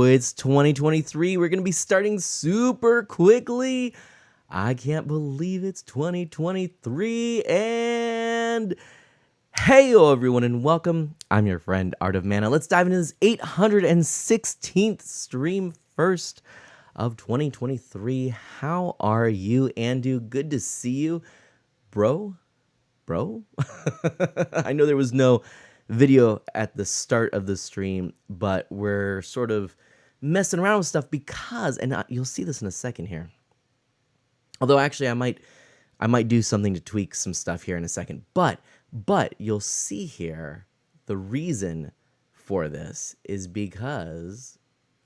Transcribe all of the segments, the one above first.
It's 2023. We're going to be starting super quickly. I can't believe it's 2023. And hey-o, everyone, and welcome. I'm your friend, Art of Mana. Let's dive into this 816th stream first of 2023. How are you, Andu? Good to see you. Bro? I know there was no video at the start of the stream, but we're sort of messing around with stuff because, and you'll see this in a second here. Although actually I might do something to tweak some stuff here in a second. But you'll see here the reason for this is because,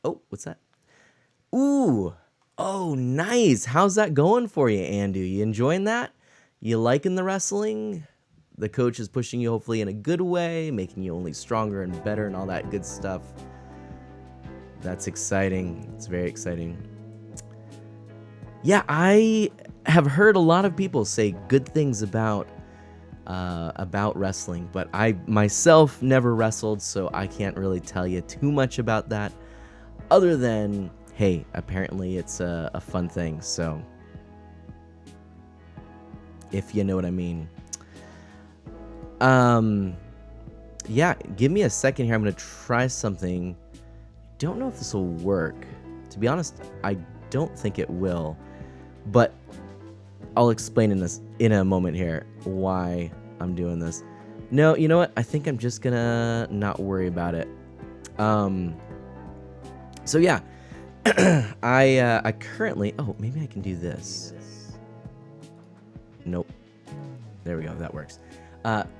oh, what's that? Ooh, oh, nice. How's that going for you, Andu? You enjoying that? You liking the wrestling? The coach is pushing you hopefully in a good way, making you only stronger and better and all that good stuff. That's exciting. It's very exciting. Yeah, I have heard a lot of people say good things about wrestling, but I myself never wrestled, so I can't really tell you too much about that, other than, hey, apparently it's a fun thing, so if you know what I mean. Yeah, give me a second here. I'm going to try something. Don't know if this will work. To be honest, I don't think it will, but I'll explain in a moment here why I'm doing this. No, you know what? I think I'm just gonna not worry about it. So yeah, I currently, oh, maybe I can do this. Nope. There we go. That works.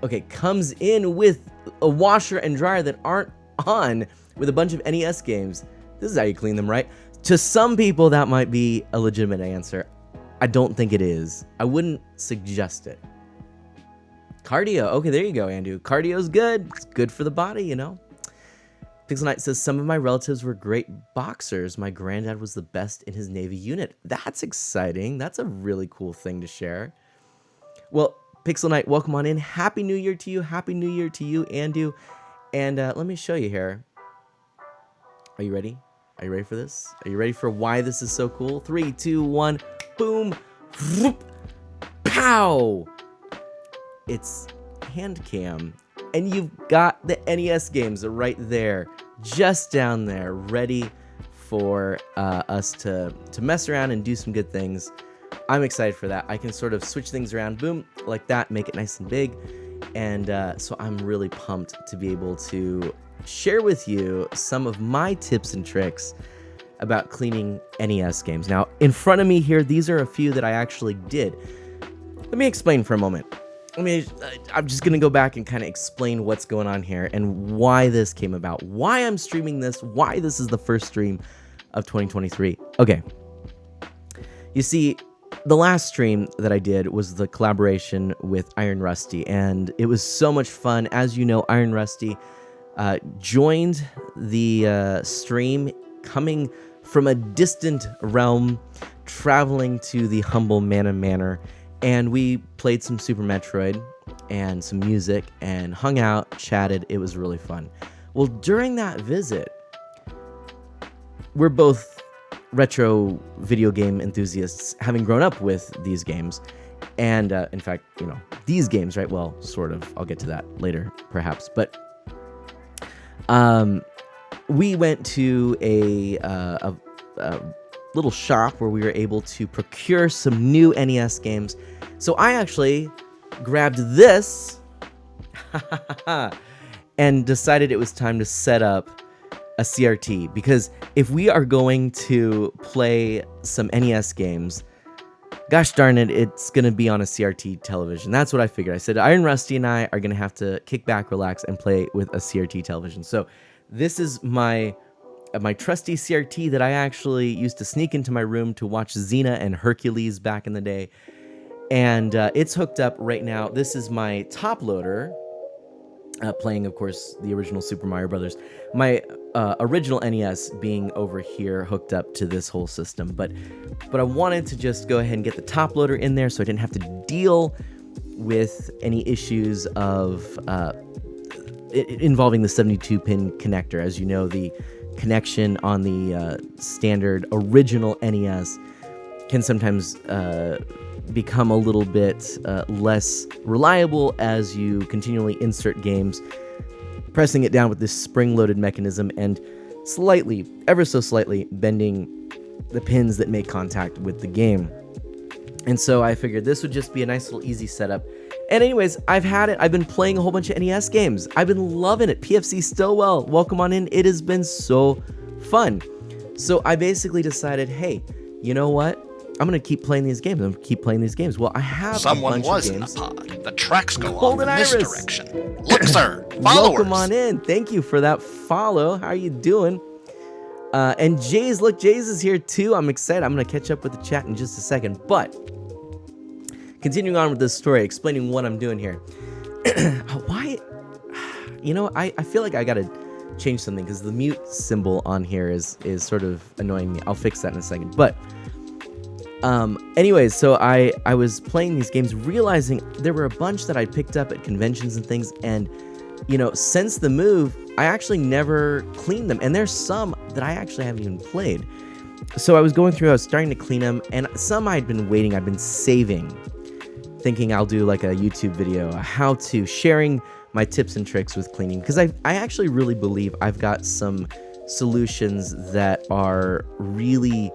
Okay, comes in with a washer and dryer that aren't on, with a bunch of NES games. This is how you clean them, right? To some people, that might be a legitimate answer. I don't think it is. I wouldn't suggest it. Cardio. Okay, there you go, Andu. Cardio's good. It's good for the body, you know? Pixel Knight says, some of my relatives were great boxers. My granddad was the best in his Navy unit. That's exciting. That's a really cool thing to share. Well, Pixel Knight, welcome on in. Happy New Year to you. Happy New Year to you, Andu. And let me show you here. Are you ready? Are you ready for this? Are you ready for why this is so cool? 3, 2, 1, boom, whoop, pow! It's hand cam, and you've got the NES games right there, just down there, ready for us to mess around and do some good things. I'm excited for that. I can sort of switch things around, boom, like that, make it nice and big. And so I'm really pumped to be able to share with you some of my tips and tricks about cleaning NES games. Now, in front of me here, these are a few that I actually did. let me explain for a moment. I'm just going to go back and kind of explain what's going on here and why this came about, why I'm streaming this, why this is the first stream of 2023. Okay. You see, the last stream that I did was the collaboration with Iron Rusty, and it was so much fun. As you know, Iron Rusty joined the stream coming from a distant realm, traveling to the humble Mana Manor, and we played some Super Metroid and some music and hung out, chatted. It was really fun. Well, during that visit, we're both retro video game enthusiasts, having grown up with these games. And in fact, these games, right? Well, sort of. I'll get to that later, perhaps. But we went to a little shop where we were able to procure some new NES games. So I actually grabbed this and decided it was time to set up a CRT, because if we are going to play some NES games, gosh darn it, it's going to be on a CRT television. That's what I figured. I said Iron Rusty and I are going to have to kick back, relax, and play with a CRT television. So this is my trusty CRT that I actually used to sneak into my room to watch Xena and Hercules back in the day. And it's hooked up right now. This is my top loader, playing, of course, the original Super Mario Brothers. My original NES being over here hooked up to this whole system. But I wanted to just go ahead and get the top loader in there so I didn't have to deal with any issues of involving the 72-pin connector. As you know, the connection on the standard original NES can sometimes become a little bit less reliable as you continually insert games, pressing it down with this spring-loaded mechanism and slightly, ever so slightly, bending the pins that make contact with the game. And so I figured this would just be a nice little easy setup. And anyways, I've had it. I've been playing a whole bunch of NES games. I've been loving it. PFC Stillwell, welcome on in. It has been so fun. So I basically decided, hey, you know what? I'm going to keep playing these games. I'm going to keep playing these games. Well, I have Someone a bunch was of in games. the pod. The tracks go Golden off in this Iris. direction. Look, sir, followers. Welcome on in. Thank you for that follow. How are you doing? And Jays, look, Jays is here too. I'm excited. I'm going to catch up with the chat in just a second. But continuing on with this story, explaining what I'm doing here. Why? I feel like I got to change something because the mute symbol on here is sort of annoying me. I'll fix that in a second. But anyways, so I was playing these games, realizing there were a bunch that I picked up at conventions and things, and since the move, I actually never cleaned them, and there's some that I actually haven't even played. So I was going through, I was starting to clean them, and some I'd been saving, thinking I'll do like a YouTube video, a how-to, sharing my tips and tricks with cleaning, because I actually really believe I've got some solutions that are really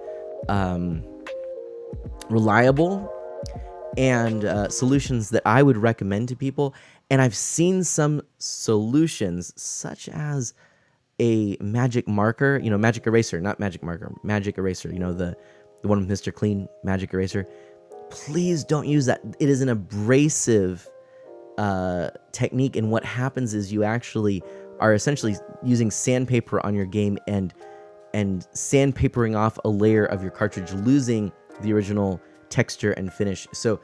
reliable and solutions that I would recommend to people. And I've seen some solutions such as a magic marker, magic eraser, not magic marker, magic eraser, the one with Mr. Clean magic eraser. Please don't use that. It is an abrasive technique, and what happens is you actually are essentially using sandpaper on your game and sandpapering off a layer of your cartridge, losing the original texture and finish. So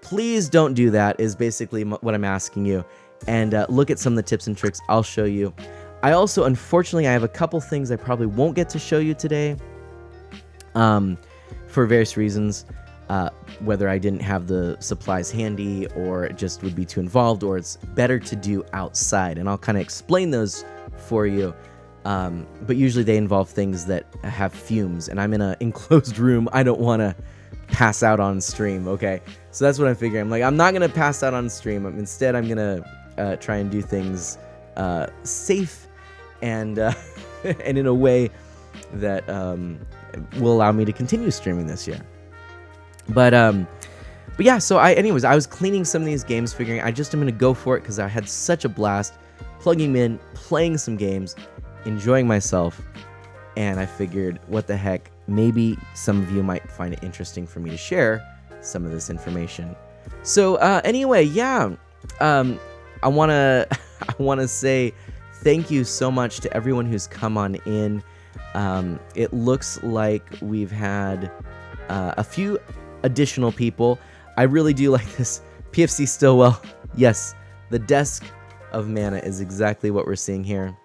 please don't do that, is basically what I'm asking you. And look at some of the tips and tricks I'll show you. I also, unfortunately, I have a couple things I probably won't get to show you today for various reasons. Whether I didn't have the supplies handy, or it just would be too involved, or it's better to do outside. And I'll kind of explain those for you. But usually they involve things that have fumes, and I'm in an enclosed room. I don't want to pass out on stream, okay? So that's what I'm figuring. I'm like, I'm not going to pass out on stream. Instead, I'm going to try and do things safe and and in a way that will allow me to continue streaming this year. But yeah, so I was cleaning some of these games, figuring I'm going to go for it because I had such a blast plugging them in, playing some games, enjoying myself, and I figured, what the heck, maybe some of you might find it interesting for me to share some of this information. So anyway, yeah, I wanna I wanna say thank you so much to everyone who's come on in. It looks like we've had a few additional people. I really do like this. PFC Stillwell. Yes, the desk of mana is exactly what we're seeing here.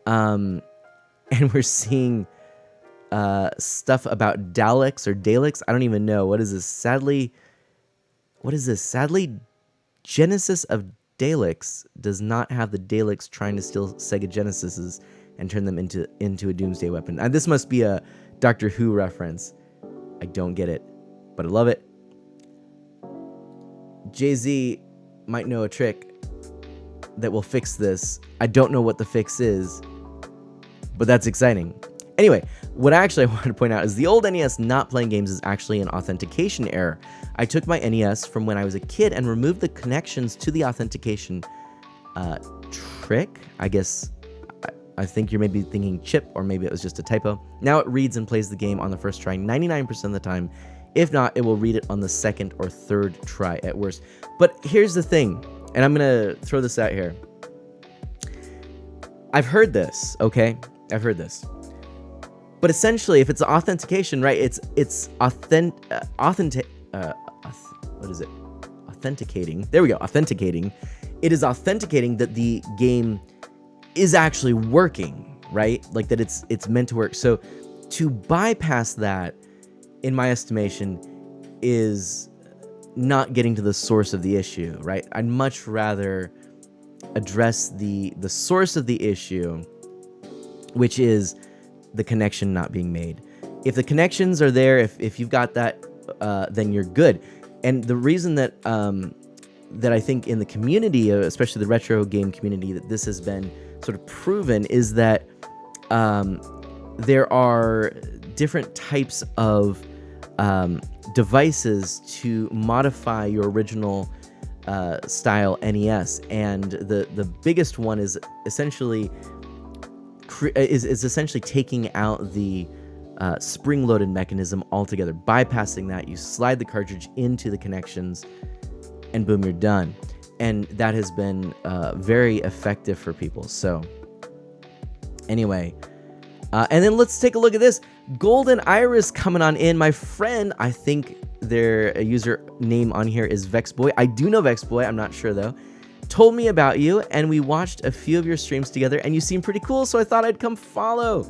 And we're seeing stuff about Daleks or Daleks. I don't even know. What is this? Sadly, Genesis of Daleks does not have the Daleks trying to steal Sega Genesises and turn them into a doomsday weapon. And this must be a Doctor Who reference. I don't get it, but I love it. Jay-Z might know a trick that will fix this. I don't know what the fix is, but that's exciting. Anyway, what actually I wanted to point out is the old NES not playing games is actually an authentication error. I took my NES from when I was a kid and removed the connections to the authentication trick. I guess, I think you're maybe thinking chip, or maybe it was just a typo. Now it reads and plays the game on the first try 99% of the time. If not, it will read it on the second or third try at worst. But here's the thing, and I'm going to throw this out here. I've heard this, okay? I've heard this. But essentially, if it's authentication, right, it's authenticating. There we go, authenticating. It is authenticating that the game is actually working, right? Like that it's meant to work. So to bypass that, in my estimation, is not getting to the source of the issue, right? I'd much rather address the source of the issue, which is the connection not being made. If the connections are there, if you've got that, then you're good. And the reason that I think in the community, especially the retro game community, that this has been sort of proven is that there are different types of devices to modify your original style NES, and the biggest one is essentially taking out the spring-loaded mechanism altogether. Bypassing that, you slide the cartridge into the connections, and boom, you're done. And that has been very effective for people. So anyway, and then let's take a look at this. Golden Iris coming on in. My friend, I think their username on here is Vexboy. I do know Vexboy, I'm not sure though. Told me about you, and we watched a few of your streams together, and you seem pretty cool, so I thought I'd come follow.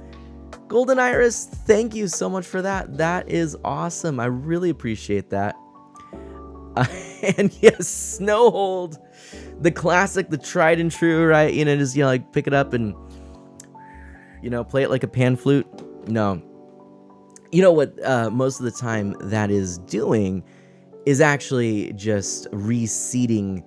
Golden Iris, thank you so much for that. That is awesome. I really appreciate that. And yes, Snowhold, the classic, the tried and true, right? You know, just, you know, like pick it up and, you know, play it like a pan flute. No. You know what most of the time that is doing is actually just reseating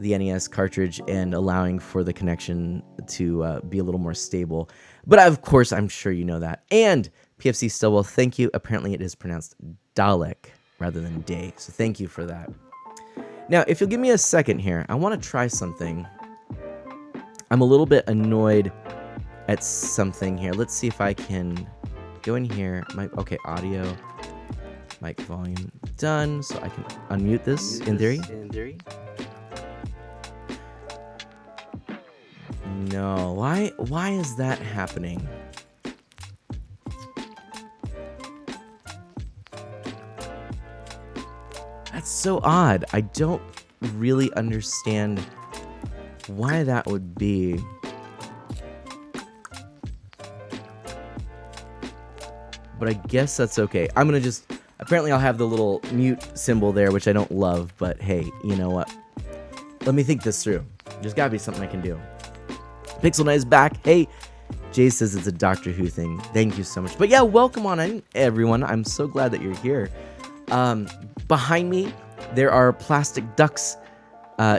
the NES cartridge and allowing for the connection to be a little more stable. But of course, I'm sure you know that. And PFC Stillwell, thank you. Apparently it is pronounced Dalek rather than Day. So thank you for that. Now, if you'll give me a second here, I want to try something. I'm a little bit annoyed at something here. Let's see if I can go in here. Okay, audio, mic volume, done. So I can unmute this in theory. No, why is that happening? That's so odd. I don't really understand why that would be. But I guess that's okay. I'm gonna just, apparently I'll have the little mute symbol there, which I don't love, but hey, you know what? Let me think this through. There's gotta be something I can do. Pixel Knight is back. Hey, Jay says it's a Doctor Who thing. Thank you so much. But yeah, welcome on in, everyone. I'm so glad that you're here. Behind me, there are plastic ducks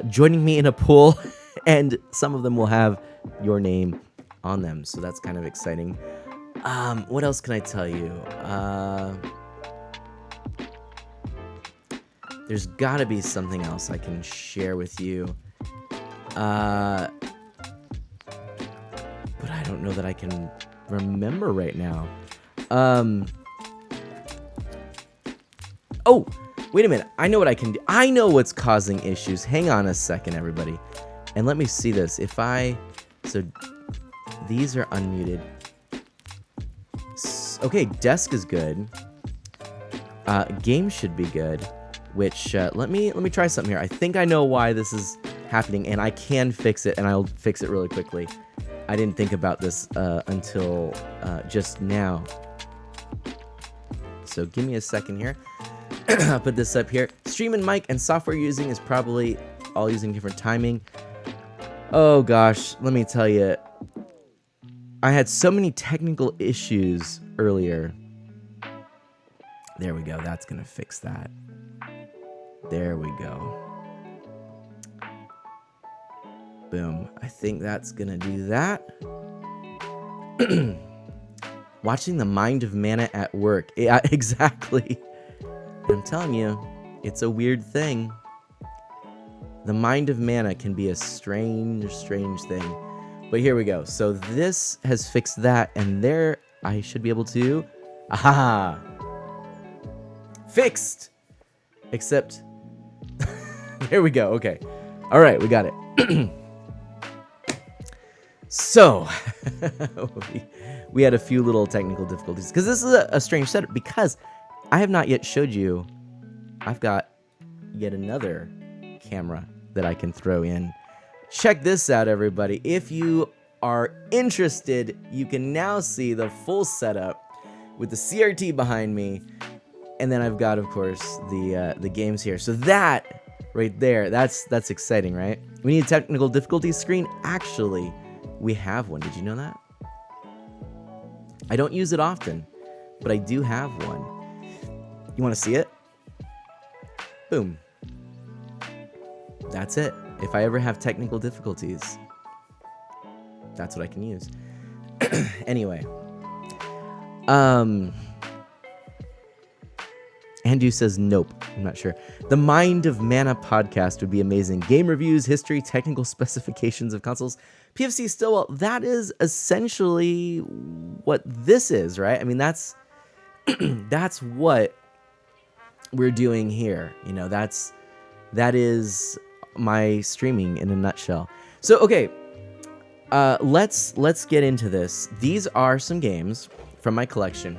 joining me in a pool, and some of them will have your name on them. So that's kind of exciting. What else can I tell you? There's gotta be something else I can share with you. But I don't know that I can remember right now. Oh, Wait a minute. I know what I can do. I know what's causing issues. Hang on a second, everybody. And let me see this. If I... So, these are unmuted. Okay, desk is good. Game should be good. Which, let me try something here. I think I know why this is happening, and I can fix it, and I'll fix it really quickly. I didn't think about this until just now. So give me a second here. I'll put this up here. Stream and mic and software you're using is probably all using different timing. Oh gosh, let me tell you. I had so many technical issues earlier. There we go. That's going to fix that. There we go. Boom. I think that's going to do that. Watching the mind of mana at work. Yeah, exactly. I'm telling you, it's a weird thing. The mind of mana can be a strange, strange thing. But here we go. So this has fixed that, and there I should be able to... Aha! Fixed! Except... there we go. Okay. All right, we got it. So, we had a few little technical difficulties, because this is a strange setup, because I have not yet showed you, I've got yet another camera that I can throw in. Check this out, everybody. If you are interested, you can now see the full setup with the CRT behind me, and then I've got, of course, the games here. So that right there, that's exciting, right? We need a technical difficulties screen. Actually, we have one. Did you know that? I don't use it often, but I do have one. You want to see it? Boom. That's it. If I ever have technical difficulties, that's what I can use. Anyway. Andrew says nope. I'm not sure. The Mind of Mana podcast would be amazing. Game reviews, history, technical specifications of consoles. PFC Stillwell, that is essentially what this is, right? I mean, that's that's what we're doing here. You know, that is my streaming in a nutshell. So, okay, let's get into this. These are some games from my collection,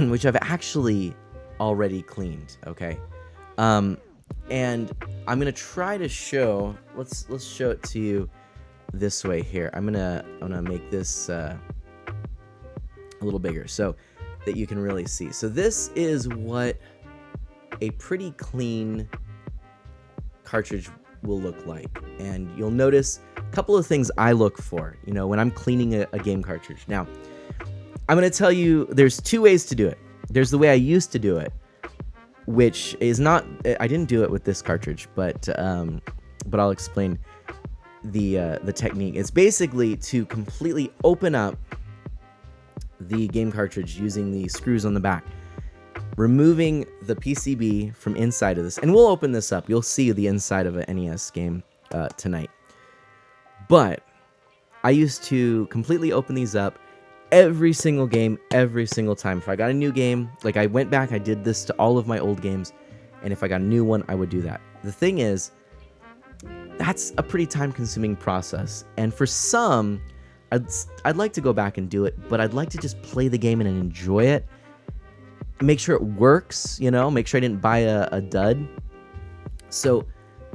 which I've actually already cleaned. Okay, and I'm gonna try to show. Let's show it to you this way here. I'm gonna make this a little bigger so that you can really see. So this is what a pretty clean cartridge will look like, and you'll notice a couple of things I look for, you know, when I'm cleaning a game cartridge. Now, I'm going to tell you there's two ways to do it. There's the way I used to do it, which is not, I didn't do it with this cartridge, but I'll explain the technique. It's basically to completely open up the game cartridge using the screws on the back, removing the PCB from inside of this, and we'll open this up. You'll see the inside of an NES game tonight. But I used to completely open these up every single game, every single time. If I got a new game, like I went back, I did this to all of my old games, and if I got a new one, I would do that. The thing is, that's a pretty time-consuming process, and for some, I'd like to go back and do it, but I'd like to just play the game and enjoy it. Make sure it works, you know, make sure I didn't buy a dud. So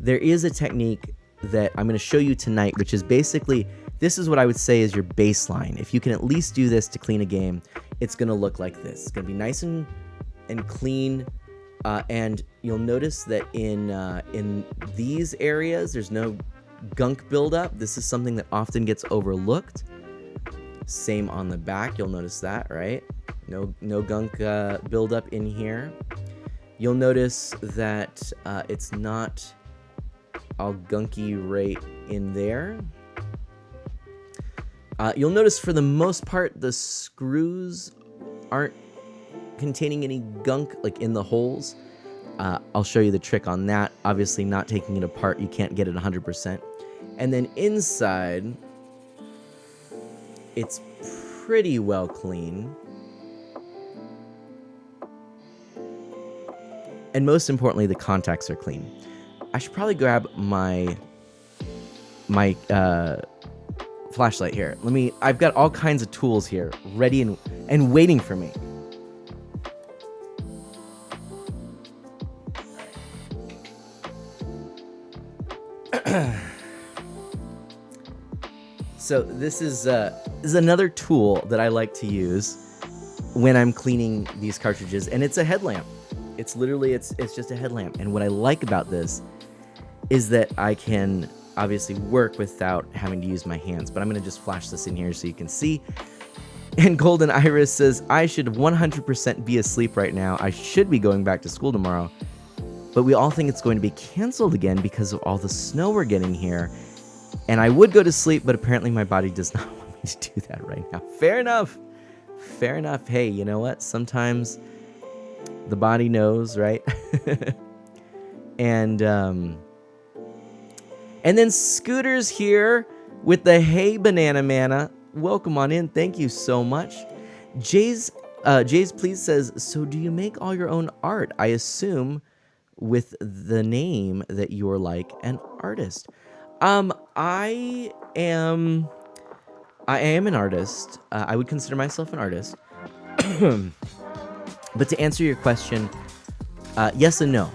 there is a technique that I'm going to show you tonight, which is basically, this is what I would say is your baseline. If you can at least do this to clean a game, it's going to look like this. It's going to be nice and clean, and you'll notice that in these areas, there's no gunk buildup. This is something that often gets overlooked. Same on the back, you'll notice that, right? No gunk buildup in here. You'll notice that it's not all gunky right in there. You'll notice for the most part, the screws aren't containing any gunk like in the holes. I'll show you the trick on that. Obviously, not taking it apart, you can't get it 100%. And then inside, it's pretty well clean. And most importantly, the contacts are clean. I should probably grab my flashlight here. I've got all kinds of tools here ready and waiting for me. So this is another tool that I like to use when I'm cleaning these cartridges, and it's a headlamp. It's literally, it's just a headlamp. And what I like about this is that I can obviously work without having to use my hands, but I'm gonna just flash this in here so you can see. And Golden Iris says, I should 100% be asleep right now. I should be going back to school tomorrow, but we all think it's going to be canceled again because of all the snow we're getting here. And I would go to sleep, but apparently my body does not want me to do that right now. Fair enough. Fair enough. Hey, you know what? Sometimes the body knows, right? And then Scooter's here with the Hey Banana Mana. Welcome on in. Thank you so much. Jay's please says, so do you make all your own art? I assume with the name that you're like an artist. I am an artist. I would consider myself an artist. But to answer your question, yes and no.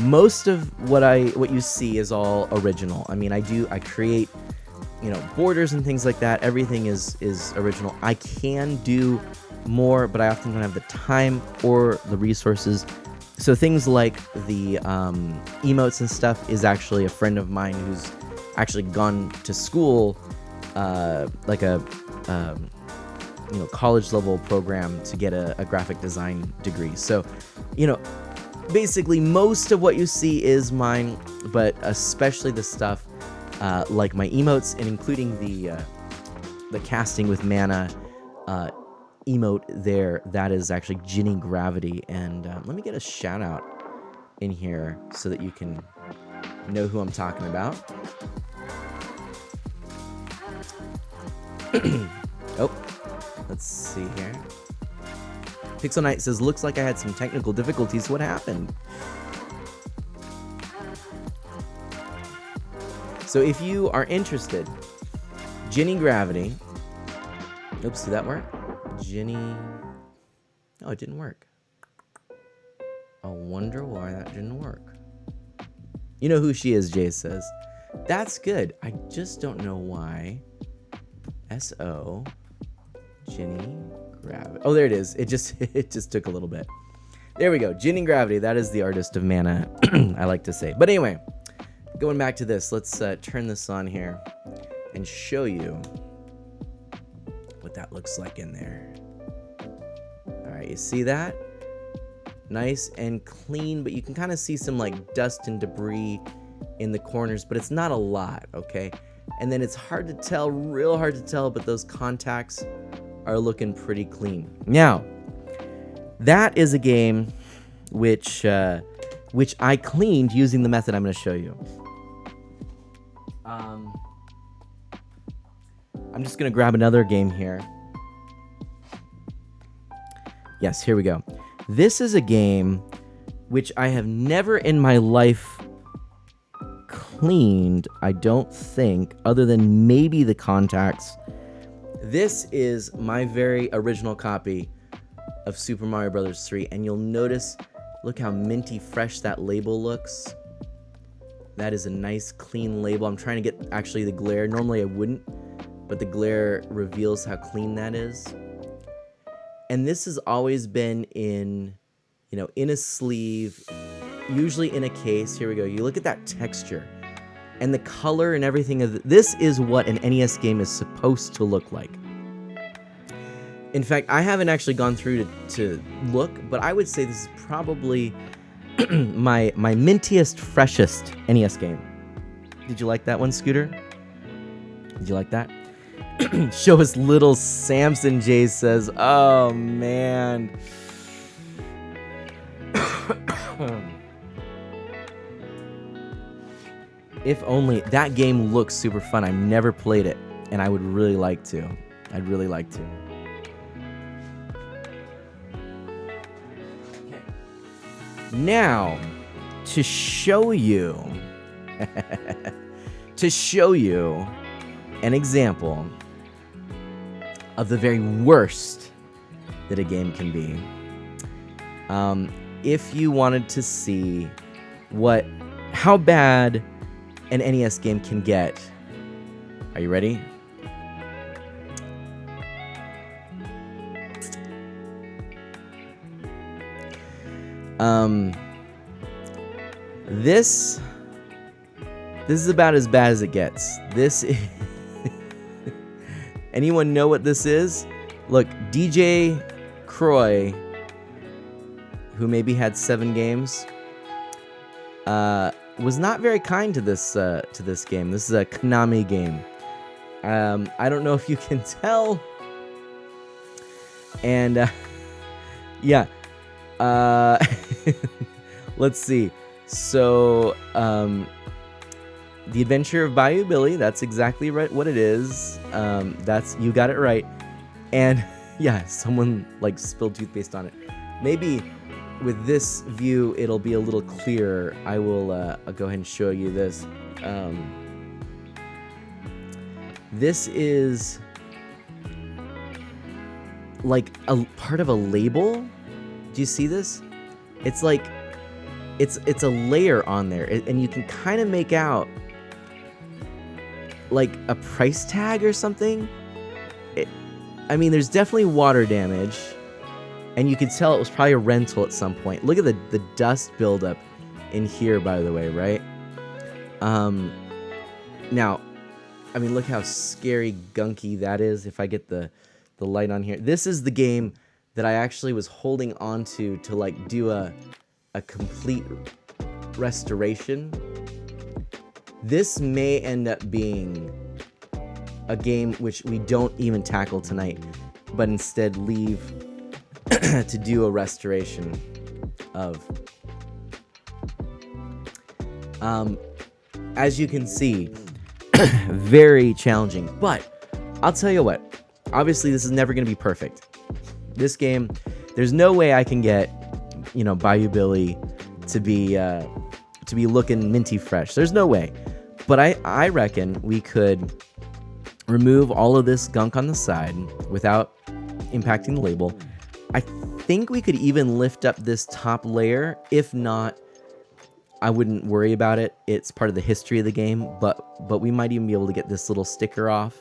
Most of what you see is all original. I mean, I create, borders and things like that. Everything is original. I can do more, but I often don't have the time or the resources. So things like the emotes and stuff is actually a friend of mine who's actually gone to school, like a college level program to get a graphic design degree. So, basically most of what you see is mine, but especially the stuff like my emotes and including the casting with mana emote there, that is actually Ginny Gravity. And let me get a shout out in here so that you can know who I'm talking about. Oh, let's see here. Pixel Knight says, looks like I had some technical difficulties. What happened? So if you are interested, Ginny Gravity. Oops, did that work? Ginny. Oh, it didn't work. I wonder why that didn't work. You know who she is, Jay says. That's good. I just don't know why. S.O. Ginny Gravity. Oh, there it is. It just took a little bit. There we go. Ginny Gravity. That is the artist of mana, I like to say. But anyway, going back to this, let's turn this on here and show you what that looks like in there. All right, you see that? Nice and clean, but you can kind of see some like dust and debris in the corners, but it's not a lot, okay? And then it's hard to tell, real hard to tell, but those contacts are looking pretty clean. Now, that is a game which I cleaned using the method I'm going to show you. I'm just going to grab another game here. Yes, here we go. This is a game which I have never in my life cleaned, I don't think, other than maybe the contacts. This is my very original copy of Super Mario Bros. 3, and you'll notice, look how minty fresh that label looks. That is a nice clean label. I'm trying to get actually the glare. Normally I wouldn't, but the glare reveals how clean that is. And this has always been in, in a sleeve, usually in a case. Here we go. You look at that texture and the color and everything of this is what an NES game is supposed to look like. In fact, I haven't actually gone through to look, but I would say this is probably my mintiest, freshest NES game. Did you like that one, Scooter? Did you like that? Show us little Samson, Jay says. Oh, man. If only. That game looks super fun. I've never played it, and I would really like to. I'd really like to. Okay. Now, to show you an example of the very worst that a game can be. If you wanted to see how bad an NES game can get, are you ready? This is about as bad as it gets. This is anyone know what this is? Look, DJ Croy, who maybe had 7 games, was not very kind to this game. This is a Konami game. I don't know if you can tell. And yeah. Let's see. So, The Adventure of Bayou Billy, that's exactly right what it is. You got it right. And yeah, someone like spilled toothpaste on it. Maybe with this view it'll be a little clearer. I'll go ahead and show you this. This is like a part of a label. Do you see this? It's like it's a layer on there, and you can kind of make out like a price tag or something. I mean, there's definitely water damage, and you could tell it was probably a rental at some point. Look at the dust buildup in here, by the way, right? Now, I mean, look how scary gunky that is. If I get the light on here, this is the game that I actually was holding on to like do a complete restoration. This may end up being a game which we don't even tackle tonight, but instead leave to do a restoration of. As you can see, very challenging, but I'll tell you what, obviously this is never going to be perfect. This game, there's no way I can get, Bayou Billy to be looking minty fresh. There's no way. But I reckon we could remove all of this gunk on the side without impacting the label. I think we could even lift up this top layer. If not, I wouldn't worry about it. It's part of the history of the game, but we might even be able to get this little sticker off.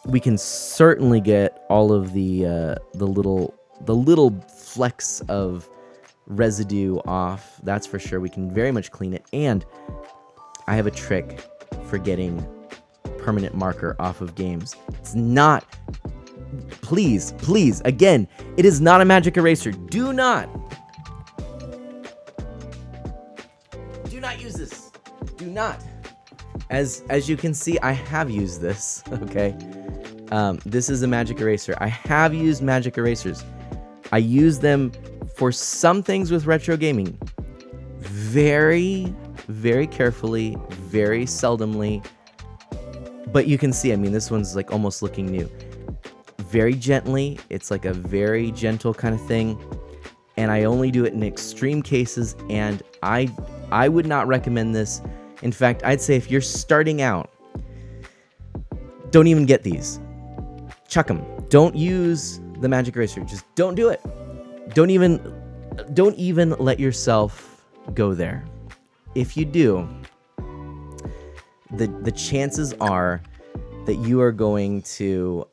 We can certainly get all of the little flecks of residue off. That's for sure. We can very much clean it. And I have a trick for getting permanent marker off of games. It's not, please, again, it is not a magic eraser. Do not use this. Do not. As you can see, I have used this, okay? This is a magic eraser. I have used magic erasers. I use them for some things with retro gaming. Very, very carefully, very seldomly. But you can see, I mean, this one's like almost looking new. Very gently. It's like a very gentle kind of thing. And I only do it in extreme cases, and I would not recommend this. In fact, I'd say if you're starting out, don't even get these. Chuck them. Don't use the magic eraser. Just don't do it. Don't even let yourself go there. If you do, the chances are that you are going to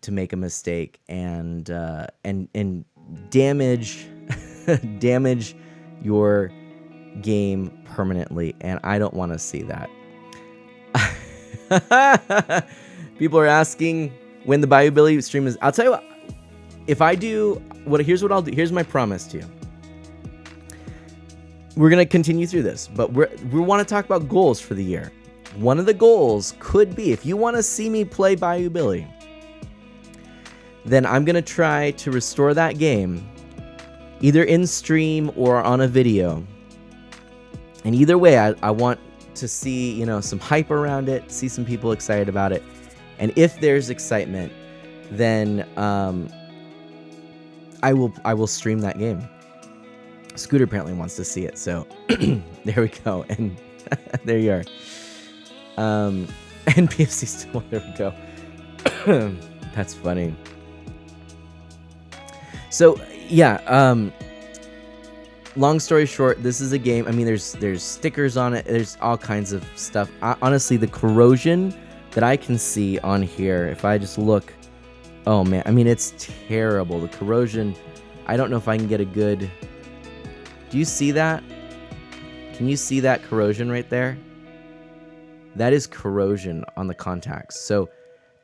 make a mistake and damage damage your game permanently, and I don't want to see that. People are asking when the Bayou Billy stream is. I'll tell you what. If I do here's what I'll do. Here's my promise to you. We're gonna continue through this, but we want to talk about goals for the year. One of the goals could be, if you want to see me play Bayou Billy, then I'm gonna try to restore that game, either in stream or on a video. And either way, I want to see, some hype around it, see some people excited about it. And if there's excitement, then I will stream that game. Scooter apparently wants to see it, so there we go. And there you are. And PFC still, there we go. That's funny. So yeah, long story short, this is a game. I mean, there's stickers on it. There's all kinds of stuff. Honestly, the corrosion that I can see on here, if I just look, oh man, I mean, it's terrible. The corrosion, I don't know if I can get a good, do you see that? Can you see that corrosion right there? That is corrosion on the contacts. So,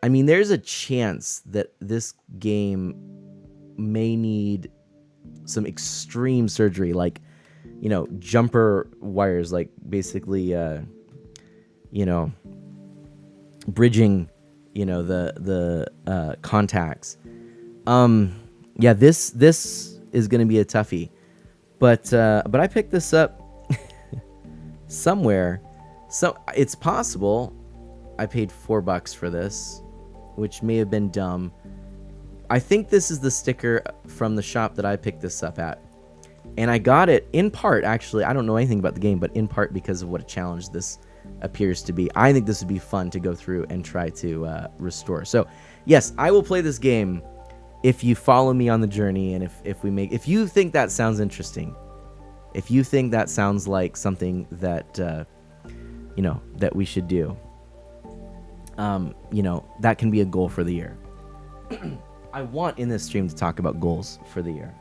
I mean, there's a chance that this game may need some extreme surgery, like, you know, jumper wires, like basically, you know, bridging, you know, the contacts. Yeah, this is gonna be a toughie, but I picked this up somewhere, so it's possible I paid $4 for this, which may have been dumb. I think this is the sticker from the shop that I picked this up at. And I got it in part, actually. I don't know anything about the game, but in part because of what a challenge this appears to be. I think this would be fun to go through and try to restore. So, yes, I will play this game if you follow me on the journey, and if you think that sounds interesting. If you think that sounds like something that you know, that we should do. You know, that can be a goal for the year. I want in this stream to talk about goals for the year.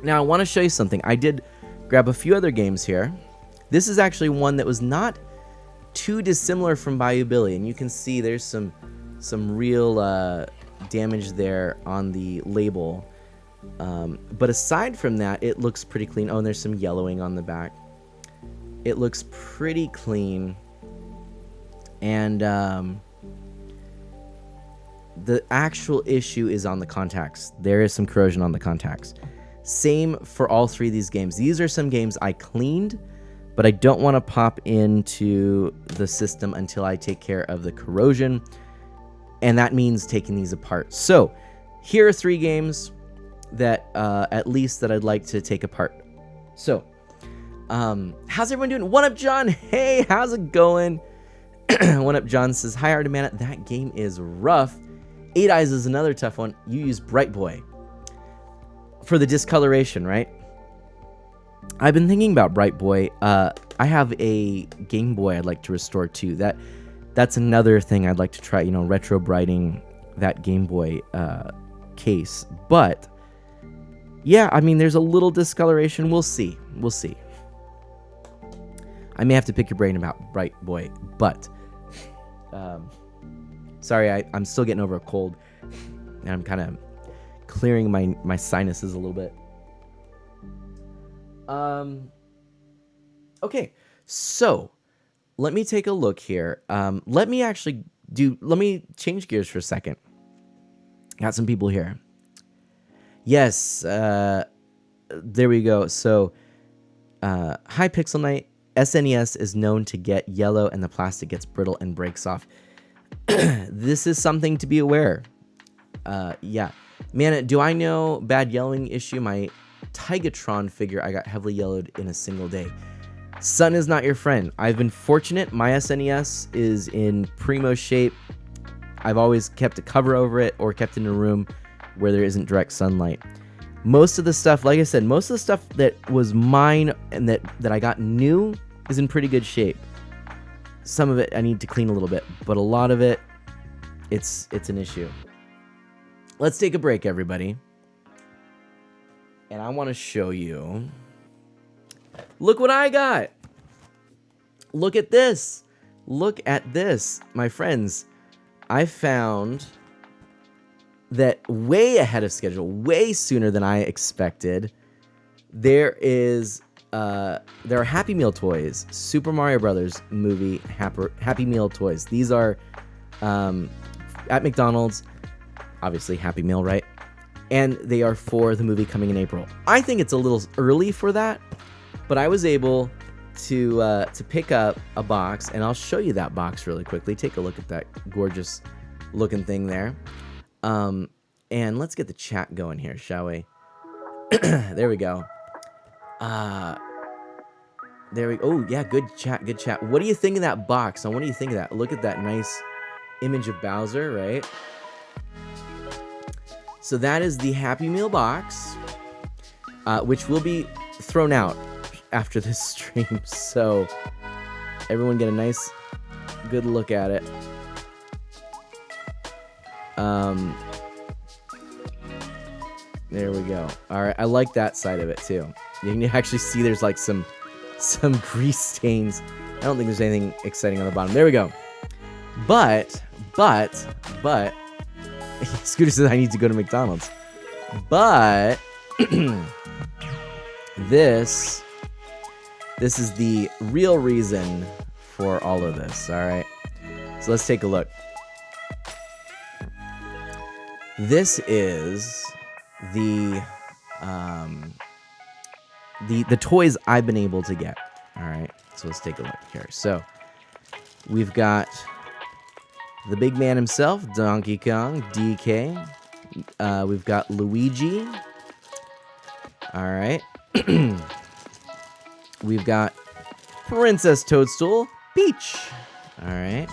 Now, I want to show you something. I did grab a few other games here. This is actually one that was not too dissimilar from Bayou Billy, and you can see there's some real damage there on the label. But aside from that, it looks pretty clean. Oh, and there's some yellowing on the back. It looks pretty clean. And the actual issue is on the contacts. There is some corrosion on the contacts. Same for all three of these games. These are some games I cleaned, but I don't want to pop into the system until I take care of the corrosion, and that means taking these apart. So here are three games that at least that I'd like to take apart. So how's everyone doing? What up, John? Hey, how's it going? One Up John says, hi, artofmana. That game is rough. Eight Eyes is another tough one. You use Bright Boy for the discoloration, right? I've been thinking about Bright Boy. I have a Game Boy I'd like to restore too. That's another thing I'd like to try, you know, retro brighting that Game Boy case. But yeah, I mean, there's a little discoloration. We'll see. We'll see. I may have to pick your brain about Bright Boy, but sorry, I'm still getting over a cold, and I'm kind of clearing my sinuses a little bit. Okay, so let me take a look here. Let me change gears for a second. Got some people here. Yes, there we go. So, hi Pixel Knight. SNES is known to get yellow and the plastic gets brittle and breaks off. This is something to be aware. Yeah. Man, do I know bad yellowing issue? My Tigatron figure, I got heavily yellowed in a single day. Sun is not your friend. I've been fortunate. My SNES is in primo shape. I've always kept a cover over it or kept it in a room where there isn't direct sunlight. Most of the stuff, like I said, most of the stuff that was mine and that I got new is in pretty good shape. Some of it I need to clean a little bit, but a lot of it, it's an issue. Let's take a break, everybody. And I want to show you. Look what I got. Look at this. Look at this, my friends. I found that way ahead of schedule, way sooner than I expected. There are Happy Meal toys, Super Mario Brothers movie Happy Meal toys. These are at McDonald's, obviously Happy Meal, right? And they are for the movie coming in April. I think it's a little early for that, but I was able to pick up a box, and I'll show you that box really quickly. Take a look at that gorgeous looking thing there. And let's get the chat going here, shall we? There we go. There we. Oh yeah, good chat. Good chat. What do you think of that box? Now, what do you think of that? Look at that nice image of Bowser, right? So that is the Happy Meal box, which will be thrown out after this stream. So everyone get a nice, good look at it. There we go. All right, I like that side of it too. You can actually see there's like some grease stains. I don't think there's anything exciting on the bottom. There we go. But Scooter says I need to go to McDonald's. But this is the real reason for all of this, all right? So let's take a look. This is the toys I've been able to get. All right, so let's take a look here. So we've got the big man himself, Donkey Kong, DK. We've got Luigi. All right. We've got Princess Toadstool, Peach. All right.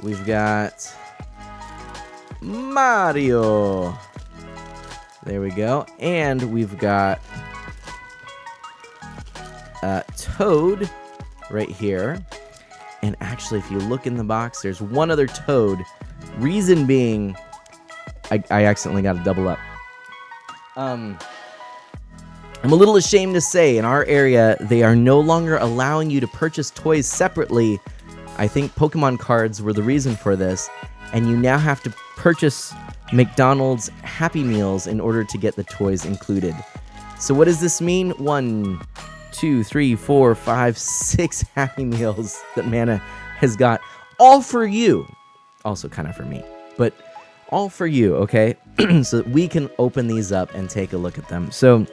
We've got Mario. There we go. And we've got Toad right here. And actually, if you look in the box, there's one other Toad. Reason being, I accidentally got a double up. I'm a little ashamed to say, in our area, they are no longer allowing you to purchase toys separately. I think Pokemon cards were the reason for this. And you now have to purchase McDonald's Happy Meals in order to get the toys included. So what does this mean? 1, 2, 3, 4, 5, 6 Happy Meals that Mana has got. All for you. Also kind of for me. But all for you, okay? So that we can open these up and take a look at them. So,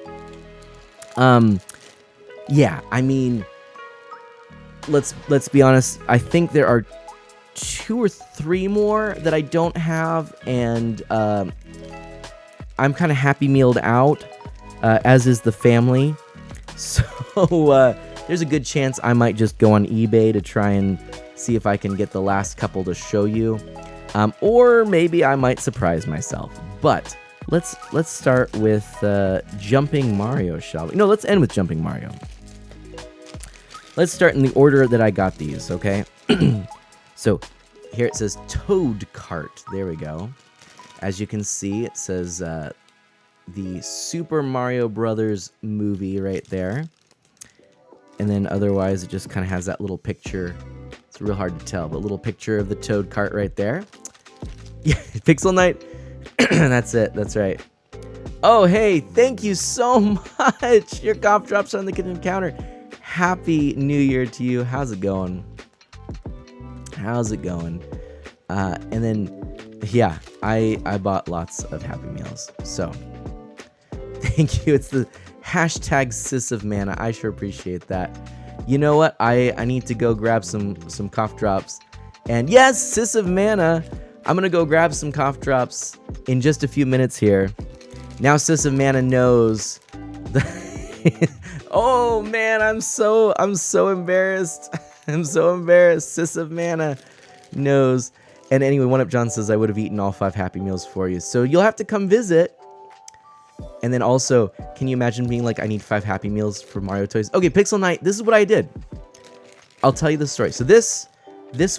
yeah, I mean, let's be honest. I think there are 2 or 3 more that I don't have, and I'm kind of Happy Mealed out, as is the family. So there's a good chance I might just go on eBay to try and see if I can get the last couple to show you, or maybe I might surprise myself. But let's start with Jumping Mario, shall we? No, let's end with Jumping Mario. Let's start in the order that I got these, okay? So here it says Toad Cart. There we go. As you can see, it says the Super Mario Brothers movie right there. And then otherwise, it just kind of has that little picture. It's real hard to tell, but little picture of the Toad Cart right there. Yeah, Pixel Knight. That's it. That's right. Oh, hey, thank you so much. Your cough drops on the kitchen counter. Happy New Year to you. How's it going? How's it going? And then, yeah, I bought lots of Happy Meals. So, thank you. It's the hashtag Sis of Mana. I sure appreciate that. You know what? I need to go grab some cough drops. And yes, Sis of Mana, I'm going to go grab some cough drops in just a few minutes here. Now Sis of Mana knows. Oh, man, I'm so embarrassed. I'm so embarrassed. Sis of Mana knows. And anyway, One Up John says, I would have eaten all 5 Happy Meals for you. So you'll have to come visit. And then also, can you imagine being like, I need 5 Happy Meals for Mario toys? Okay, Pixel Knight, this is what I did. I'll tell you the story. So this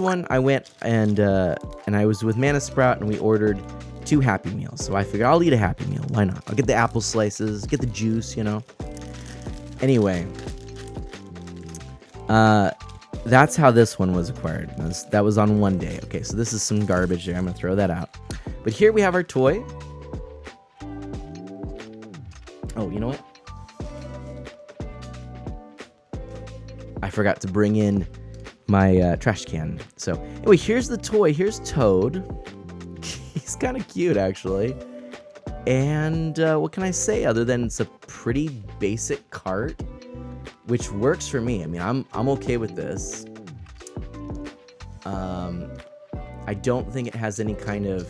one, I went and I was with Mana Sprout and we ordered 2 Happy Meals. So I figured I'll eat a Happy Meal. Why not? I'll get the apple slices, get the juice, you know. Anyway, that's how this one was acquired. That was on one day. Okay, so this is some garbage there. I'm going to throw that out. But here we have our toy. Oh, you know what? I forgot to bring in my trash can. So, anyway, here's the toy. Here's Toad. He's kind of cute, actually. And what can I say other than it's a pretty basic cart, which works for me. I mean, I'm okay with this. I don't think it has any kind of,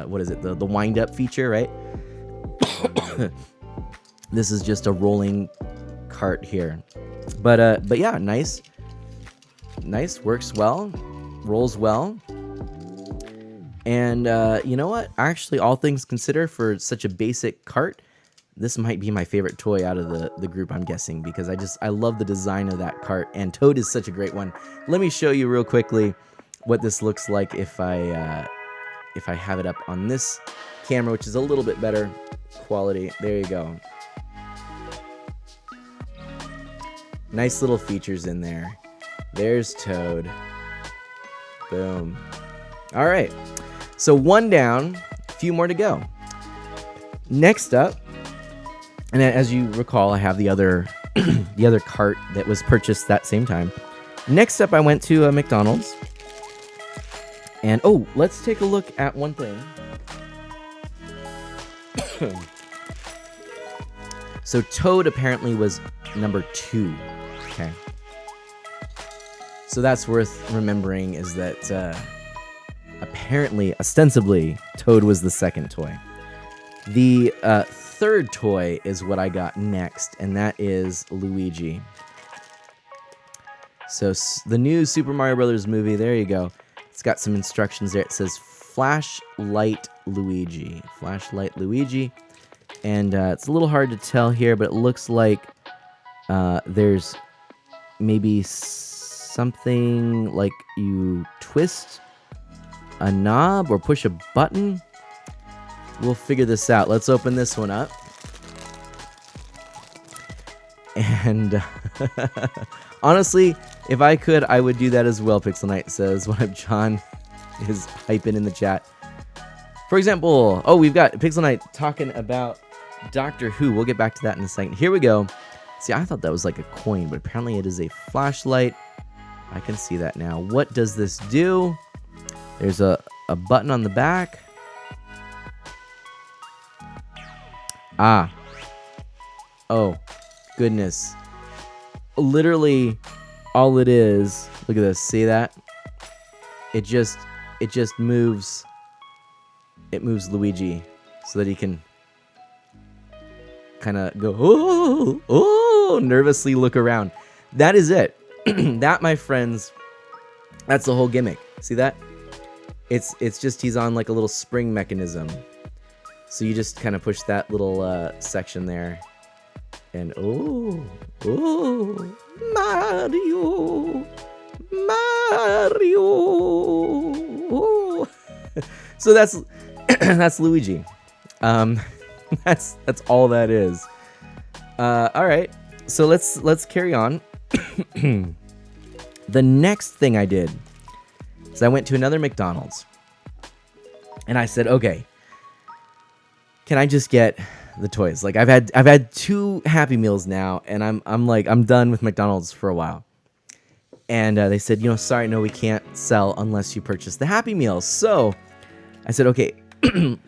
what is it? The wind up feature, right? This is just a rolling cart here. But yeah, nice, works well, rolls well. And you know what? Actually, all things considered, for such a basic cart, this might be my favorite toy out of the group, I'm guessing, because I love the design of that cart, and Toad is such a great one. Let me show you real quickly what this looks like if I have it up on this camera, which is a little bit better quality. There you go. Nice little features in there. There's Toad. Boom. All right. So one down, a few more to go. Next up, and as you recall, I have the other the other cart that was purchased that same time. Next up, I went to McDonald's. And oh, let's take a look at one thing. So Toad apparently was number 2. Okay. So that's worth remembering, is that apparently, ostensibly, Toad was the second toy. The third toy is what I got next, and that is Luigi. So the new Super Mario Brothers movie, there you go. It's got some instructions there. It says Flashlight Luigi. Flashlight Luigi. And it's a little hard to tell here, but it looks like there's maybe something like you twist a knob or push a button. We'll figure this out. Let's open this one up. And honestly, if I could, I would do that as well, Pixel Knight says, when John is hyping in the chat. For example, oh, we've got Pixel Knight talking about Doctor Who. We'll get back to that in a second. Here we go. See, I thought that was like a coin, but apparently it is a flashlight. I can see that now. What does this do? There's a button on the back. Ah. Oh, goodness. Literally, all it is, look at this, see that? It just moves, it moves Luigi so that he can kind of go, oh, nervously look around. That is it. That, my friends, that's the whole gimmick. See that? It's just he's on like a little spring mechanism. So you just kind of push that little section there. And oh, Mario. Oh. So that's that's Luigi. That's all that is. All right. So let's carry on. The next thing I did is I went to another McDonald's. And I said, okay, can I just get the toys? Like I've had 2 Happy Meals now, and I'm done with McDonald's for a while. And they said, sorry, no, we can't sell unless you purchase the Happy Meals. So I said, okay, and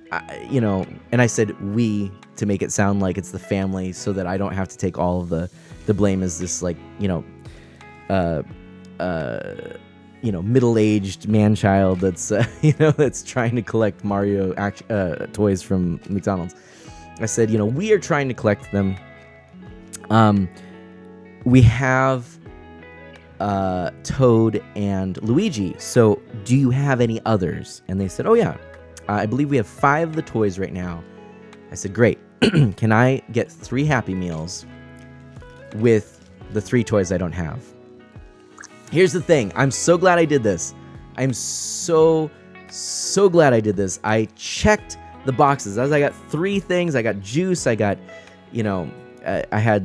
I said we to make it sound like it's the family, so that I don't have to take all of the blame as this middle-aged man-child that's that's trying to collect Mario toys from McDonald's. I said, we are trying to collect them. We have Toad and Luigi. So do you have any others? And they said, oh yeah, I believe we have 5 of the toys right now. I said, great. Can I get 3 Happy Meals with the 3 toys I don't have? Here's the thing. I'm so glad I did this. I'm so glad I did this. I checked the boxes. As I got 3 things. I got juice. I got, I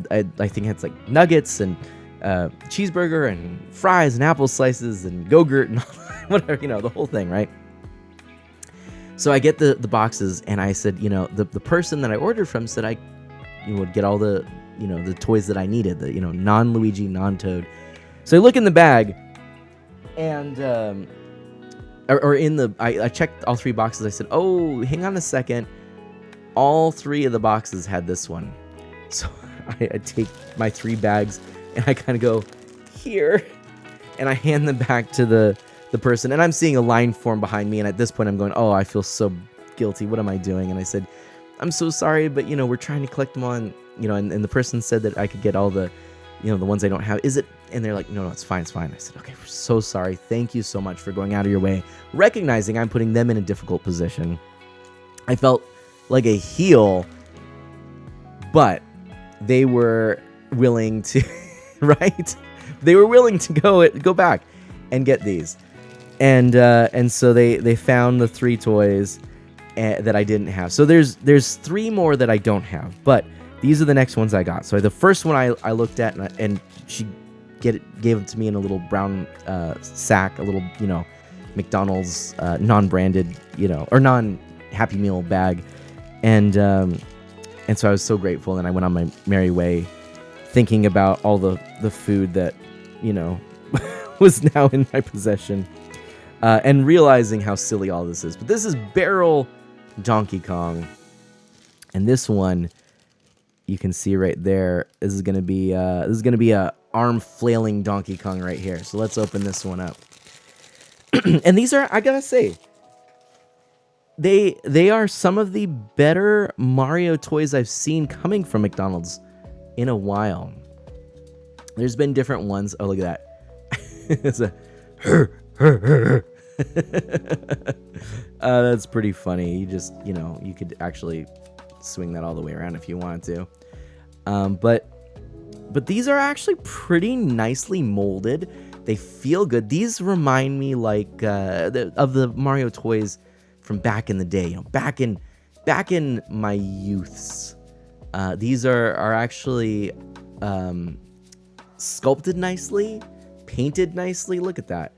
think it's like nuggets and cheeseburger and fries and apple slices and Go-Gurt and whatever, the whole thing, right? So I get the boxes, and I said, the person that I ordered from said I would get all the, the toys that I needed, the, non-Luigi, non-Toad. So I look in the bag, and, I checked all 3 boxes. I said, oh, hang on a second. All 3 of the boxes had this one. So I take my 3 bags, and I kind of go, here, and I hand them back to the person, and I'm seeing a line form behind me, and at this point I'm going, oh, I feel so guilty. What am I doing? And I said, I'm so sorry, but, we're trying to collect them on, and the person said that I could get all the, the ones I don't have. Is it? And they're like, no, it's fine. It's fine. I said, okay, we're so sorry. Thank you so much for going out of your way, recognizing I'm putting them in a difficult position. I felt like a heel, but they were willing to, right? They were willing to go back and get these. And so they found the 3 toys that I didn't have. So there's 3 more that I don't have, but these are the next ones I got. So the first one I looked at, and she gave it to me in a little brown sack, a little, McDonald's non-branded, or non-Happy Meal bag. And so I was so grateful, and I went on my merry way thinking about all the food that, was now in my possession, and realizing how silly all this is. But this is Barrel Donkey Kong, and this one you can see right there. This is gonna be a arm flailing Donkey Kong right here. So let's open this one up. And these are, I gotta say, they are some of the better Mario toys I've seen coming from McDonald's in a while. There's been different ones. Oh, look at that. It's a that's pretty funny. You just, you could actually swing that all the way around if you wanted to. But these are actually pretty nicely molded. They feel good. These remind me like of the Mario toys from back in the day. Back in my youths. These are actually sculpted nicely, painted nicely. Look at that.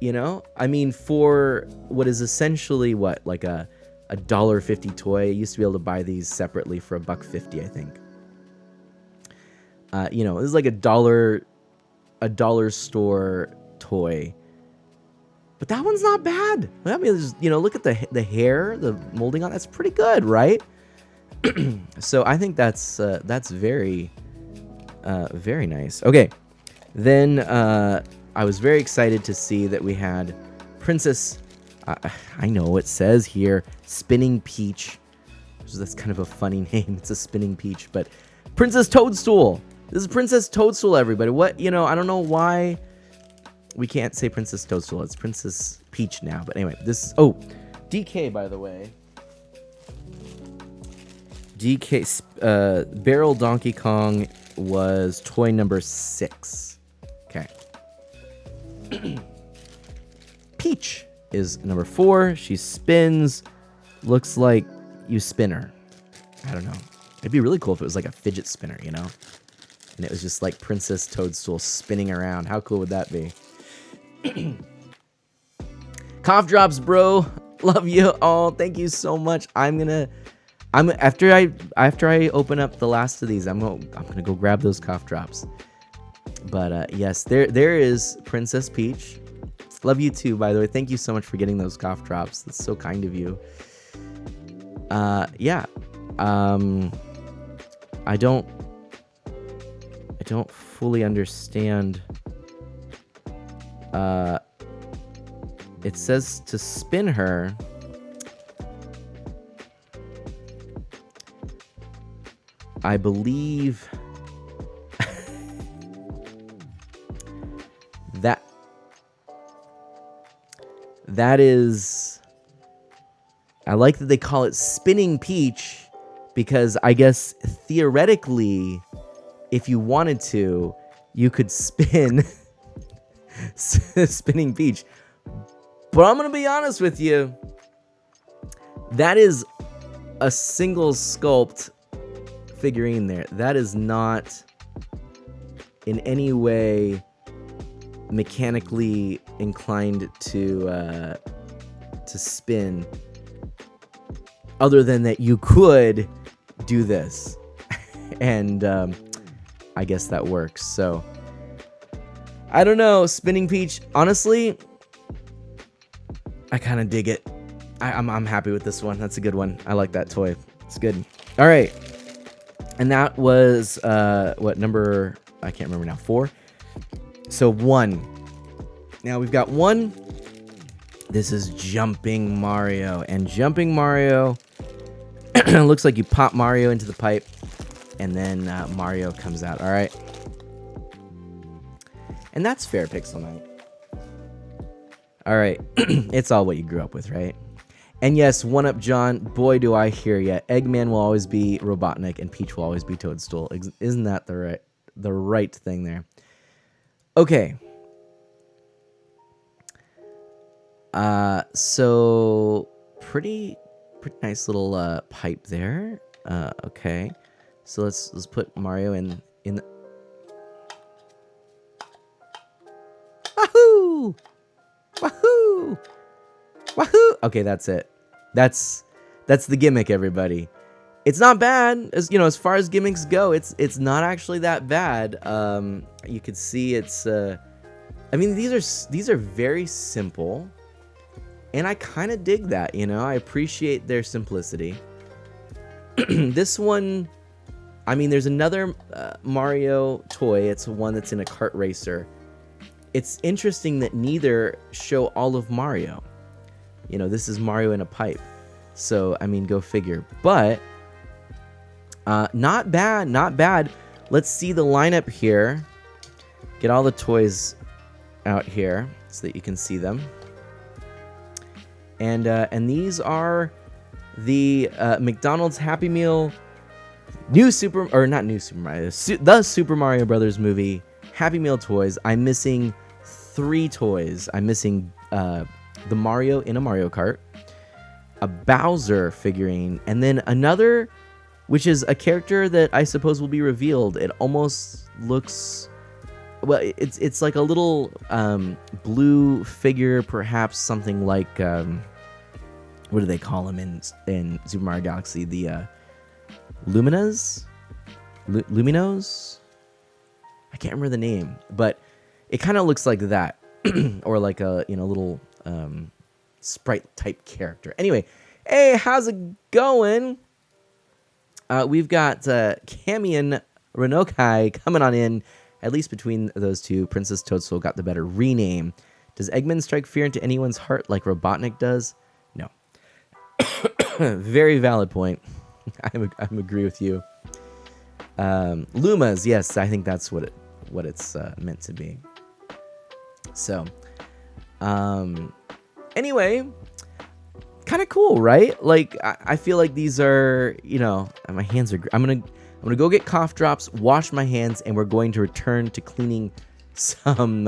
I mean, for what is essentially like a $1.50 toy, I used to be able to buy these separately for $1.50, I think. This is like a dollar store toy, but that one's not bad. I mean, look at the hair, the molding on that's pretty good, right? So I think that's very, very nice. Okay, then I was very excited to see that we had Princess. I know it says here Spinning Peach. So that's kind of a funny name. It's a Spinning Peach, but Princess Toadstool. This is Princess Toadstool, everybody. What, I don't know why we can't say Princess Toadstool. It's Princess Peach now. But anyway, this is, DK, by the way. DK, Barrel Donkey Kong was toy number 6. Okay. Peach is number 4. She spins. Looks like you spin her. I don't know. It'd be really cool if it was like a fidget spinner, And it was just like Princess Toadstool spinning around. How cool would that be? Cough drops, bro. Love you all. Thank you so much. After I open up the last of these, I'm gonna go grab those cough drops. But yes, there is Princess Peach. Love you too, by the way. Thank you so much for getting those cough drops. That's so kind of you. Yeah. I don't fully understand. It says to spin her. I believe that is. I like that they call it Spinning Peach because I guess theoretically, if you wanted to, you could spin Spinning Peach. But I'm going to be honest with you. That is a single sculpt figurine there. That is not in any way mechanically inclined to spin. Other than that you could do this. And I guess that works. So I don't know, Spinning Peach. Honestly, I kind of dig it. I'm happy with this one. That's a good one. I like that toy. It's good. All right. And that was what number? I can't remember now. 4. So 1. Now we've got 1. This is Jumping Mario, and Jumping Mario Looks like you pop Mario into the pipe, and then Mario comes out. All right. And that's fair, Pixel Knight. All right. It's all what you grew up with, right? And yes, one up, John. Boy, do I hear ya. Eggman will always be Robotnik, and Peach will always be Toadstool. Isn't that the right thing there? Okay. So pretty nice little pipe there. Okay. So let's put Mario in the... Wahoo! Wahoo! Wahoo! Okay, that's it. That's the gimmick, everybody. It's not bad, as far as gimmicks go. It's not actually that bad. You could see it's. I mean, these are very simple, and I kind of dig that. I appreciate their simplicity. This one, I mean, there's another Mario toy. It's one that's in a kart racer. It's interesting that neither show all of Mario. This is Mario in a pipe. So, I mean, go figure. But, not bad, not bad. Let's see the lineup here. Get all the toys out here so that you can see them. And these are the McDonald's Happy Meal the Super Mario Brothers movie Happy Meal toys. I'm missing 3 toys. I'm missing the Mario in a Mario Kart, a Bowser figurine, and then another, which is a character that I suppose will be revealed. It almost looks, well, it's like a little blue figure, perhaps something like what do they call him in Super Mario Galaxy? The Luminos? I can't remember the name, but it kind of looks like that, or like a little sprite type character. Anyway, hey, how's it going? We've got Camion Renokai coming on in. At least between those two, Princess Toadstool got the better rename. Does Eggman strike fear into anyone's heart like Robotnik does? No. Very valid point. I agree with you. Lumas, yes, I think that's what it's meant to be. So, anyway, kind of cool, right? Like, I feel like these are, my hands are. I'm gonna go get cough drops, wash my hands, and we're going to return to cleaning some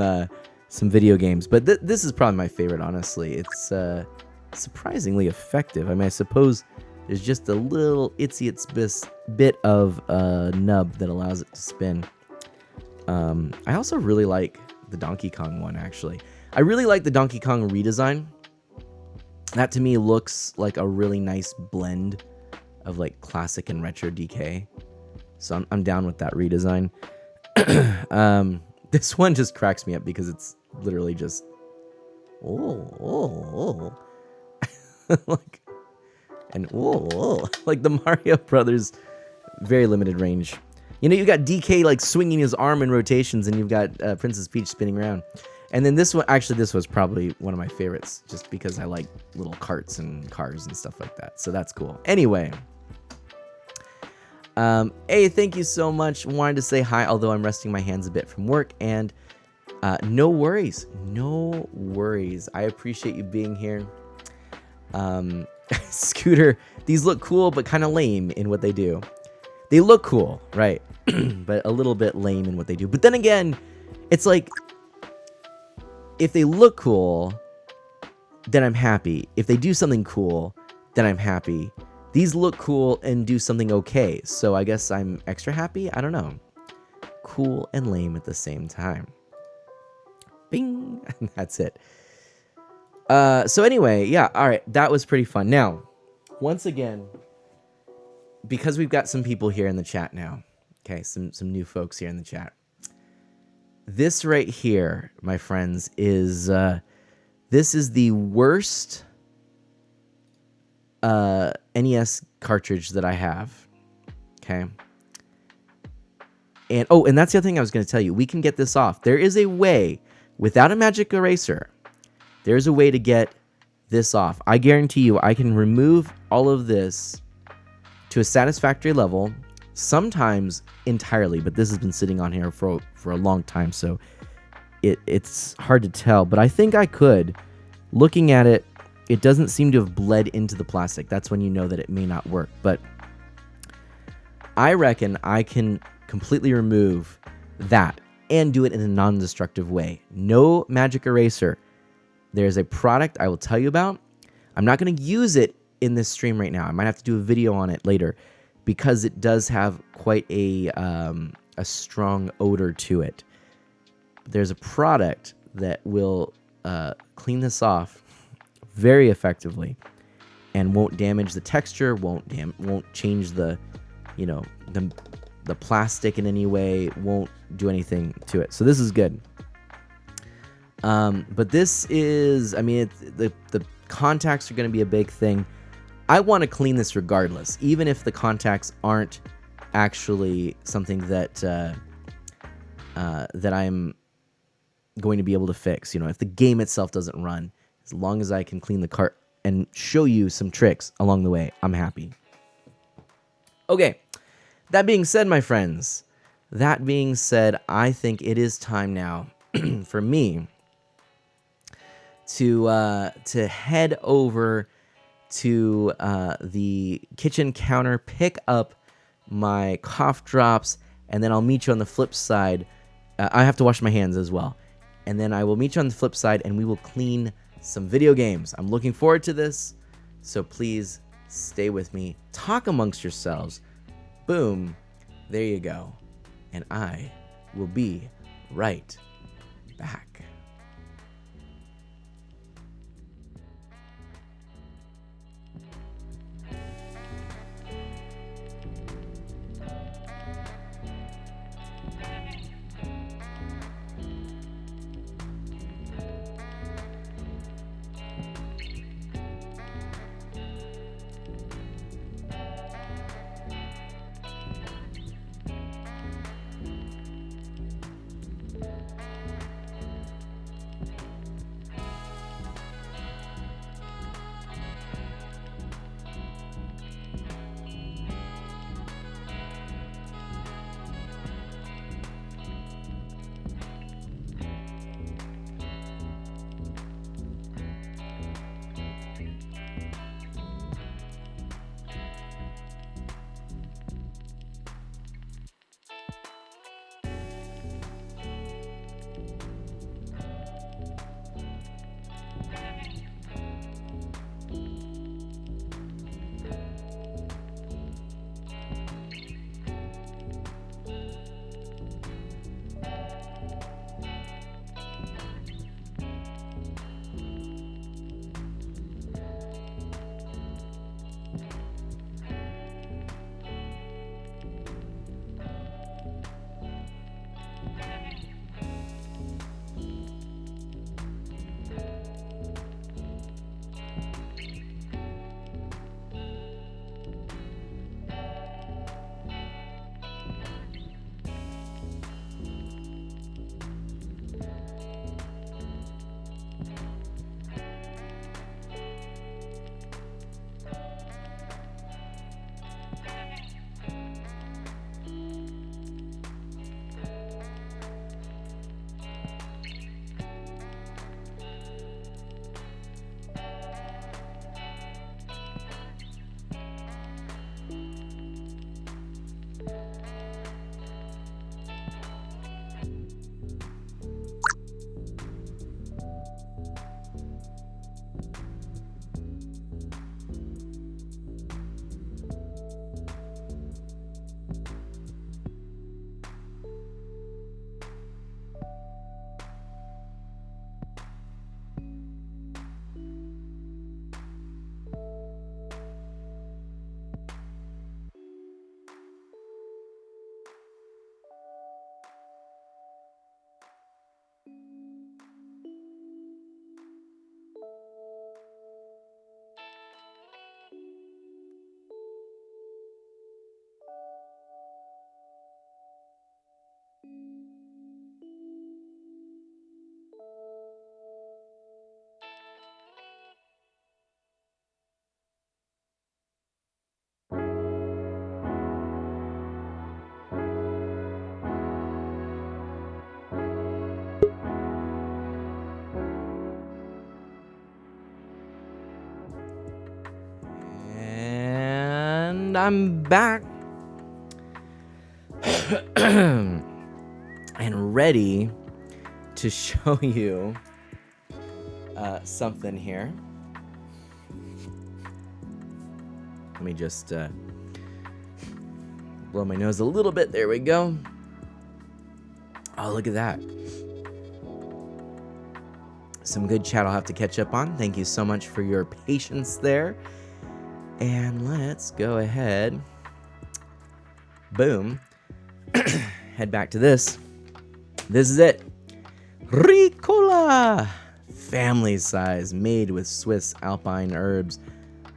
video games. But this is probably my favorite, honestly. It's surprisingly effective. I mean, I suppose there's just a little itsy bit of nub that allows it to spin. I also really like the Donkey Kong one, actually. I really like the Donkey Kong redesign. That to me looks like a really nice blend of like classic and retro DK. So I'm down with that redesign. This one just cracks me up because it's literally just like like the Mario Brothers very limited range. You got DK like swinging his arm in rotations, and you've got Princess Peach spinning around. And then this one, actually, this was probably one of my favorites, just because I like little carts and cars and stuff like that. So that's cool. Anyway, hey, thank you so much. Wanted to say hi, although I'm resting my hands a bit from work, and no worries. I appreciate you being here. Scooter, these look cool, but kind of lame in what they do. They look cool, right? But a little bit lame in what they do. But then again, it's like, if they look cool, then I'm happy. If they do something cool, then I'm happy. These look cool and do something okay, so I guess I'm extra happy? I don't know. Cool and lame at the same time. Bing! That's it. So anyway, yeah, alright, that was pretty fun. Now, once again, because we've got some people here in the chat now, okay, some new folks here in the chat. This right here, my friends, is this is the worst NES cartridge that I have. Okay. And and that's the other thing I was going to tell you. We can get this off. There is a way, without a magic eraser, there's a way to get this off. I guarantee you I can remove all of this to a satisfactory level, sometimes entirely, but this has been sitting on here for a long time, so it's hard to tell, but I think I could. Looking at it, it doesn't seem to have bled into the plastic. That's when you know that it may not work, but I reckon I can completely remove that and do it in a non-destructive way. No magic eraser. There's a product I will tell you about. I'm not going to use it in this stream right now. I might have to do a video on it later because it does have quite a strong odor to it. There's a product that will clean this off very effectively and won't damage the texture, won't change the plastic in any way, won't do anything to it. So this is good. But this is, I mean, the contacts are going to be a big thing. I want to clean this regardless, even if the contacts aren't actually something that that I'm going to be able to fix. If the game itself doesn't run, as long as I can clean the cart and show you some tricks along the way, I'm happy. Okay, that being said, my friends, I think it is time now for me to head over to the kitchen counter, pick up my cough drops, and then I'll meet you on the flip side. I have to wash my hands as well. And then I will meet you on the flip side, and we will clean some video games. I'm looking forward to this, so please stay with me. Talk amongst yourselves. Boom. There you go. And I will be right back. And I'm back. And ready to show you something here. Let me just blow my nose a little bit. There we go. Oh, look at that. Some good chat I'll have to catch up on. Thank you so much for your patience there. And let's go ahead. Boom. Head back to this. This is it. Ricola. Family size, made with Swiss alpine herbs.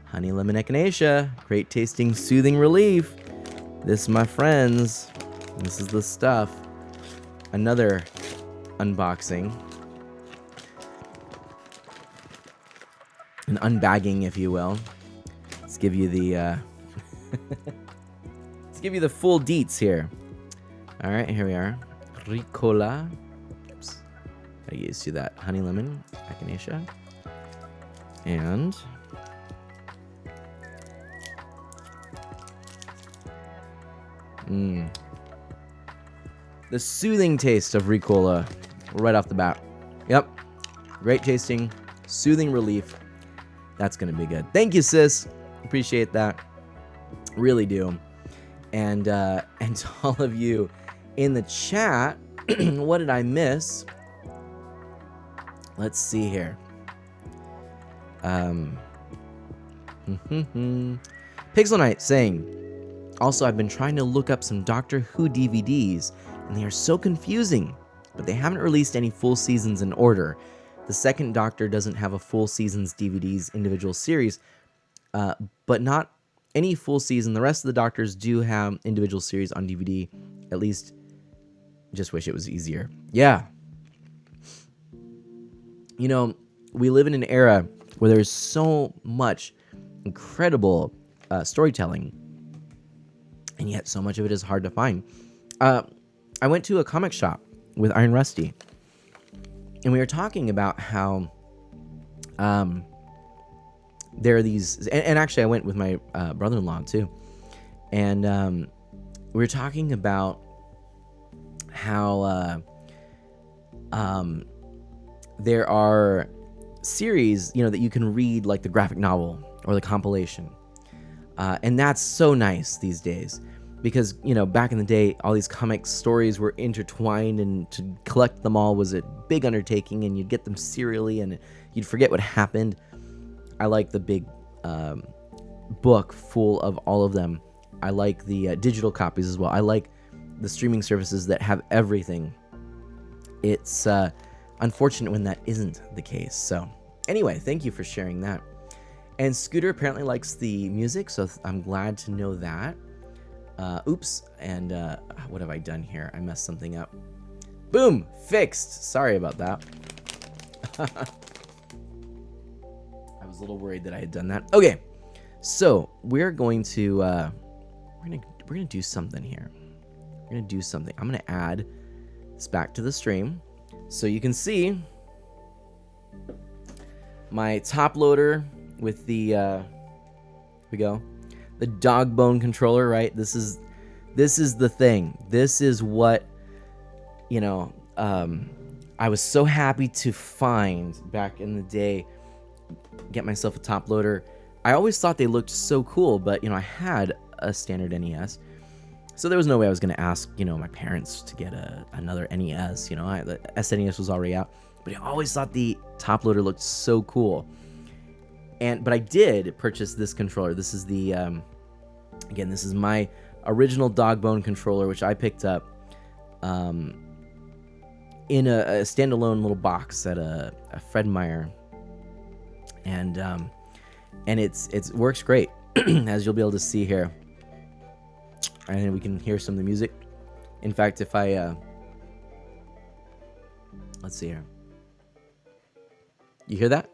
Honey lemon echinacea. Great tasting, soothing relief. This, my friends, this is the stuff. Another unboxing. An unbagging, if you will. Let's give you the let's give you the full deets here. All right, here we are. Ricola. Oops. Gotta get used to that. Honey lemon echinacea. And the soothing taste of Ricola right off the bat. Yep. Great tasting, soothing relief. That's going to be good. Thank you, sis. Appreciate that. Really do. And to all of you in the chat, what did I miss? Let's see here. Pixel Knight saying, also, I've been trying to look up some Doctor Who DVDs, and they are so confusing, but they haven't released any full seasons in order. The second Doctor doesn't have a full season's DVDs individual series, but not any full season. The rest of the Doctors do have individual series on DVD. At least, just wish it was easier. Yeah. You know, we live in an era where there's so much incredible storytelling, and yet so much of it is hard to find. I went to a comic shop with Iron Rusty, and we were talking about how there are these, and actually I went with my brother-in-law too, and we were talking about how there are series, you know, that you can read, like the graphic novel or the compilation, and that's so nice these days. Because, you know, back in the day, all these comic stories were intertwined, and to collect them all was a big undertaking, and you'd get them serially, and you'd forget what happened. I like the big book full of all of them. I like the digital copies as well. I like the streaming services that have everything. It's unfortunate when that isn't the case. So, anyway, thank you for sharing that. And Scooter apparently likes the music, so I'm glad to know that. Oops, and what have I done here? I messed something up. Boom, fixed. Sorry about that. I was a little worried that I had done that. Okay, so we're going to we're gonna do something here. We're gonna do something. I'm gonna add this back to the stream so you can see my top loader with the here we go. The dog bone controller, right? This is the thing. This is what, you know, I was so happy to find back in the day. Get myself a top loader. I always thought they looked so cool, but, you know, I had a standard NES, so there was no way I was going to ask, you know, my parents to get another NES. You know, the SNES was already out, but I always thought the top loader looked so cool. But I did purchase this controller. This is the, again, this is my original dog bone controller, which I picked up in a standalone little box at a Fred Meyer. And it works great, as you'll be able to see here. And we can hear some of the music. In fact, if I, let's see here. You hear that?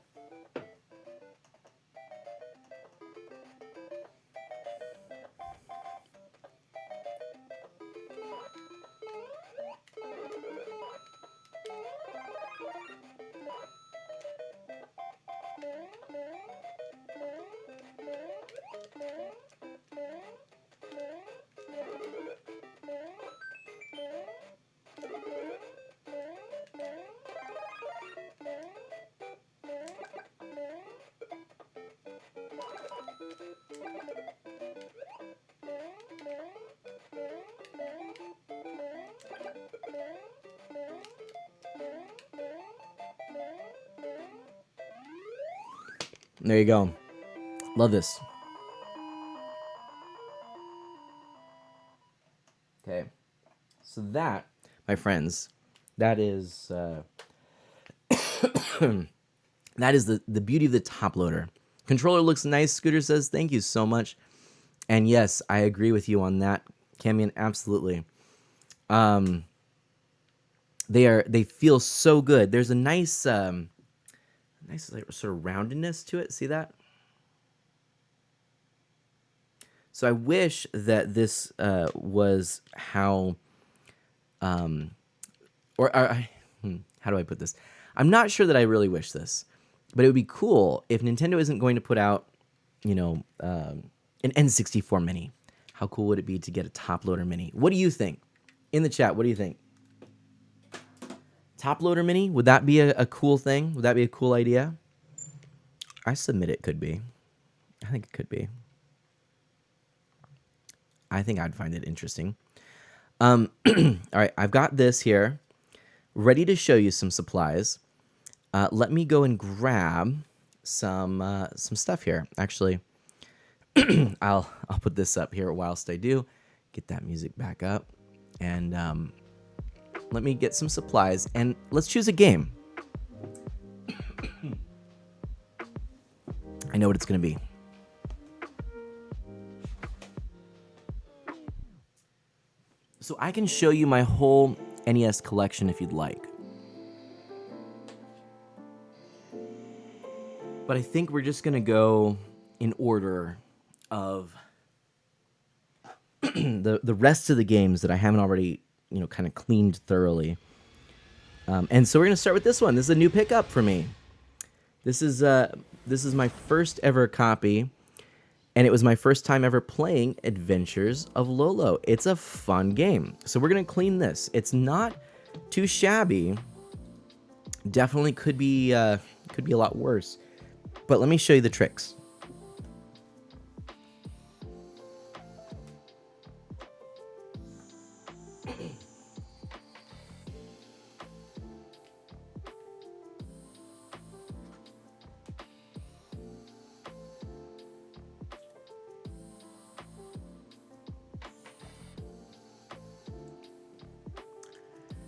There you go. Love this. Okay. So that, my friends, that is that is the beauty of the top loader. Controller looks nice, Scooter says. Thank you so much. And yes, I agree with you on that, Camion, absolutely. They feel so good. There's a nice like, sort of roundedness to it. See that? So I wish that this was how, how do I put this? I'm not sure that I really wish this, but it would be cool if Nintendo isn't going to put out, an N64 Mini. How cool would it be to get a top loader Mini? What do you think? In the chat, what do you think? Top loader Mini? Would that be a cool thing? Would that be a cool idea? I submit it could be. I think it could be. I think I'd find it interesting. All right, I've got this here, ready to show you some supplies. Let me go and grab some stuff here. Actually, I'll put this up here whilst I do. Get that music back up, and let me get some supplies, and let's choose a game. I know what it's going to be. So I can show you my whole NES collection if you'd like. But I think we're just going to go in order of the rest of the games that I haven't already, kind of cleaned thoroughly. And so we're going to start with this one. This is a new pickup for me. This is my first ever copy. And it was my first time ever playing Adventures of Lolo. It's a fun game. So we're going to clean this. It's not too shabby. Definitely could be a lot worse. But let me show you the tricks.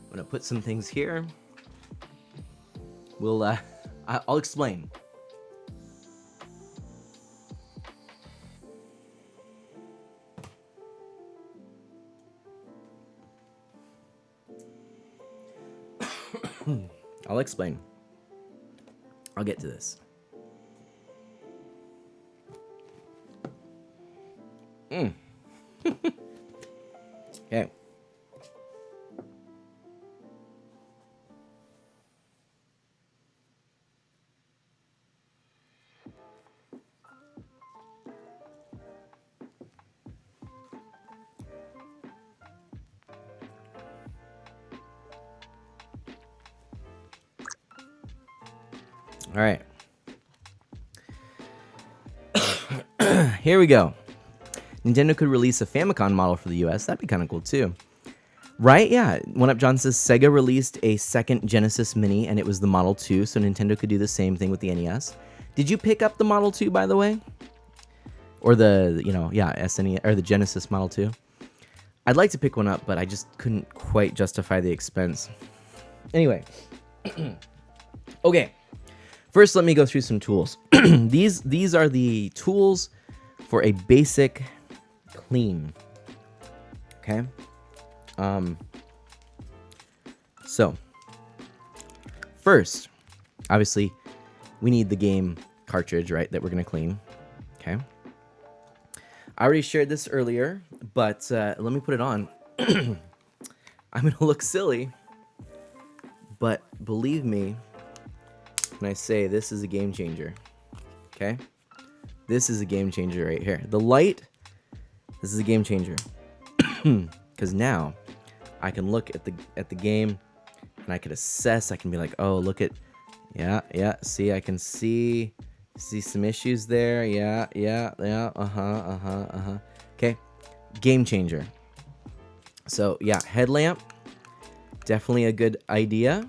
I'm gonna put some things here. I'll explain. I'll explain. I'll get to this. Okay. All right. Here we go. Nintendo could release a Famicom model for the US. That'd be kind of cool too. Right? Yeah. One Up John says Sega released a second Genesis Mini and it was the Model 2, so Nintendo could do the same thing with the NES. Did you pick up the Model 2, by the way? Or the, SNES or the Genesis Model 2? I'd like to pick one up, but I just couldn't quite justify the expense. Anyway. Okay. First, let me go through some tools. These are the tools for a basic clean. Okay? So, first, obviously, we need the game cartridge, right, that we're going to clean. Okay? I already shared this earlier, but let me put it on. I'm going to look silly, but believe me when I say this is a game changer. Okay? This is a game changer right here. The light, this is a game changer. Because now I can look at the game and I can assess. I can be like, oh, look at, yeah. See, I can see some issues there. Yeah. Okay, game changer. So yeah, headlamp, definitely a good idea.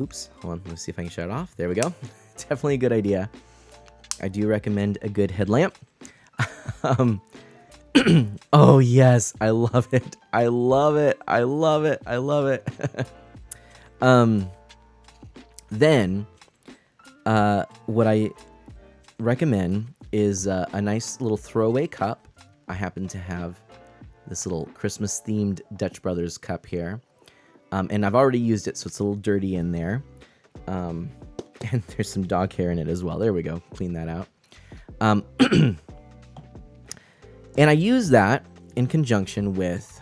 Oops, hold on. Let's see if I can shut it off. There we go. Definitely a good idea. I do recommend a good headlamp. um, oh yes, I love it. I love it. I love it. I love it. Then, what I recommend is a nice little throwaway cup. I happen to have this little Christmas themed Dutch Brothers cup here. And I've already used it, so it's a little dirty in there. And there's some dog hair in it as well. There we go. Clean that out. And I use that in conjunction with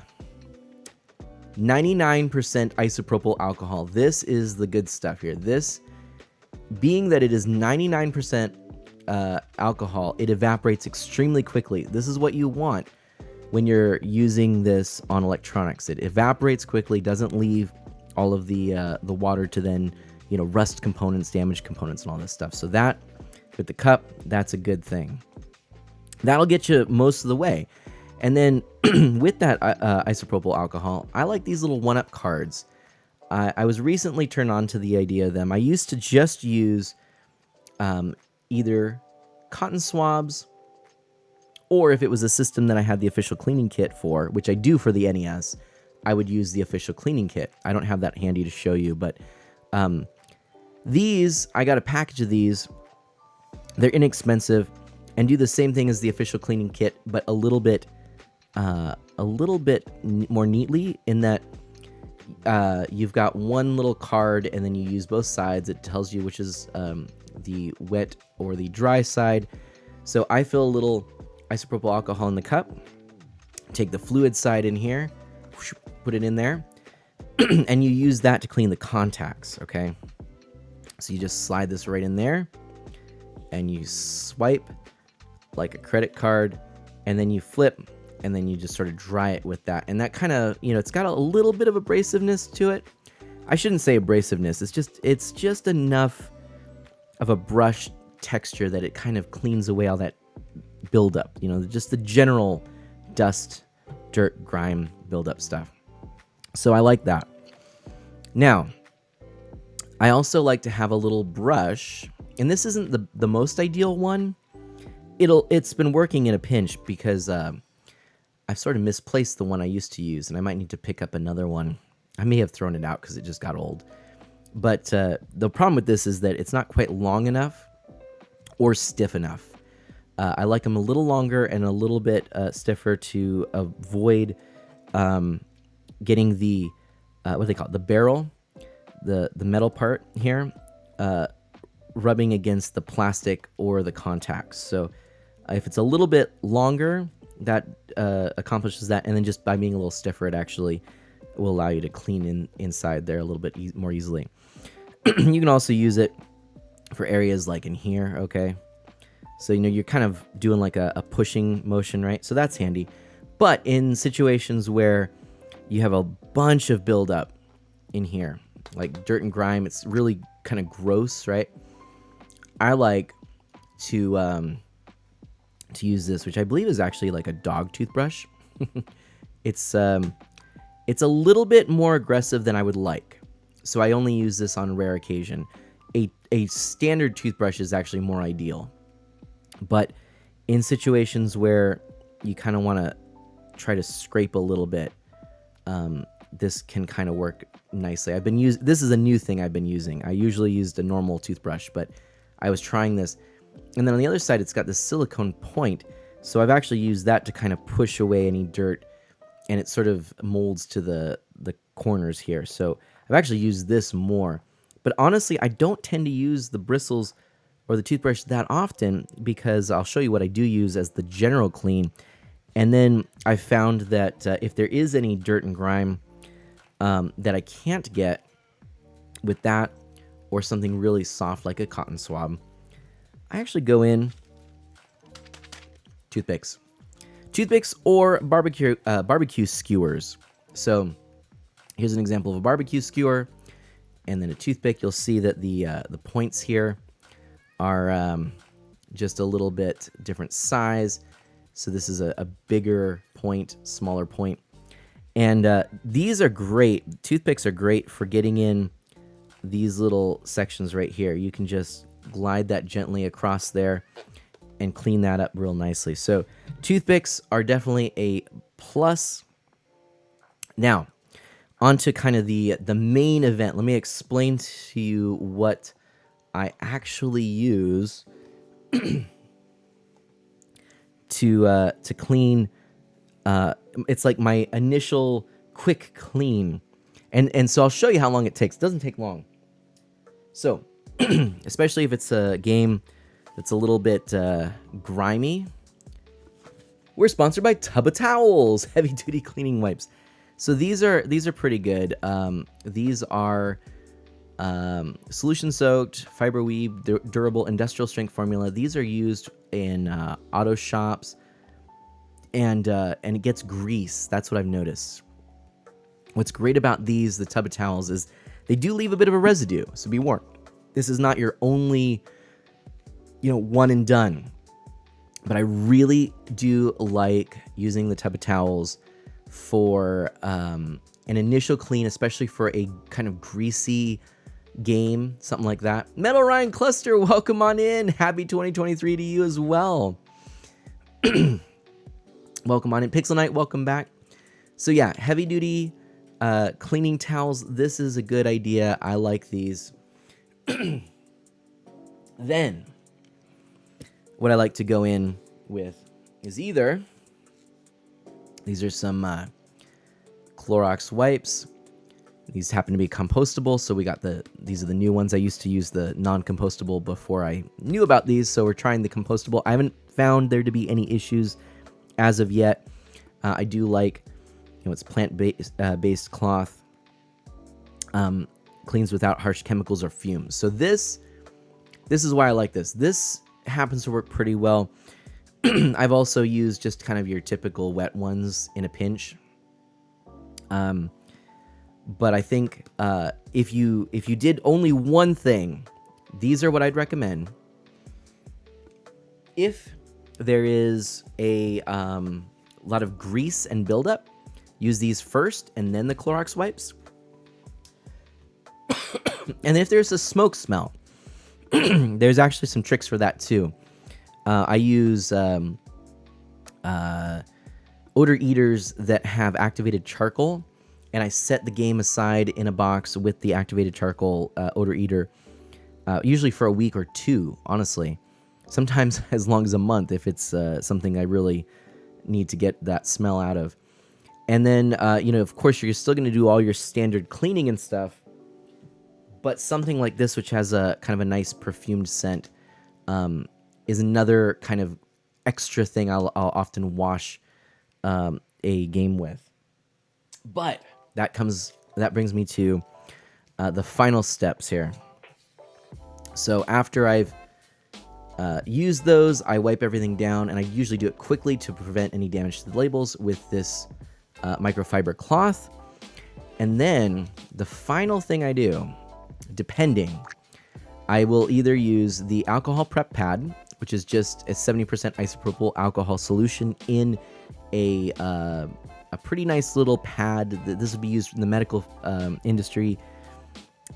99% isopropyl alcohol. This is the good stuff here. This, being that it is 99% alcohol, it evaporates extremely quickly. This is what you want when you're using this on electronics. It evaporates quickly, doesn't leave all of the water to then, rust components, damage components, and all this stuff. So that, with the cup, that's a good thing. That'll get you most of the way. And then with that isopropyl alcohol, I like these little 1-up cards. I was recently turned on to the idea of them. I used to just use either cotton swabs, or if it was a system that I had the official cleaning kit for, which I do for the NES, I would use the official cleaning kit. I don't have that handy to show you, but these, I got a package of these. They're inexpensive and do the same thing as the official cleaning kit, but a little bit more neatly, in that you've got one little card and then you use both sides. It tells you which is the wet or the dry side. So I fill a little isopropyl alcohol in the cup, take the fluid side in here, put it in there, and you use that to clean the contacts, okay? So you just slide this right in there, and you swipe like a credit card, and then you flip, and then you just sort of dry it with that. And that kind of, it's got a little bit of abrasiveness to it. I shouldn't say abrasiveness. It's just enough of a brush texture that it kind of cleans away all that buildup. Just the general dust, dirt, grime buildup stuff. So I like that. Now, I also like to have a little brush, and this isn't the most ideal one. It's been working in a pinch because I've sort of misplaced the one I used to use, and I might need to pick up another one. I may have thrown it out because it just got old. But the problem with this is that it's not quite long enough or stiff enough. I like them a little longer and a little bit stiffer to avoid getting the what do they call it? The barrel, the metal part here, rubbing against the plastic or the contacts. So if it's a little bit longer, that accomplishes that, and then just by being a little stiffer, it actually will allow you to clean inside there a little bit more easily. You can also use it for areas like in here, okay? So, you're kind of doing like a pushing motion, right? So that's handy. But in situations where you have a bunch of buildup in here, like dirt and grime, it's really kind of gross, right? I like to use this, which I believe is actually like a dog toothbrush. It's a little bit more aggressive than I would like, so I only use this on rare occasion. A standard toothbrush is actually more ideal, but in situations where you kind of want to try to scrape a little bit, this can kind of work nicely. This is a new thing I've been using. I usually used a normal toothbrush, but I was trying this. And then on the other side, it's got this silicone point. So I've actually used that to kind of push away any dirt, and it sort of molds to the corners here. So I've actually used this more. But honestly, I don't tend to use the bristles or the toothbrush that often, because I'll show you what I do use as the general clean. And then I found that if there is any dirt and grime that I can't get with that, or something really soft like a cotton swab, I actually go in toothpicks or barbecue skewers. So here's an example of a barbecue skewer, and then a toothpick. You'll see that the points here are just a little bit different size. So this is a bigger point, smaller point, and these are great. Toothpicks are great for getting in these little sections right here. You can just glide that gently across there and clean that up real nicely. So toothpicks are definitely a plus. Now, on to kind of the main event. Let me explain to you what I actually use to clean. It's like my initial quick clean, and so I'll show you how long it takes. It doesn't take long. So, especially if it's a game that's a little bit grimy, we're sponsored by Tub of Towels, heavy duty cleaning wipes. So these are pretty good. These are solution soaked, fiber weave, durable, industrial strength formula. These are used in auto shops, and it gets grease. That's what I've noticed. What's great about these, the Tub of Towels, is they do leave a bit of a residue. So be warned. This is not your only, one and done. But I really do like using the Tub of Towels for an initial clean, especially for a kind of greasy game, something like that. Metal Ryan Cluster, welcome on in. Happy 2023 to you as well. Welcome on in. Pixel Knight, welcome back. So yeah, heavy duty cleaning towels. This is a good idea. I like these. Then, what I like to go in with is either these are some Clorox wipes. These happen to be compostable, so these are the new ones. I used to use the non-compostable before I knew about these, so we're trying the compostable. I haven't found there to be any issues as of yet. I do like, it's plant-based cloth, cleans without harsh chemicals or fumes. So this is why I like this. This happens to work pretty well. I've also used just kind of your typical wet ones in a pinch. But I think if you did only one thing, these are what I'd recommend. If there is a lot of grease and buildup, use these first and then the Clorox wipes. And if there's a smoke smell, there's actually some tricks for that too. I use odor eaters that have activated charcoal, and I set the game aside in a box with the activated charcoal odor eater, usually for a week or two, honestly. Sometimes as long as a month if it's something I really need to get that smell out of. And then, of course, you're still going to do all your standard cleaning and stuff, but something like this, which has a kind of a nice perfumed scent, is another kind of extra thing I'll often wash a game with. But that brings me to the final steps here. So after I've used those, I wipe everything down, and I usually do it quickly to prevent any damage to the labels with this microfiber cloth. And then the final thing I do, depending, I will either use the alcohol prep pad, which is just a 70% isopropyl alcohol solution in a pretty nice little pad. This would be used in the medical industry.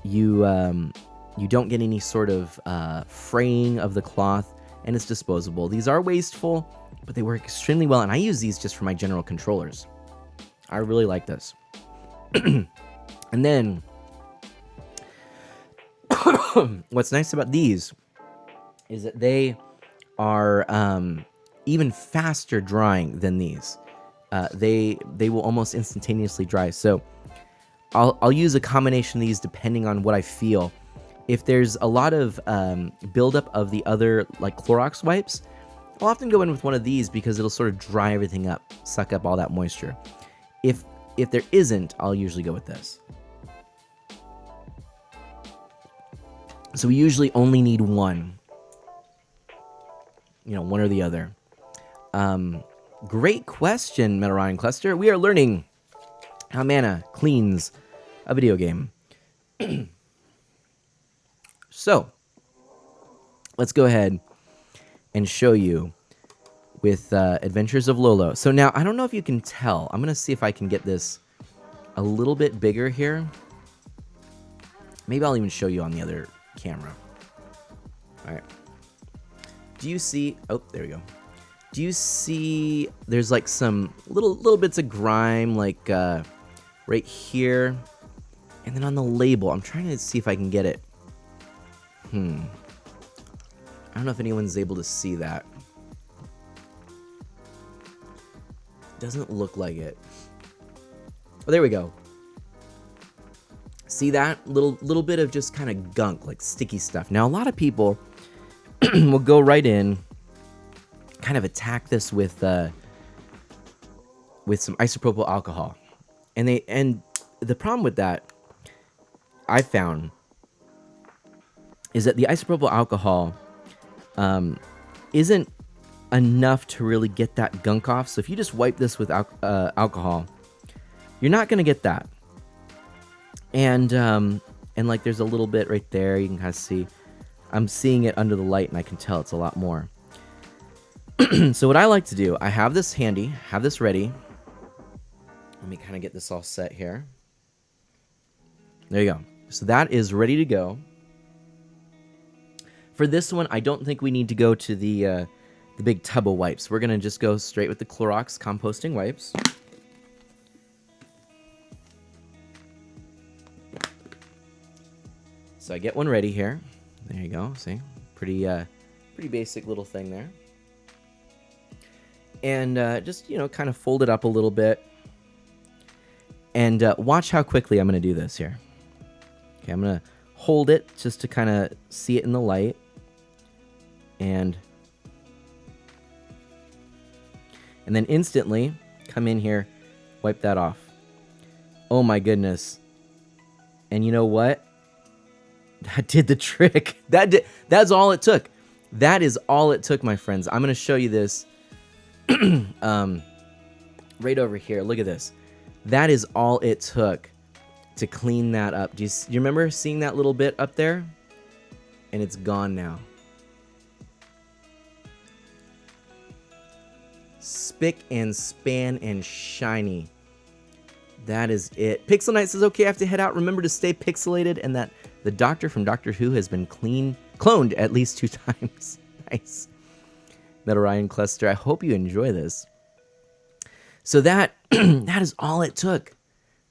You don't get any sort of fraying of the cloth, and it's disposable. These are wasteful, but they work extremely well, and I use these just for my general controllers. I really like this. And then, what's nice about these is that they are even faster drying than these. They will almost instantaneously dry. So I'll use a combination of these depending on what I feel. If there's a lot of buildup of the other like Clorox wipes, I'll often go in with one of these because it'll sort of dry everything up, suck up all that moisture. If there isn't, I'll usually go with this. So we usually only need one. One or the other. Great question, Metal Ryan Cluster. We are learning how mana cleans a video game. So, let's go ahead and show you with Adventures of Lolo. So now, I don't know if you can tell. I'm going to see if I can get this a little bit bigger here. Maybe I'll even show you on the other camera. All right. Do you see? Oh, there we go. Do you see? There's like some little bits of grime, like right here, and then on the label. I'm trying to see if I can get it. I don't know if anyone's able to see that. Doesn't look like it. Oh, there we go. See that? Little bit of just kind of gunk, like sticky stuff. Now, a lot of people will go right in, kind of attack this with some isopropyl alcohol. And the problem with that, I found, is that the isopropyl alcohol isn't enough to really get that gunk off. So if you just wipe this with alcohol, you're not going to get that. And like there's a little bit right there. You can kind of see. I'm seeing it under the light, and I can tell it's a lot more. So what I like to do, I have this handy, have this ready. Let me kind of get this all set here. There you go. So that is ready to go. For this one, I don't think we need to go to the big tub of wipes. We're going to just go straight with the Clorox composting wipes. So I get one ready here. There you go. See? Pretty basic little thing there. And just, kind of fold it up a little bit. And watch how quickly I'm going to do this here. Okay, I'm going to hold it just to kind of see it in the light. And then instantly come in here, wipe that off. Oh my goodness. And you know what? That did the trick. That's all it took. That is all it took, my friends. I'm going to show you this right over here. Look at this. That is all it took to clean that up. Do you remember seeing that little bit up there? And it's gone now. Spick and span and shiny. That is it. Pixel Knight says, okay, I have to head out. Remember to stay pixelated, and that the Doctor from Doctor Who has been cloned at least 2 times. Nice. Metal Ryan Cluster, I hope you enjoy this. So that is all it took.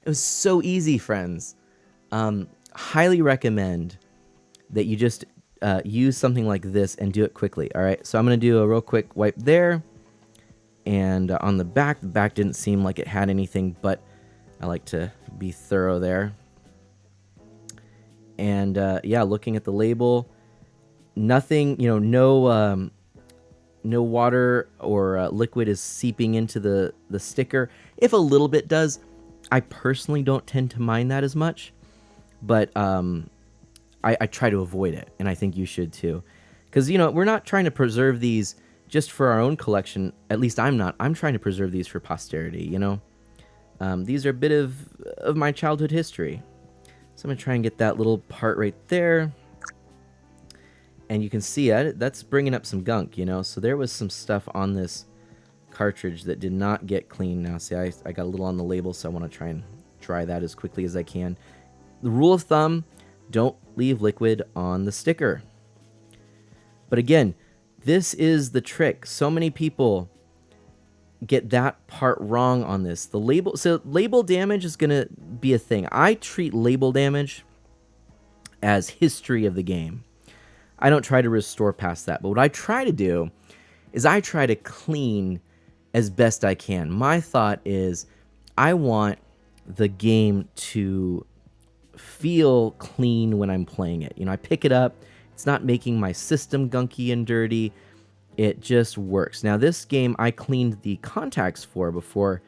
It was so easy, friends. Highly recommend that you just use something like this and do it quickly. All right, so I'm going to do a real quick wipe there. And on the back didn't seem like it had anything, but I like to be thorough there. And yeah, looking at the label, nothing, no water or liquid is seeping into the sticker. If a little bit does, I personally don't tend to mind that as much, but I try to avoid it, and I think you should too. Because, we're not trying to preserve these just for our own collection. At least I'm not. I'm trying to preserve these for posterity, These are a bit of my childhood history. So I'm going to try and get that little part right there. And you can see it. That's bringing up some gunk, So there was some stuff on this cartridge that did not get clean. Now, see, I got a little on the label, so I want to try and dry that as quickly as I can. The rule of thumb, don't leave liquid on the sticker. But again, this is the trick. So many people get that part wrong on this. The label, so label damage is going to be a thing. I treat label damage as history of the game. I don't try to restore past that. But what I try to do is I try to clean as best I can. My thought is I want the game to feel clean when I'm playing it. I pick it up. It's not making my system gunky and dirty. It just works. Now, this game I cleaned the contacts for before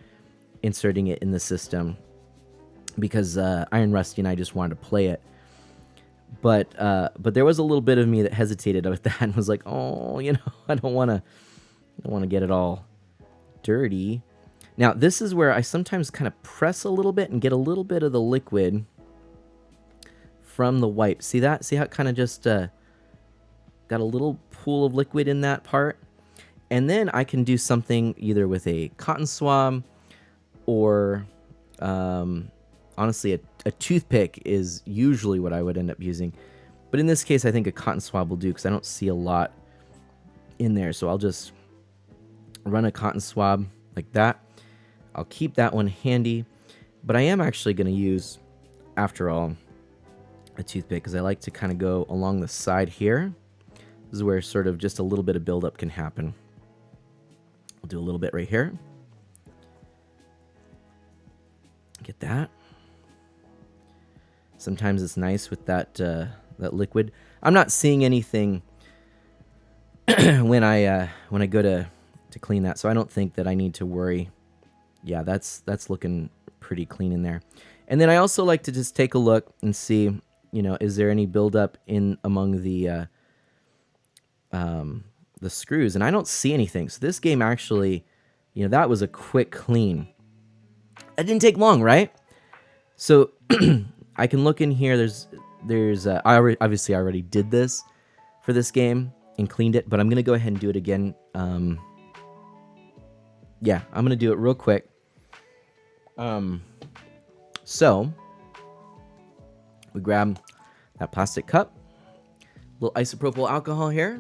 inserting it in the system because Iron Rusty and I just wanted to play it. But there was a little bit of me that hesitated with that and was like, oh, I don't want to get it all dirty. Now, this is where I sometimes kind of press a little bit and get a little bit of the liquid from the wipe. See that? See how it kind of just got a little pool of liquid in that part? And then I can do something either with a cotton swab or honestly a toothpick is usually what I would end up using. But in this case, I think a cotton swab will do because I don't see a lot in there. So I'll just run a cotton swab like that. I'll keep that one handy. But I am actually going to use, after all, a toothpick because I like to kind of go along the side here. This is where sort of just a little bit of buildup can happen. I'll do a little bit right here. Get that. Sometimes it's nice with that that liquid. I'm not seeing anything when I go to clean that, so I don't think that I need to worry. Yeah, that's looking pretty clean in there. And then I also like to just take a look and see, you know, is there any buildup in among the screws? And I don't see anything. So this game actually, you know, that was a quick clean. It didn't take long, right? So I can look in here. Obviously I already did this for this game and cleaned it, but I'm gonna go ahead and do it again. Yeah, I'm gonna do it real quick. So we grab that plastic cup, little isopropyl alcohol here.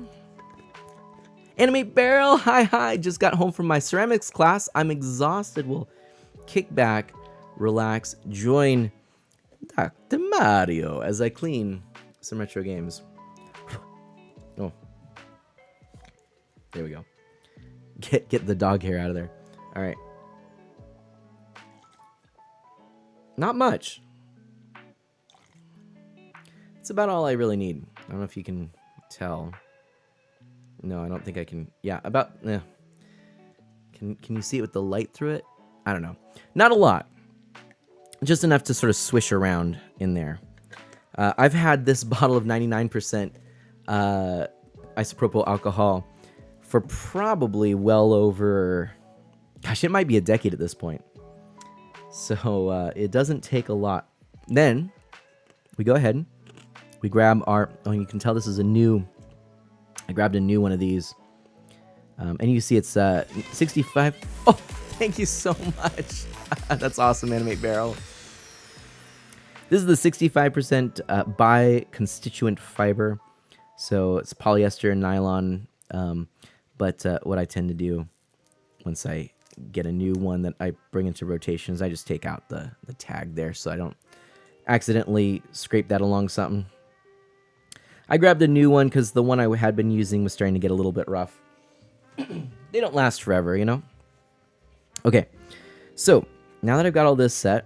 Animate barrel, hi, just got home from my ceramics class. I'm exhausted. We'll kick back, relax, join Dr. Mario as I clean some retro games. Oh, there we go. Get the dog hair out of there. All right. Not much. It's about all I really need. I don't know if you can tell. No, I don't think I can. Yeah, about. Can you see it with the light through it? I don't know. Not a lot. Just enough to sort of swish around in there. I've had this bottle of 99% isopropyl alcohol for probably well over... Gosh, it might be a decade at this point. So it doesn't take a lot. Then we go ahead. We grab our... Oh, you can tell this is a new... I grabbed a new one of these. And you see it's 65... Oh, thank you so much. That's awesome, Animate Barrel. This is the 65% bi-constituent fiber. So it's polyester and nylon. But what I tend to do once I get a new one that I bring into rotation is I just take out the tag there so I don't accidentally scrape that along something. I grabbed a new one because the one I had been using was starting to get a little bit rough. They don't last forever, you know? Okay, so now that I've got all this set,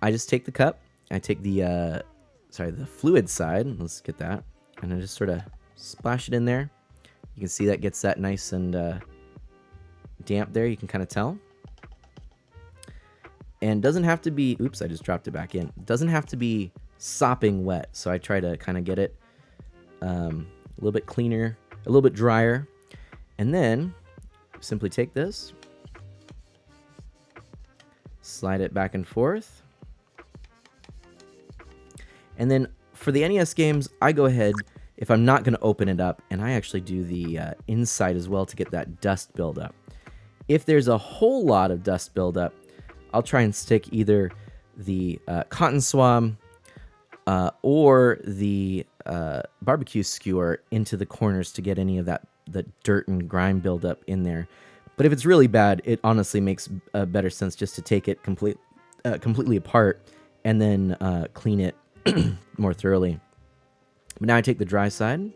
I just take the cup, I take the fluid side, let's get that, and I just sort of splash it in there. You can see that gets that nice and damp there, you can kind of tell. And doesn't have to be, oops, I just dropped it back in. Doesn't have to be sopping wet, so I try to kind of get it a little bit cleaner, a little bit drier. And then simply take this, slide it back and forth. And then for the NES games, I go ahead, if I'm not going to open it up, and I actually do the inside as well to get that dust buildup. If there's a whole lot of dust buildup, I'll try and stick either the cotton swab or the barbecue skewer into the corners to get any of that the dirt and grime buildup in there. But if it's really bad, it honestly makes better sense just to take it completely apart and then clean it more thoroughly. But now I take the dry side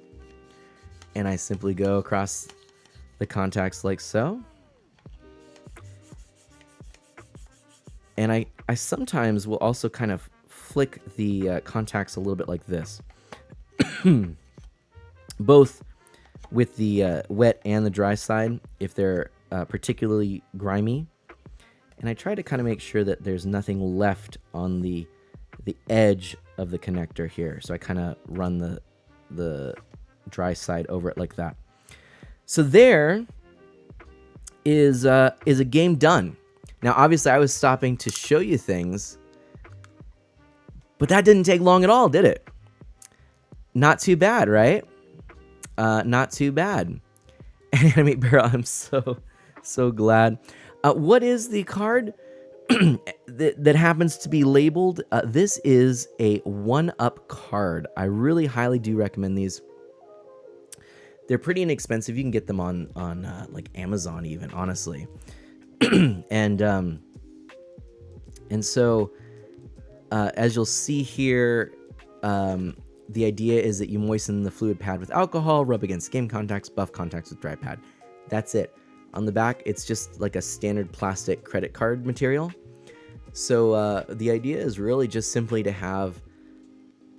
and I simply go across the contacts like so. And I sometimes will also kind of flick the contacts a little bit like this. Both with the wet and the dry side, if they're particularly grimy. And I try to kind of make sure that there's nothing left on the edge of the connector here. So I kind of run the dry side over it like that. So there is a game done. Now, obviously, I was stopping to show you things, but that didn't take long at all, did it? Not too bad, right? Not too bad. Animate Barrel, I'm so glad. What is the card? that happens to be labeled. This is a 1-up card. I really highly do recommend these. They're pretty inexpensive. You can get them on like Amazon even, honestly. And so as you'll see here, the idea is that you moisten the fluid pad with alcohol, rub against game contacts, buff contacts with dry pad. That's it. On the back, it's just like a standard plastic credit card material. So the idea is really just simply to have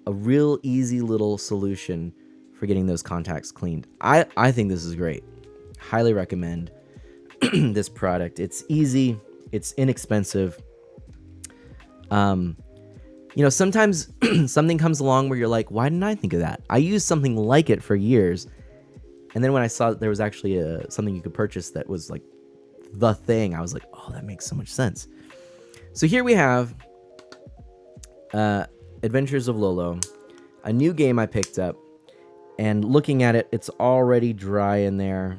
a real easy little solution for getting those contacts cleaned. I think this is great. Highly recommend this product. It's easy. It's inexpensive. Sometimes something comes along where you're like, why didn't I think of that? I used something like it for years. And then when I saw that there was actually something you could purchase that was like the thing, I was like, oh, that makes so much sense. So here we have Adventures of Lolo, a new game I picked up. And looking at it, it's already dry in there.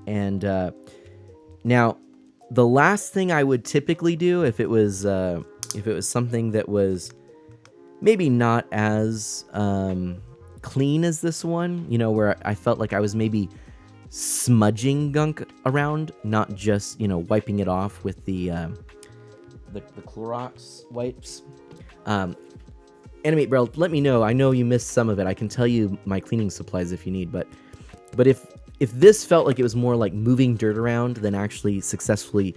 And now, the last thing I would typically do if it was something that was maybe not as clean as this one, where I felt like I was maybe smudging gunk around, not just wiping it off with the Clorox wipes. Animate Barrel, let me know. I know you missed some of it. I can tell you my cleaning supplies if you need, but if this felt like it was more like moving dirt around than actually successfully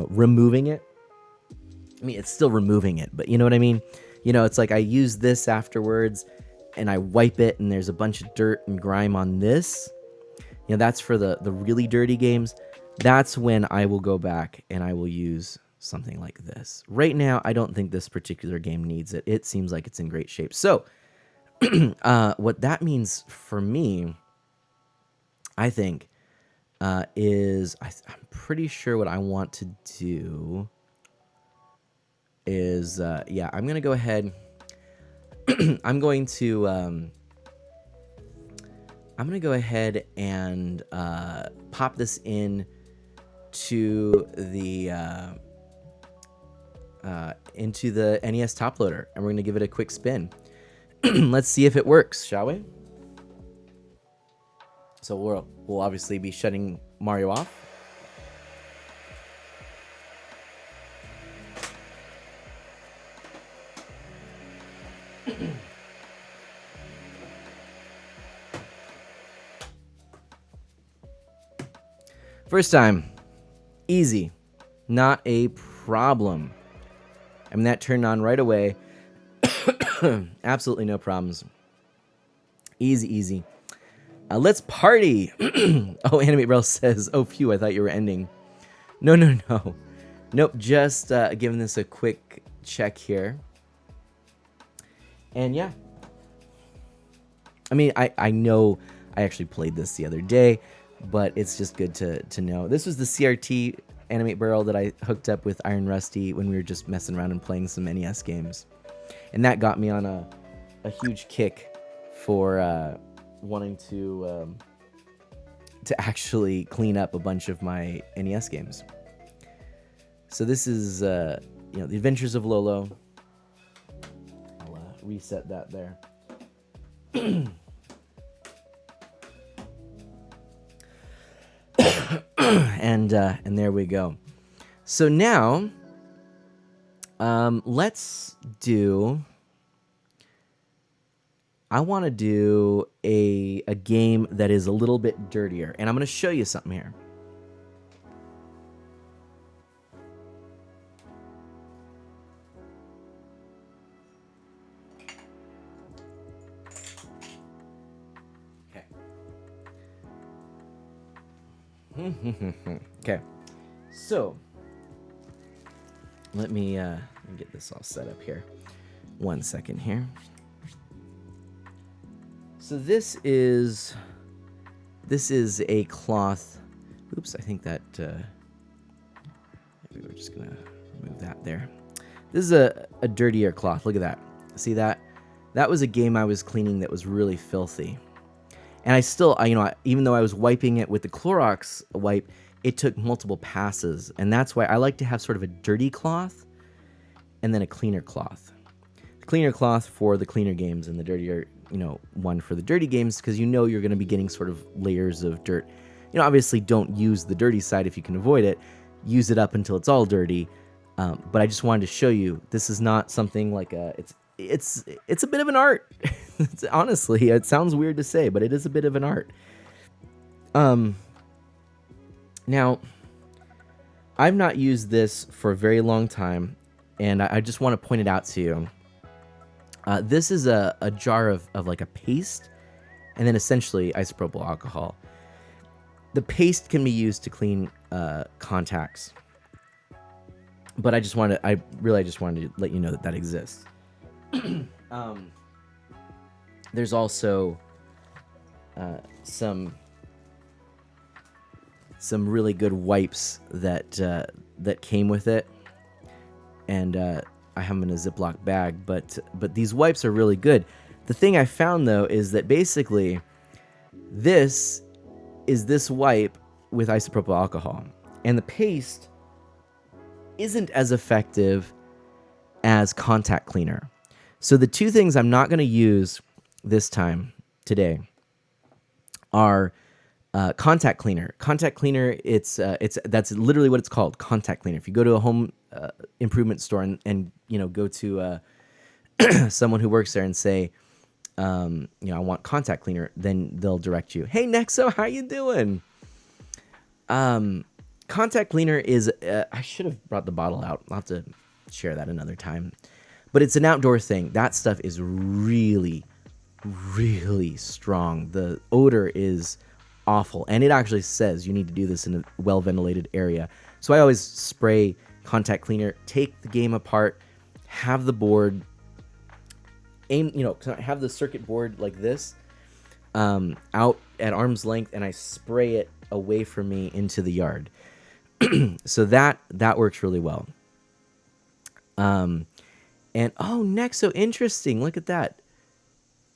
removing it. I mean, it's still removing it, but you know what I mean? It's like I use this afterwards and I wipe it and there's a bunch of dirt and grime on this. That's for the really dirty games. That's when I will go back and I will use something like this. Right now, I don't think this particular game needs it. It seems like it's in great shape. So, what that means for me, I think, is I'm pretty sure what I want to do is, I'm going to go ahead. I'm going to go ahead and pop this in to the into the NES top loader, and we're going to give it a quick spin. Let's see if it works, shall we? So we'll obviously be shutting Mario off. First time, easy, not a problem. I mean, that turned on right away. Absolutely no problems. Easy. Let's party. Oh, Animate Rail says, oh, phew, I thought you were ending. No. Nope, just giving this a quick check here. And yeah. I mean, I know I actually played this the other day, but it's just good to know. This was the CRT Animate Barrel that I hooked up with Iron Rusty when we were just messing around and playing some NES games. And that got me on a huge kick for wanting to actually clean up a bunch of my NES games. So this is The Adventures of Lolo. I'll reset that there. And there we go. So now, let's do. I want to do a game that is a little bit dirtier, and I'm going to show you something here. Okay, so let me get this all set up here. 1 second here. So this is a cloth. Oops, I think that maybe we're just gonna remove that there. This is a dirtier cloth. Look at that. See that? That was a game I was cleaning that was really filthy. And I still, even though I was wiping it with the Clorox wipe, it took multiple passes, and that's why I like to have sort of a dirty cloth and then a cleaner cloth. Cleaner cloth for the cleaner games and the dirtier, one for the dirty games, because you're going to be getting sort of layers of dirt. Obviously don't use the dirty side if you can avoid it. Use it up until it's all dirty. But I just wanted to show you, this is not something like it's a bit of an art. Honestly, it sounds weird to say, but it is a bit of an art. Now, I've not used this for a very long time, and I just want to point it out to you. This is a jar of like a paste, and then essentially isopropyl alcohol. The paste can be used to clean contacts, but I just wanted to let you know that exists. There's also some really good wipes that came with it, and I have them in a Ziploc bag. But these wipes are really good. The thing I found though is that basically this is this wipe with isopropyl alcohol, and the paste isn't as effective as contact cleaner. So the two things I'm not going to use this time today are contact cleaner. Contact cleaner, that's literally what it's called, contact cleaner. If you go to a home improvement store and go to someone who works there and say, I want contact cleaner, then they'll direct you. Hey, Nexo, how you doing? Contact cleaner is, I should have brought the bottle out. I'll have to share that another time. But it's an outdoor thing. That stuff is really, really strong. The odor is awful. And it actually says you need to do this in a well-ventilated area. So I always spray contact cleaner, take the game apart, have the board, have the circuit board like this, out at arm's length, and I spray it away from me into the yard. So that works really well. And Nexo, interesting. Look at that.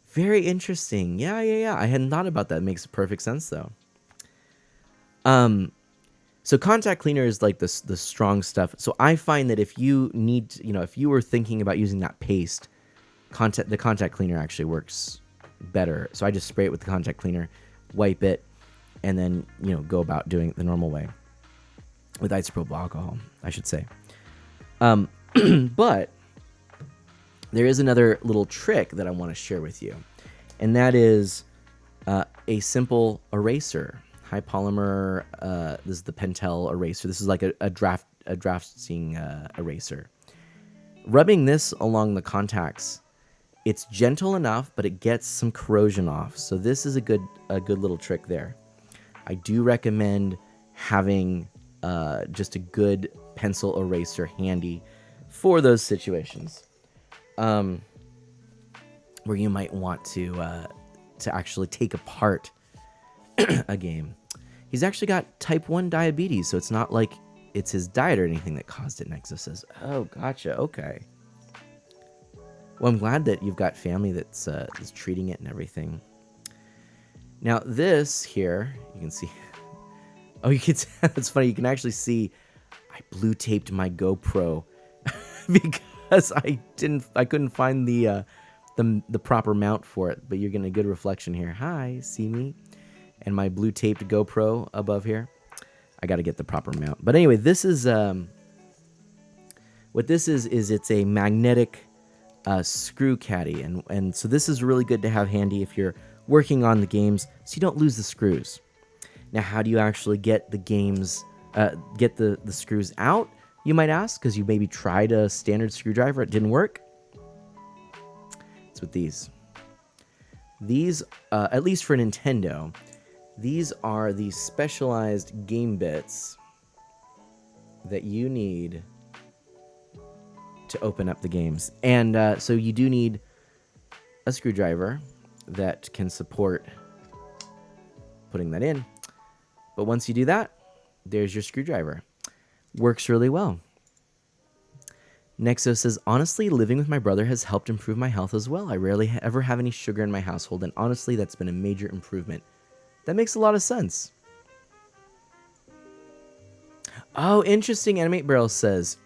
Very interesting. Yeah. I hadn't thought about that. It makes perfect sense though. So contact cleaner is like the strong stuff. So I find that if you need, if you were thinking about using that paste, the contact cleaner actually works better. So I just spray it with the contact cleaner, wipe it, and then, go about doing it the normal way with isopropyl alcohol, I should say. But there is another little trick that I want to share with you, and that is a simple eraser. High polymer, this is the Pentel eraser. This is like a drafting eraser. Rubbing this along the contacts, it's gentle enough, but it gets some corrosion off. So this is a good little trick there. I do recommend having just a good pencil eraser handy for those situations, where you might want to actually take apart a game. He's actually got type 1 diabetes, so it's not like it's his diet or anything that caused it, Nexo says. Oh, gotcha. Okay. Well, I'm glad that you've got family that's is treating it and everything. Now, this here, you can see... Oh, you can... That's funny. You can actually see I blue taped my GoPro because I couldn't find the proper mount for it, but you're getting a good reflection here. Hi, see me? And my blue taped GoPro above here. I got to get the proper mount. But anyway, this is what this is it's a magnetic screw caddy, and so this is really good to have handy if you're working on the games, so you don't lose the screws. Now, how do you actually get the games get the screws out, you might ask, because you maybe tried a standard screwdriver, it didn't work? It's with these. These, at least for Nintendo, these are the specialized game bits that you need to open up the games. And so you do need a screwdriver that can support putting that in. But once you do that, there's your screwdriver. Works really well. Nexo says, honestly, living with my brother has helped improve my health as well. I rarely ever have any sugar in my household, and honestly, that's been a major improvement. That makes a lot of sense. Oh, interesting. Animate Barrel says,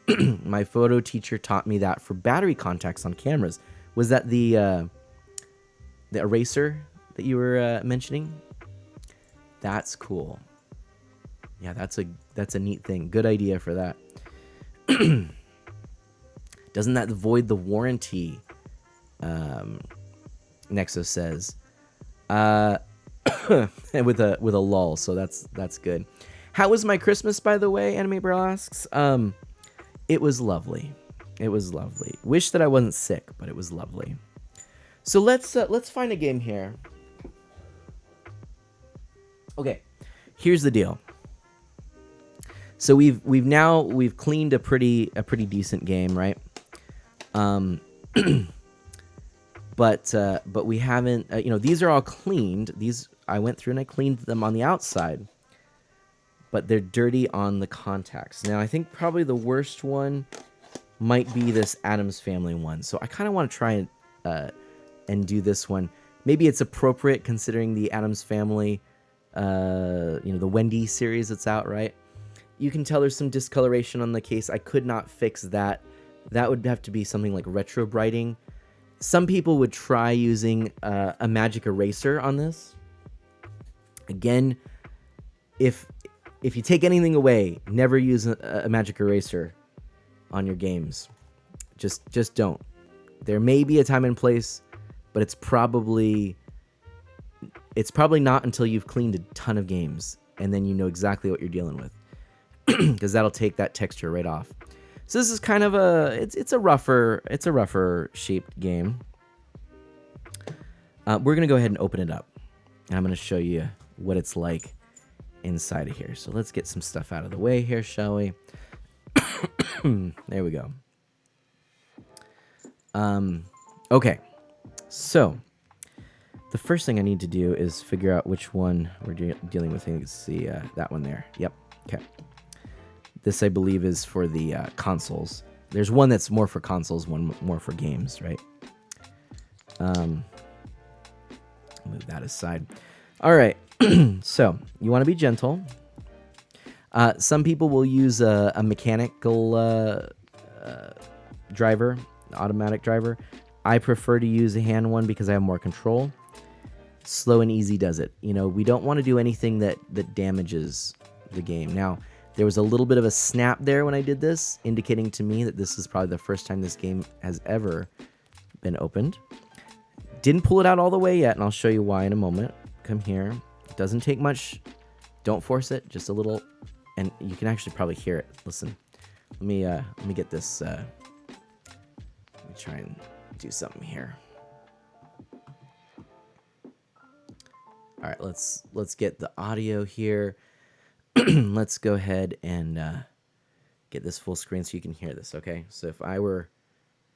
my photo teacher taught me that for battery contacts on cameras. Was that the eraser that you were mentioning? That's cool. Yeah, that's a neat thing. Good idea for that. Doesn't that void the warranty? Nexo says, with a lull. So that's good. How was my Christmas, by the way? Anime Bro asks. It was lovely. It was lovely. Wish that I wasn't sick, but it was lovely. So let's find a game here. Okay, here's the deal. So we've cleaned a pretty decent game, right? But we haven't. These are all cleaned. These I went through and I cleaned them on the outside, but they're dirty on the contacts. Now I think probably the worst one might be this Addams Family one. So I kind of want to try and do this one. Maybe it's appropriate considering the Addams Family, the Wendy series that's out, right? You can tell there's some discoloration on the case. I could not fix that. That would have to be something like retro brighting. Some people would try using a magic eraser on this. Again, if you take anything away, never use a magic eraser on your games. Just don't. There may be a time and place, but it's probably not until you've cleaned a ton of games and then you know exactly what you're dealing with, because that'll take that texture right off. So this is kind of it's a rougher shaped game. We're gonna go ahead and open it up, and I'm gonna show you what it's like inside of here. So let's get some stuff out of the way here, shall we? There we go. Okay, so the first thing I need to do is figure out which one we're dealing with. I think it's that one there. Yep. Okay. This, I believe, is for the consoles. There's one that's more for consoles, one more for games, right? Move that aside. All right. So you want to be gentle. Some people will use a mechanical driver, automatic driver. I prefer to use a hand one because I have more control. Slow and easy does it. We don't want to do anything that damages the game. Now, there was a little bit of a snap there when I did this, indicating to me that this is probably the first time this game has ever been opened. Didn't pull it out all the way yet, and I'll show you why in a moment. Come here. It doesn't take much. Don't force it, just a little, and you can actually probably hear it. Listen. Let me get this. Let me try and do something here. All right, let's get the audio here. Let's go ahead and get this full screen so you can hear this, okay? So if I were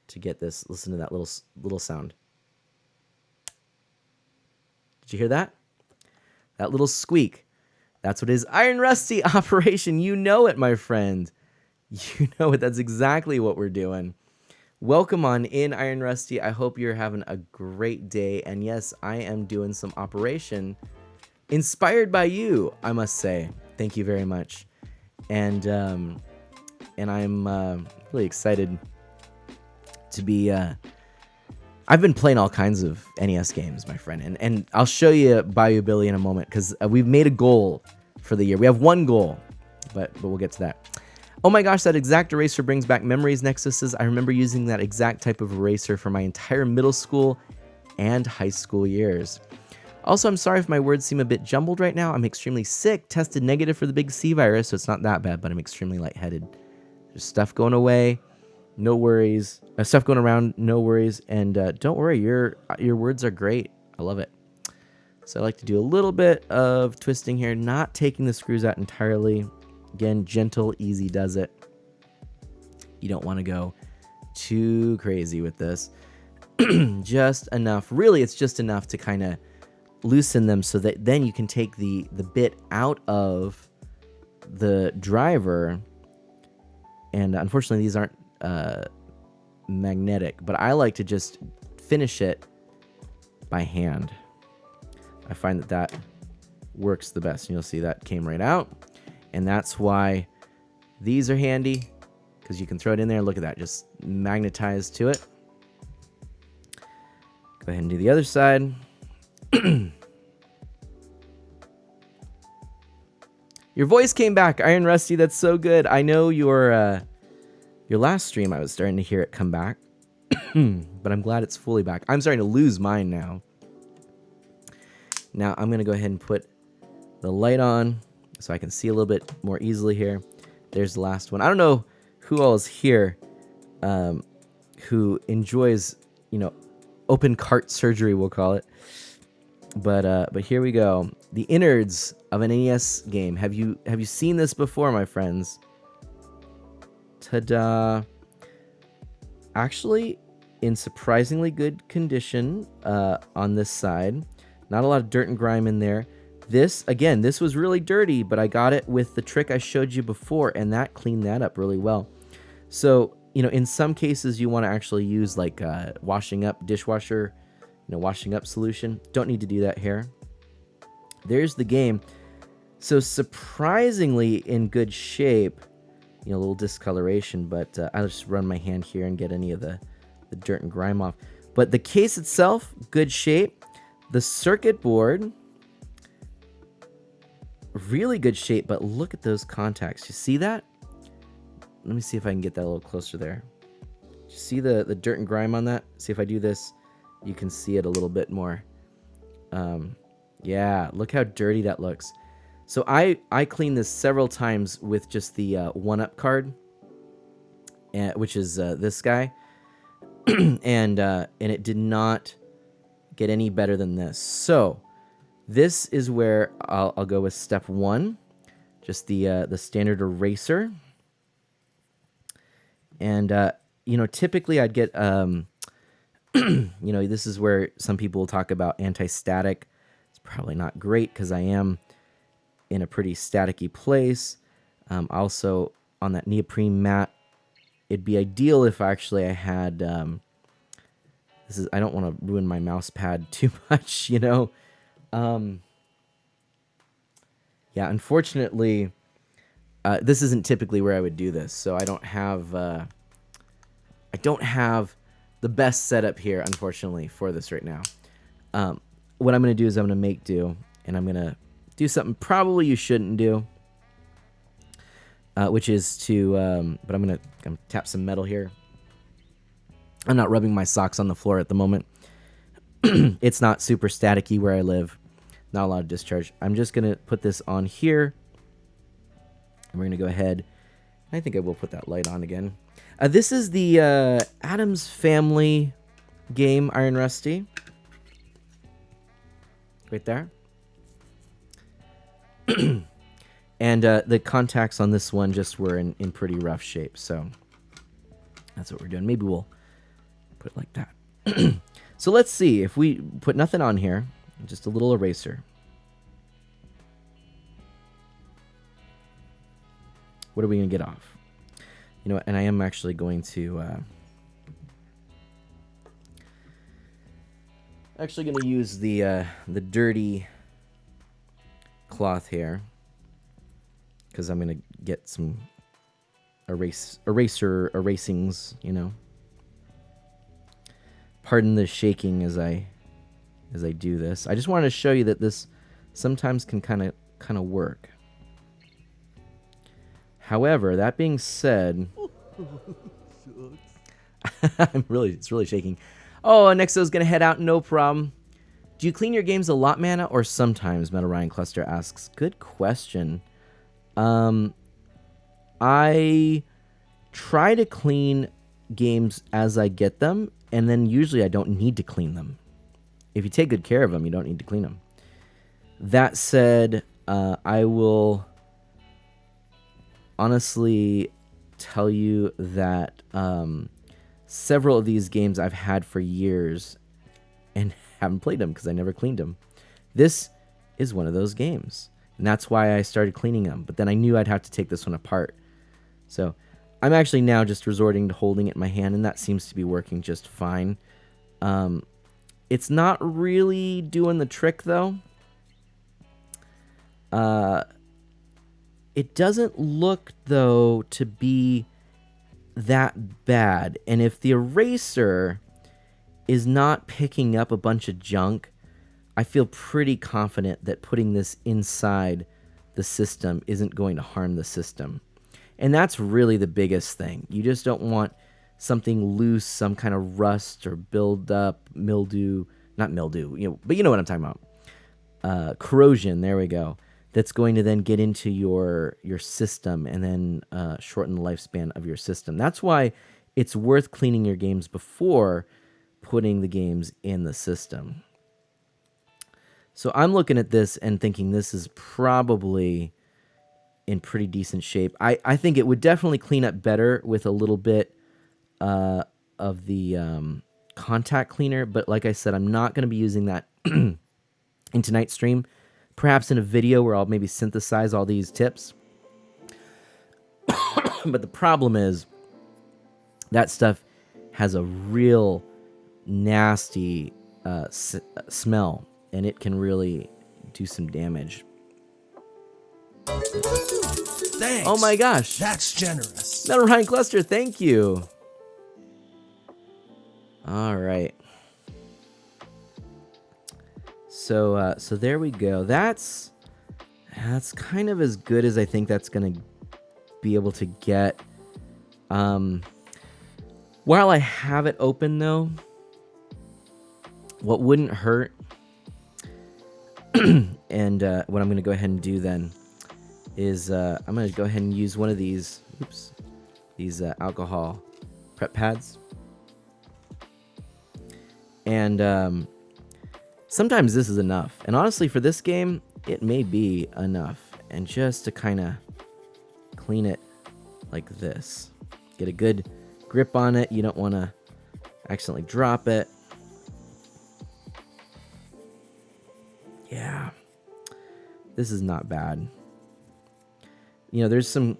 to get this, listen to that little sound. Did you hear that? That little squeak. That's what is Iron Rusty Operation. You know it, my friend. You know it. That's exactly what we're doing. Welcome on in, Iron Rusty. I hope you're having a great day. And yes, I am doing some operation inspired by you, I must say. Thank you very much. And I'm really excited to be... I've been playing all kinds of NES games, my friend. And I'll show you Bayou Billy in a moment, because we've made a goal for the year. We have one goal, but we'll get to that. Oh my gosh, that exact eraser brings back memories, Nexus says. I remember using that exact type of eraser for my entire middle school and high school years. Also, I'm sorry if my words seem a bit jumbled right now. I'm extremely sick, tested negative for the big C virus, so it's not that bad, but I'm extremely lightheaded. There's stuff going away, no worries. Stuff going around, no worries. And don't worry, your words are great. I love it. So I like to do a little bit of twisting here, not taking the screws out entirely. Again, gentle, easy does it. You don't want to go too crazy with this. Just enough. Really, it's just enough to kind of loosen them so that then you can take the bit out of the driver. And unfortunately, these aren't magnetic, but I like to just finish it by hand. I find that works the best. And you'll see that came right out. And that's why These are handy because you can throw it in there. Look at that, just magnetized to it. Go ahead and do the other side. Your voice came back, Iron Rusty. That's so good. I know your last stream, I was starting to hear it come back, but I'm glad it's fully back. I'm starting to lose mine now. Now I'm gonna go ahead and put the light on so I can see a little bit more easily here. There's the last one. I don't know who all is here who enjoys, open cart surgery, we'll call it. But here we go. The innards of an NES game. Have you seen this before, my friends? Ta-da! Actually, in surprisingly good condition on this side. Not a lot of dirt and grime in there. This was really dirty, but I got it with the trick I showed you before, and that cleaned that up really well. So, in some cases, you want to actually use like washing up dishwasher, washing up solution. Don't need to do that here. There's the game. So surprisingly in good shape, a little discoloration, but I'll just run my hand here and get any of the dirt and grime off. But the case itself, good shape. The circuit board, really good shape, but look at those contacts. You see that? Let me see if I can get that a little closer there. You see the dirt and grime on that? See if I do this, you can see it a little bit more. Yeah, look how dirty that looks. So I cleaned this several times with just the 1-Up card, which is this guy, and it did not get any better than this. So this is where I'll go with step 1, just the standard eraser, and typically I'd get this is where some people will talk about anti-static. It's probably not great because I am in a pretty staticky place. Also, on that neoprene mat, it'd be ideal if I had... I don't want to ruin my mouse pad too much, Yeah, unfortunately, this isn't typically where I would do this, so I don't have the best setup here, unfortunately, for this right now. What I'm going to do is I'm going to make do, and I'm going to do something probably you shouldn't do, which is to, but I'm going to tap some metal here. I'm not rubbing my socks on the floor at the moment. It's not super staticky where I live. Not a lot of discharge. I'm just going to put this on here, and we're going to go ahead. I think I will put that light on again. This is the Addams Family game, Iron Rusty. Right there. And the contacts on this one just were in pretty rough shape, so that's what we're doing. Maybe we'll put it like that. So let's see. If we put nothing on here, just a little eraser. What are we going to get off? And I am actually going to... use the dirty cloth here, because I'm going to get some erasings, Pardon the shaking as I do this. I just wanted to show you that this sometimes can kind of work. However, that being said, it's really shaking. Oh, Nexo's gonna head out, no problem. Do you clean your games a lot, Mana, or sometimes? Metal Ryan Cluster asks. Good question. I try to clean games as I get them, and then usually I don't need to clean them. If you take good care of them, you don't need to clean them. That said, I will honestly tell you that several of these games I've had for years and haven't played them because I never cleaned them. This is one of those games, and that's why I started cleaning them. But then I knew I'd have to take this one apart. So I'm actually now just resorting to holding it in my hand, and that seems to be working just fine. It's not really doing the trick, though. It doesn't look, though, to be that bad. And if the eraser is not picking up a bunch of junk, I feel pretty confident that putting this inside the system isn't going to harm the system. And that's really the biggest thing. You just don't want something loose, some kind of rust or build up, mildew, not mildew, but you know what I'm talking about. Corrosion, there we go. That's going to then get into your system and then shorten the lifespan of your system. That's why it's worth cleaning your games before putting the games in the system. So I'm looking at this and thinking this is probably in pretty decent shape. I think it would definitely clean up better with a little bit of the contact cleaner, but like I said, I'm not going to be using that in tonight's stream. Perhaps in a video where I'll maybe synthesize all these tips. But the problem is that stuff has a real nasty smell, and it can really do some damage. Thanks. Oh my gosh. That's generous. Metal Ryan Cluster, thank you. All right. So there we go. That's kind of as good as I think that's going to be able to get. While I have it open, though, what wouldn't hurt, and what I'm going to go ahead and do then is I'm going to go ahead and use one of these, these alcohol prep pads. And sometimes this is enough. And honestly, for this game, it may be enough. And just to kind of clean it like this. Get a good grip on it. You don't want to accidentally drop it. Yeah. This is not bad. You know, there's some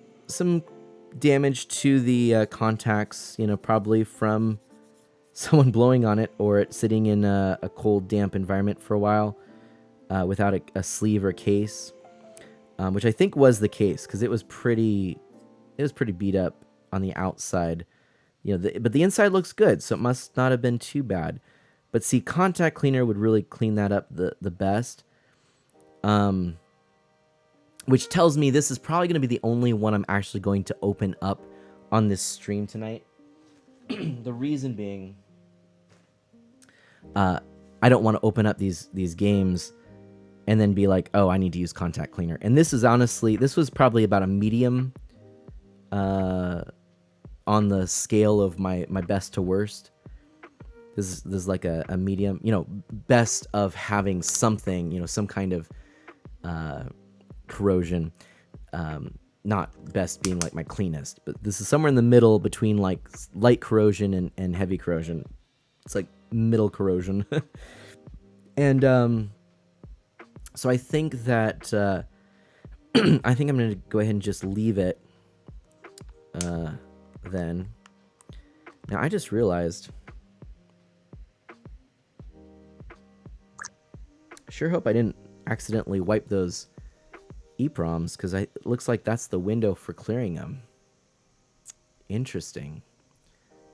damage to the contacts, probably from someone blowing on it or it sitting in a cold, damp environment for a while without a sleeve or case, which I think was the case because it was pretty beat up on the outside, but the inside looks good, so it must not have been too bad. But see, contact cleaner would really clean that up the best, which tells me this is probably going to be the only one I'm actually going to open up on this stream tonight. The reason being, I don't want to open up these games and then be like, oh, I need to use contact cleaner. And this was probably about a medium on the scale of my best to worst. This is like a medium, best of having something, some kind of corrosion. Not best being like my cleanest, but this is somewhere in the middle between like light corrosion and heavy corrosion. It's like middle corrosion. And so I think that I think I'm going to go ahead and just leave it then. Now I just realized, I sure hope I didn't accidentally wipe those EEPROMs, because it looks like that's the window for clearing them. Interesting.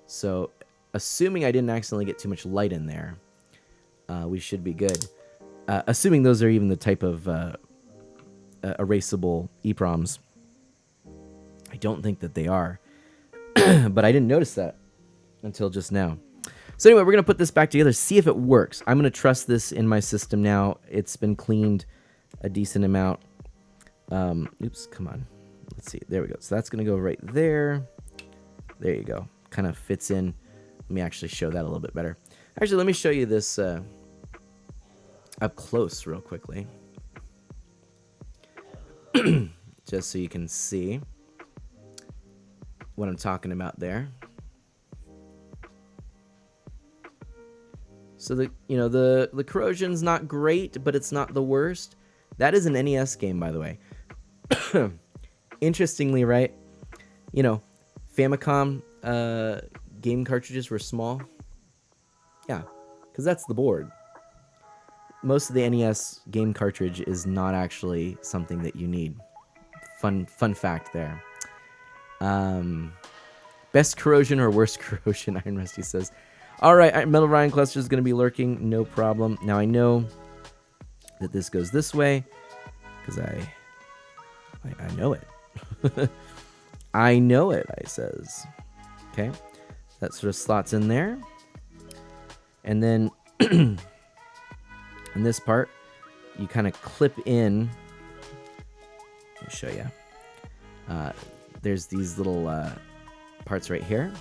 So, assuming I didn't accidentally get too much light in there, we should be good. Assuming those are even the type of erasable EEPROMs. I don't think that they are. But I didn't notice that until just now. So anyway, we're going to put this back together, see if it works. I'm going to trust this in my system now. It's been cleaned a decent amount. Oops, come on. Let's see. There we go. So that's going to go right there. There you go. Kind of fits in. Let me actually show that a little bit better. Actually, let me show you this up close real quickly. Just so you can see what I'm talking about there. So the corrosion's not great, but it's not the worst. That is an NES game, by the way. Interestingly, right? Famicom game cartridges were small. Yeah, because that's the board. Most of the NES game cartridge is not actually something that you need. fun fact there. Best corrosion or worst corrosion, Iron Rusty says. All right, Metal Ryan Cluster is going to be lurking, no problem. Now I know that this goes this way because I know it. I know it, I says. Okay, that sort of slots in there. And then in this part, you kind of clip in. Let me show you. There's these little parts right here.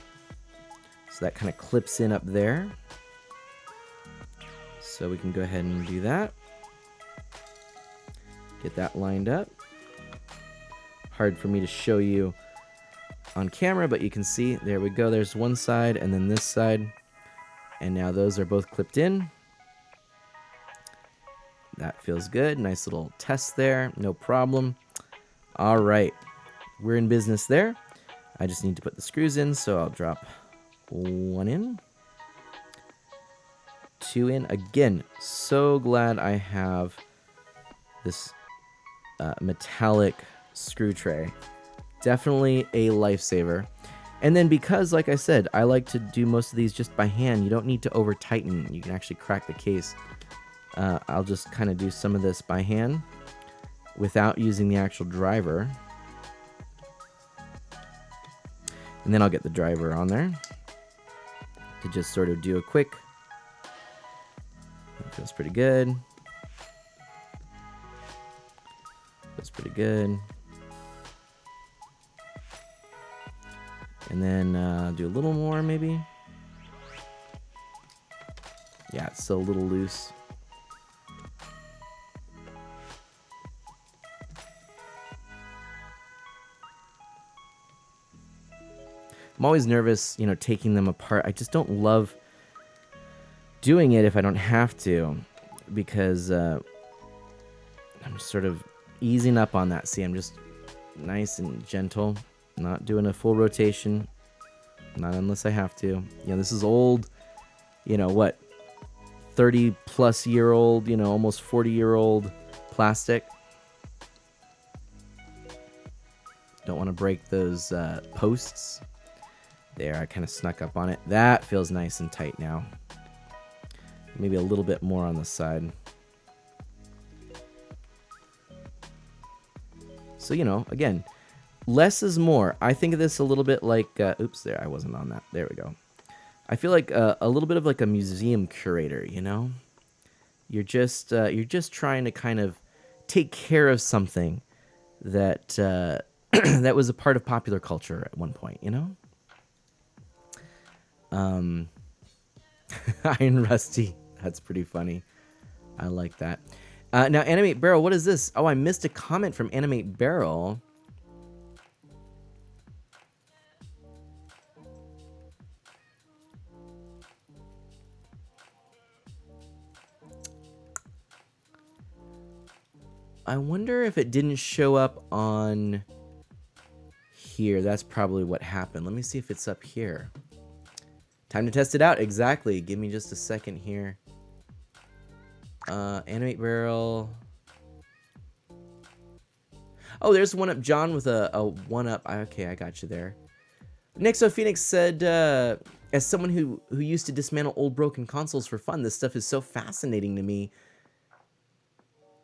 So that kind of clips in up there. So we can go ahead and do that. Get that lined up. Hard for me to show you on camera, but you can see, there we go. There's one side and then this side. And now those are both clipped in. That feels good. Nice little test there. No problem. All right. We're in business there. I just need to put the screws in, so I'll drop one in. Two in. Again, so glad I have this metallic screw tray. Definitely a lifesaver. And then because, like I said, I like to do most of these just by hand, you don't need to over tighten. You can actually crack the case. I'll just kind of do some of this by hand without using the actual driver. And then I'll get the driver on there to just sort of do a quick. That feels pretty good. Feels pretty good. And then do a little more maybe. Yeah, it's still a little loose. I'm always nervous, taking them apart. I just don't love doing it if I don't have to, because I'm sort of easing up on that. See, I'm just nice and gentle, not doing a full rotation, not unless I have to. This is old, 30 plus year old, almost 40-year-old plastic. Don't want to break those posts. There, I kind of snuck up on it. That feels nice and tight now. Maybe a little bit more on the side. So, again, less is more. I think of this a little bit like, oops, there, I wasn't on that. There we go. I feel like a little bit of like a museum curator, You're just trying to kind of take care of something that that was a part of popular culture at one point, Iron Rusty. That's pretty funny. I like that. Now, Animate Barrel, what is this? Oh, I missed a comment from Animate Barrel. I wonder if it didn't show up on here. That's probably what happened. Let me see if it's up here. Time to test it out. Exactly. Give me just a second here. Animate Barrel. Oh, there's one up John with a one up. Okay, I got you there. Nexo Phoenix said, as someone who used to dismantle old broken consoles for fun, this stuff is so fascinating to me.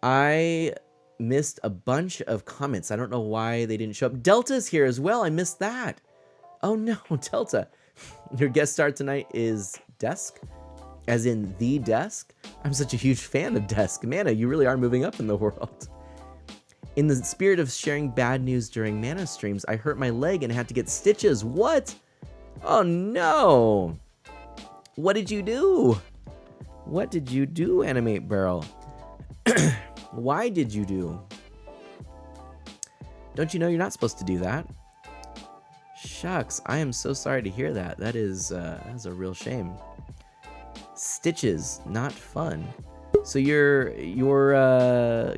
I missed a bunch of comments. I don't know why they didn't show up. Delta's here as well. I missed that. Oh no, Delta. Your guest star tonight is Desk, as in the Desk. I'm such a huge fan of Desk. Mana, you really are moving up in the world. In the spirit of sharing bad news during Mana streams, I hurt my leg and had to get stitches. What? Oh no. What did you do? What did you do, Animate Barrel? Why did you do? Don't you know you're not supposed to do that? Shucks, I am so sorry to hear that. That's a real shame. Stitches, not fun. So your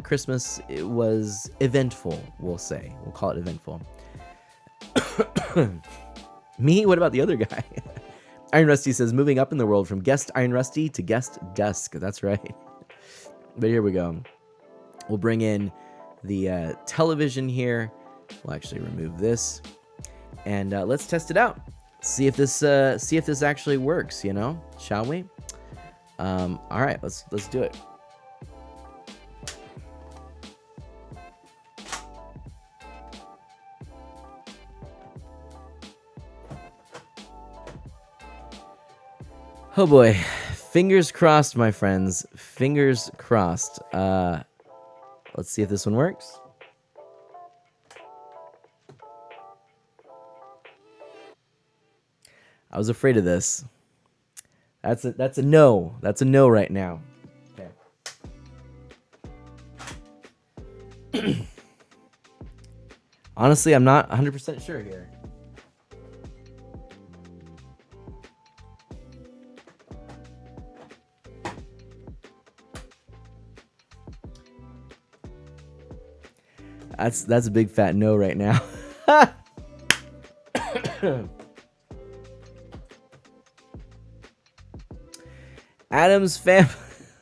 Christmas was eventful, we'll say. We'll call it eventful. Me? What about the other guy? Iron Rusty says, moving up in the world from guest Iron Rusty to guest Dusk. That's right. But here we go. We'll bring in the television here. We'll actually remove this, and let's test it out. See if this actually works. You know, shall we? All right, let's do it. Oh boy, fingers crossed, my friends. Fingers crossed. Let's see if this one works. I was afraid of this. That's a no. That's a no right now. Okay. Honestly, I'm not 100% sure here. That's a big fat no right now. Adam's family.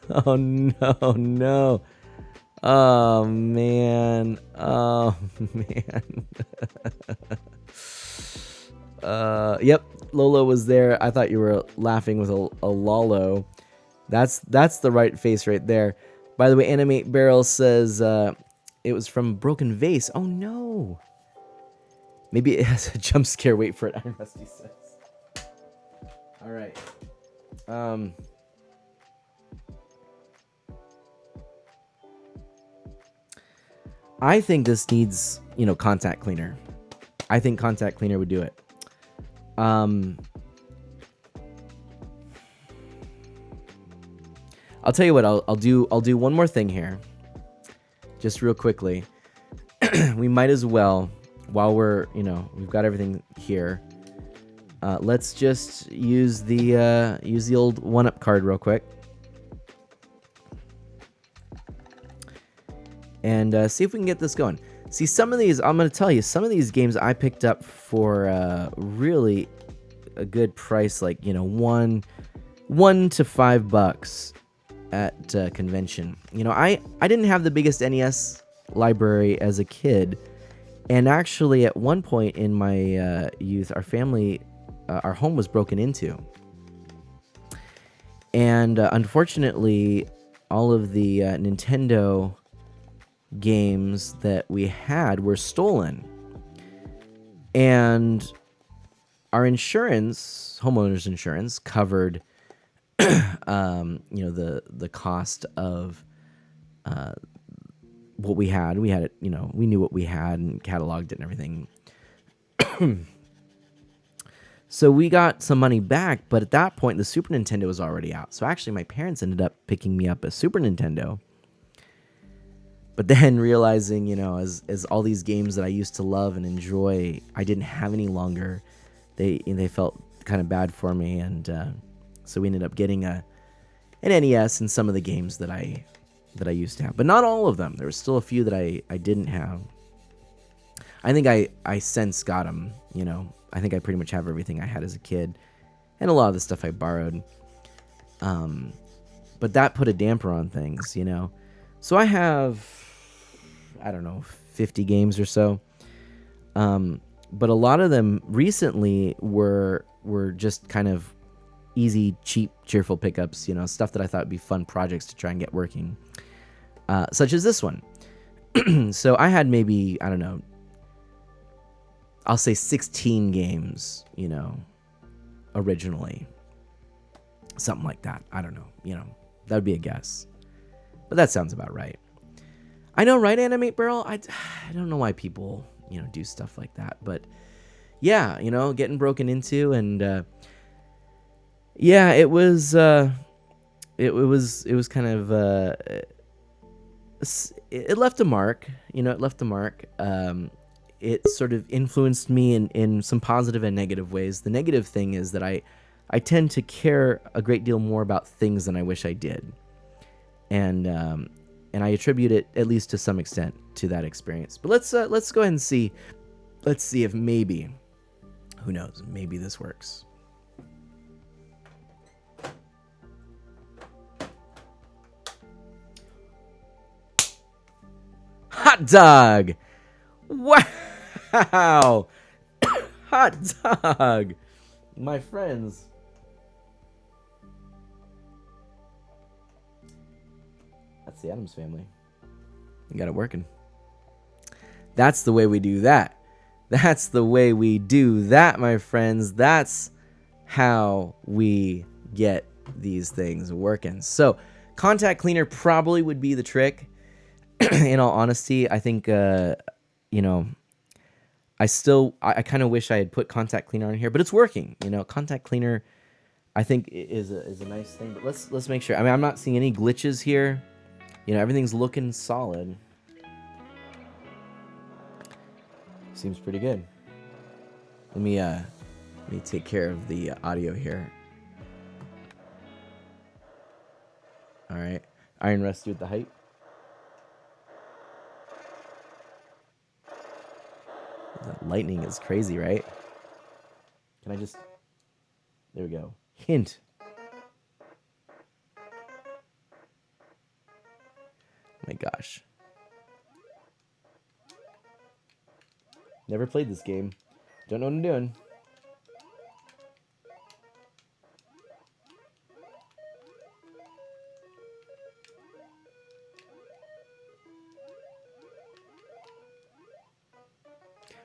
Oh no, no. Oh man. Oh man. Yep. Lolo was there. I thought you were laughing with a Lolo. That's the right face right there. By the way, Animate Barrel says it was from Broken Vase. Oh no. Maybe it has a jump scare. Wait for it. Iron Rusty says. All right. I think this needs, contact cleaner. I think contact cleaner would do it. I'll tell you what. I'll do one more thing here, just real quickly. We might as well, while we're, we've got everything here. Let's just use the old 1-up card real quick. And see if we can get this going. See, some of these, I'm going to tell you, some of these games I picked up for really a good price, like, $1 to $5 at convention. I didn't have the biggest NES library as a kid. And actually, at one point in my youth, our home was broken into. And unfortunately, all of the Nintendo games that we had were stolen, and our insurance, homeowners insurance, covered the cost of what we had. We had it, we knew what we had and cataloged it and everything. So we got some money back, but at that point the Super Nintendo was already out. So actually my parents ended up picking me up a Super Nintendo. But then realizing, as all these games that I used to love and enjoy, I didn't have any longer, they felt kind of bad for me, and so we ended up getting an NES and some of the games that I used to have, but not all of them. There was still a few that I didn't have. I think I since got them. I think I pretty much have everything I had as a kid, and a lot of the stuff I borrowed. But that put a damper on things, So I have, I don't know, 50 games or so. But a lot of them recently were just kind of easy, cheap, cheerful pickups, stuff that I thought would be fun projects to try and get working. Such as this one. So I had maybe, I don't know, I'll say 16 games, originally. Something like that. I don't know, that would be a guess. But that sounds about right. I know, right, Animate Barrel? I don't know why people, do stuff like that. But yeah, getting broken into, and yeah, it was kind of it left a mark. It left a mark. It sort of influenced me in some positive and negative ways. The negative thing is that I tend to care a great deal more about things than I wish I did. And I attribute it, at least to some extent, to that experience. But let's go ahead and see. Let's see if maybe, who knows, maybe this works. Hot dog! What? Wow. Hot dog. My friends. That's the Addams Family. We got it working. That's the way we do that. That's the way we do that, my friends. That's how we get these things working. So, contact cleaner probably would be the trick. In all honesty, I think, I kind of wish I had put contact cleaner on here, but it's working. Contact cleaner, I think is a nice thing. But let's make sure. I mean, I'm not seeing any glitches here. Everything's looking solid. Seems pretty good. Let me take care of the audio here. All right, Iron Rusty with the hype. The lightning is crazy, right? Can I just... There we go. Hint. Oh my gosh. Never played this game. Don't know what I'm doing.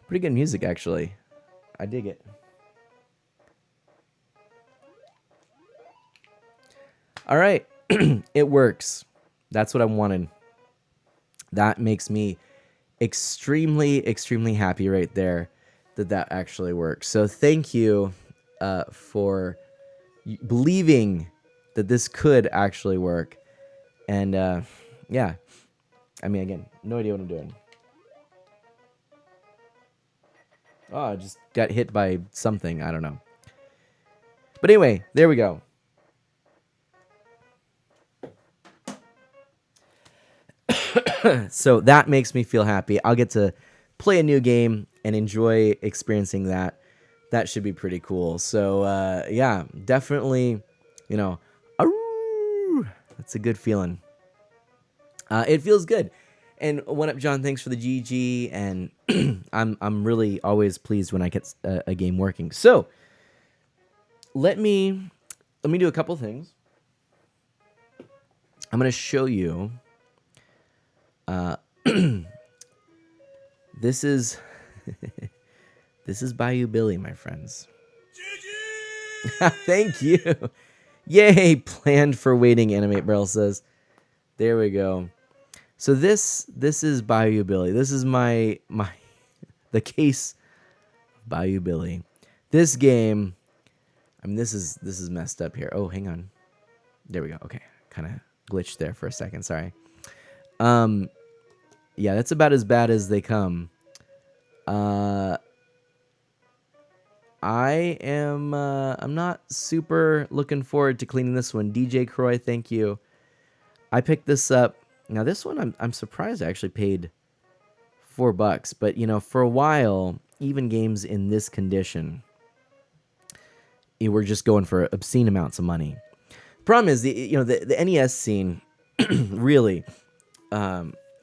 Pretty good music, actually. I dig it. All right. It works. That's what I wanted. That makes me extremely, extremely happy right there that actually works. So thank you for believing that this could actually work. And yeah, I mean, again, no idea what I'm doing. Oh, I just got hit by something. I don't know. But anyway, there we go. So that makes me feel happy. I'll get to play a new game and enjoy experiencing that. That should be pretty cool. So yeah, definitely, that's a good feeling. It feels good. And what up, John? Thanks for the GG. And I'm really always pleased when I get a game working. So let me do a couple things. I'm gonna show you. This is Bayou Billy, my friends. Thank you. Yay, planned for waiting, Animate Barrel says. There we go. So this is Bayou Billy. This is the case of Bayou Billy. This game, I mean, this is messed up here. Oh, hang on. There we go. Okay, kind of glitched there for a second. Sorry. Yeah, that's about as bad as they come. I'm not super looking forward to cleaning this one. DJ Croy, thank you. I picked this up. Now this one, I'm surprised I actually paid $4, but for a while, even games in this condition, we're just going for obscene amounts of money. Problem is, the NES scene really.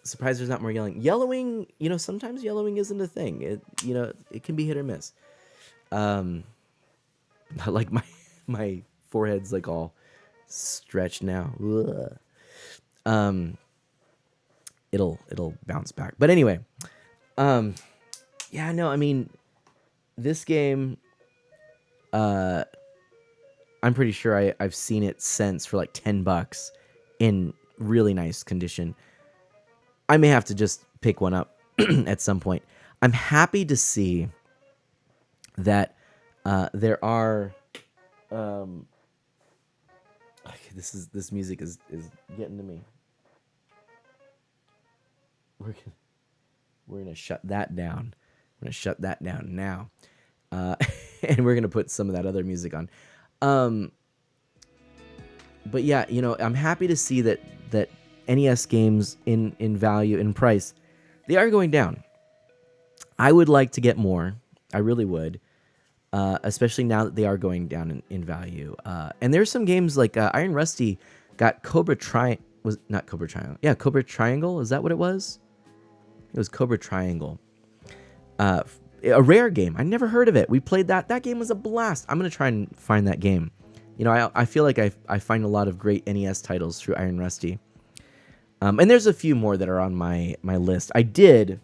Surprised there's not more yelling. Yellowing, sometimes yellowing isn't a thing. It can be hit or miss. Like my forehead's like all stretched now. Ugh. It'll bounce back. But anyway, yeah, no, I mean, this game, I'm pretty sure I've seen it since for like $10 in really nice condition. I may have to just pick one up at some point. I'm happy to see that there are. This music is getting to me. We're gonna shut that down. We're gonna shut that down now, and we're gonna put some of that other music on. But yeah, I'm happy to see that NES games in value, in price, they are going down. I would like to get more. I really would. Especially now that they are going down in value. And there's some games like Iron Rusty got Cobra Triangle. Was not Cobra Triangle. Yeah, Cobra Triangle. Is that what it was? It was Cobra Triangle. A rare game. I never heard of it. We played that. That game was a blast. I'm going to try and find that game. You know, I feel like I find a lot of great NES titles through Iron Rusty. And there's a few more that are on my list. I did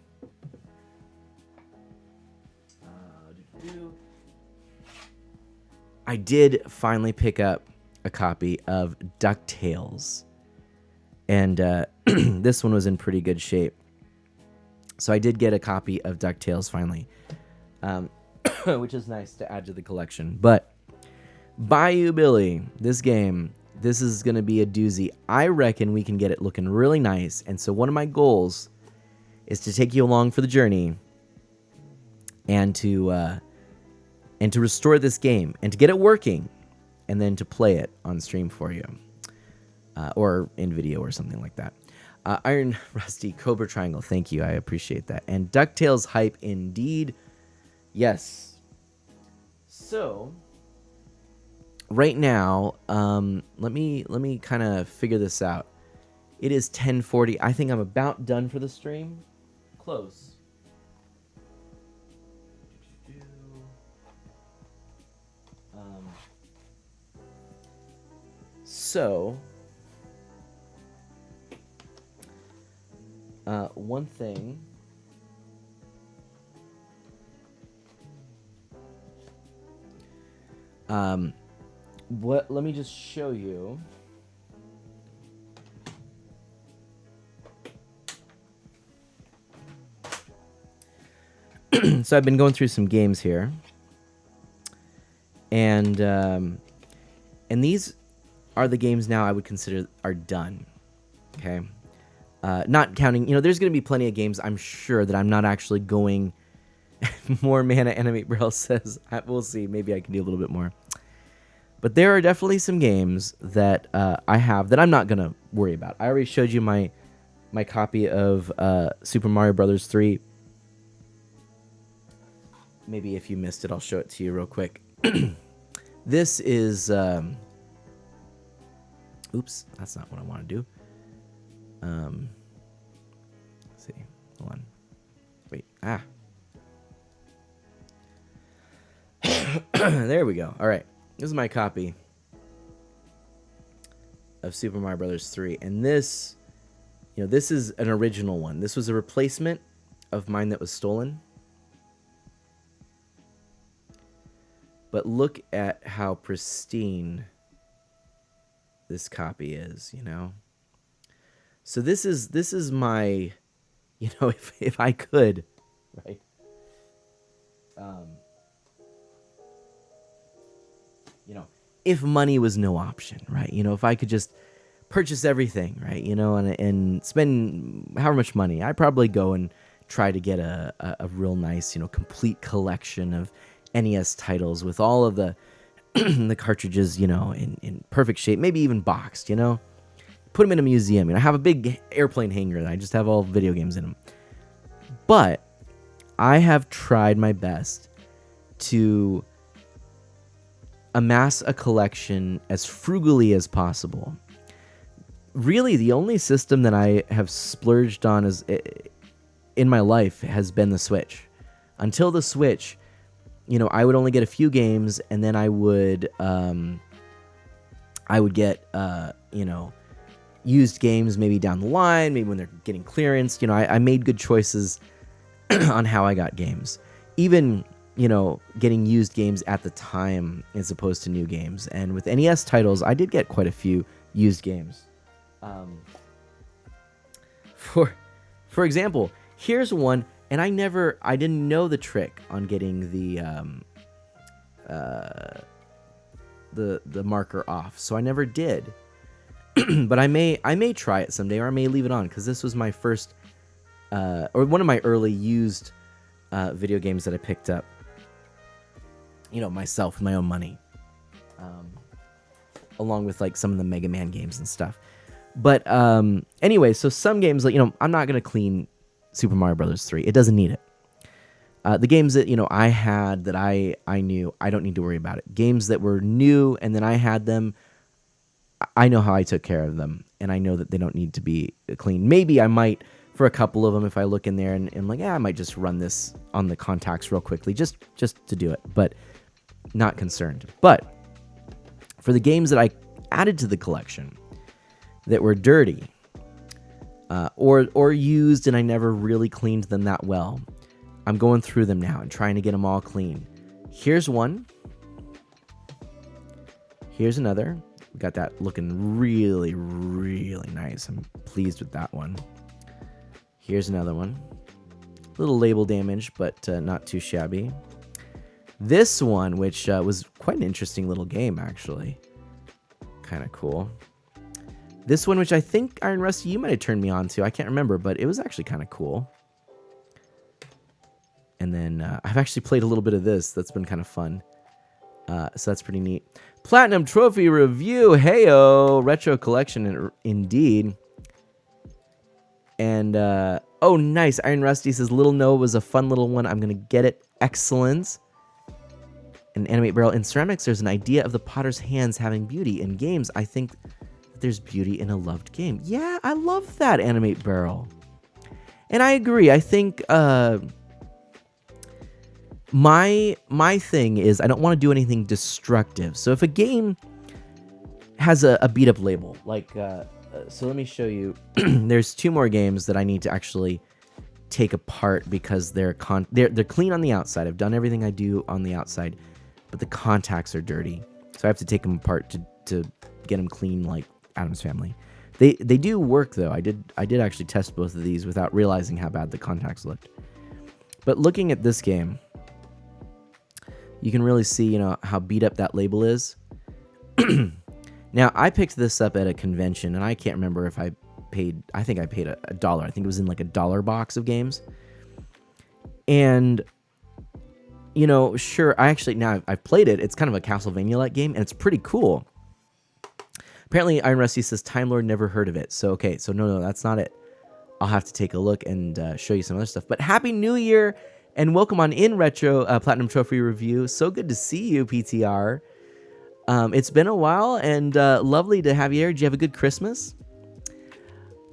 finally pick up a copy of DuckTales. And this one was in pretty good shape. So I did get a copy of DuckTales finally, which is nice to add to the collection. But Bayou Billy, this game, this is going to be a doozy. I reckon we can get it looking really nice. And so one of my goals is to take you along for the journey and to restore this game and to get it working and then to play it on stream for you or in video or something like that. Iron Rusty, Cobra Triangle, thank you. I appreciate that. And DuckTales hype indeed. Yes. So, right now, let me kind of figure this out. It is 10:40. I think I'm about done for the stream. Close. So, one thing. Let me just show you. So I've been going through some games here. And these are the games now I would consider are done. Okay? Not counting, there's going to be plenty of games, I'm sure, that I'm not actually going. More mana Animate Braille says, we'll see, maybe I can do a little bit more. But there are definitely some games that I have that I'm not going to worry about. I already showed you my copy of Super Mario Brothers 3. Maybe if you missed it, I'll show it to you real quick. This is... oops, that's not what I want to do. Let's see. Hold on. Wait. There we go. All right. This is my copy of Super Mario Brothers 3. And this, this is an original one. This was a replacement of mine that was stolen. But look at how pristine this copy is, So this is my, if I could, right? If money was no option, right? If I could just purchase everything, right? And spend however much money, I'd probably go and try to get a real nice, complete collection of NES titles with all of the the cartridges, in perfect shape, maybe even boxed, Put them in a museum. I have a big airplane hangar that I just have all video games in them. But I have tried my best to amass a collection as frugally as possible. Really, the only system that I have splurged on in my life has been the Switch. Until the Switch, I would only get a few games, and then I would get, used games maybe down the line, maybe when they're getting clearance. I made good choices on how I got games. Even, getting used games at the time as opposed to new games. And with NES titles, I did get quite a few used games. For example, here's one, and I didn't know the trick on getting the marker off, so I never did. But I may try it someday, or I may leave it on, because this was my first, or one of my early used video games that I picked up, myself with my own money, along with like some of the Mega Man games and stuff. But anyway, so some games, like, I'm not gonna clean Super Mario Brothers 3. It doesn't need it. The games that I had that I knew, I don't need to worry about it. Games that were new and then I had them, I know how I took care of them, and I know that they don't need to be cleaned. Maybe I might, for a couple of them if I look in there and like, I might just run this on the contacts real quickly just to do it, but not concerned. But for the games that I added to the collection that were dirty or used and I never really cleaned them that well, I'm going through them now and trying to get them all clean. Here's one. Here's another. We got that looking really, really nice. I'm pleased with that one. Here's another one. A little label damage, but not too shabby. This one, which was quite an interesting little game, actually. Kind of cool. This one, which I think, Iron Rusty, you might have turned me on to. I can't remember, but it was actually kind of cool. And then I've actually played a little bit of this. That's been kind of fun. So that's pretty neat. Platinum Trophy Review. Heyo. Retro Collection, indeed. And, oh, nice. Iron Rusty says, Little Noah was a fun little one. I'm going to get it. Excellent. And Animate Barrel. In ceramics, there's an idea of the potter's hands having beauty. In games, I think that there's beauty in a loved game. Yeah, I love that, Animate Barrel. And I agree. I think my thing is I don't want to do anything destructive. So if a game has a beat-up label, like... so let me show you. There's 2 more games that I need to actually take apart because they're clean on the outside. I've done everything I do on the outside, but the contacts are dirty. So I have to take them apart to get them clean like Addams Family. They do work though. I did actually test both of these without realizing how bad the contacts looked. But looking at this game, you can really see, how beat up that label is. Now, I picked this up at a convention, and I can't remember if I think I paid $1. I think it was in like a $1 box of games. And, sure, now I've played it. It's kind of a Castlevania-like game, and it's pretty cool. Apparently, Iron Rusty says, Time Lord, never heard of it. So, okay, so no, that's not it. I'll have to take a look and show you some other stuff. But Happy New Year, and welcome on in, Retro Platinum Trophy Review. So good to see you, PTR. It's been a while, and lovely to have you here. Did you have a good Christmas?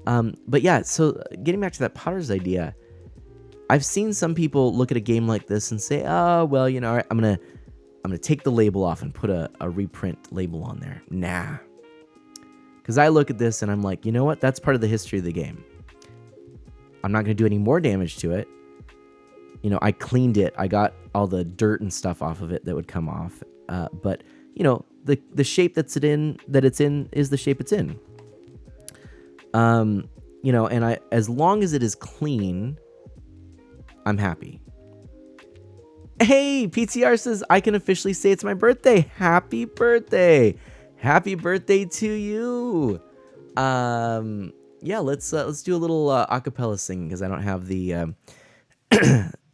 But yeah, so getting back to that Potter's idea, I've seen some people look at a game like this and say, "Oh, well, I'm gonna take the label off and put a reprint label on there." Nah, because I look at this and I'm like, you know what? That's part of the history of the game. I'm not gonna do any more damage to it. I cleaned it. I got all the dirt and stuff off of it that would come off, but the shape that it's in is the shape it's in. And as long as it is clean, I'm happy. Hey, PTR says I can officially say it's my birthday. Happy birthday. Happy birthday to you. Yeah, let's do a little acapella singing because I don't have the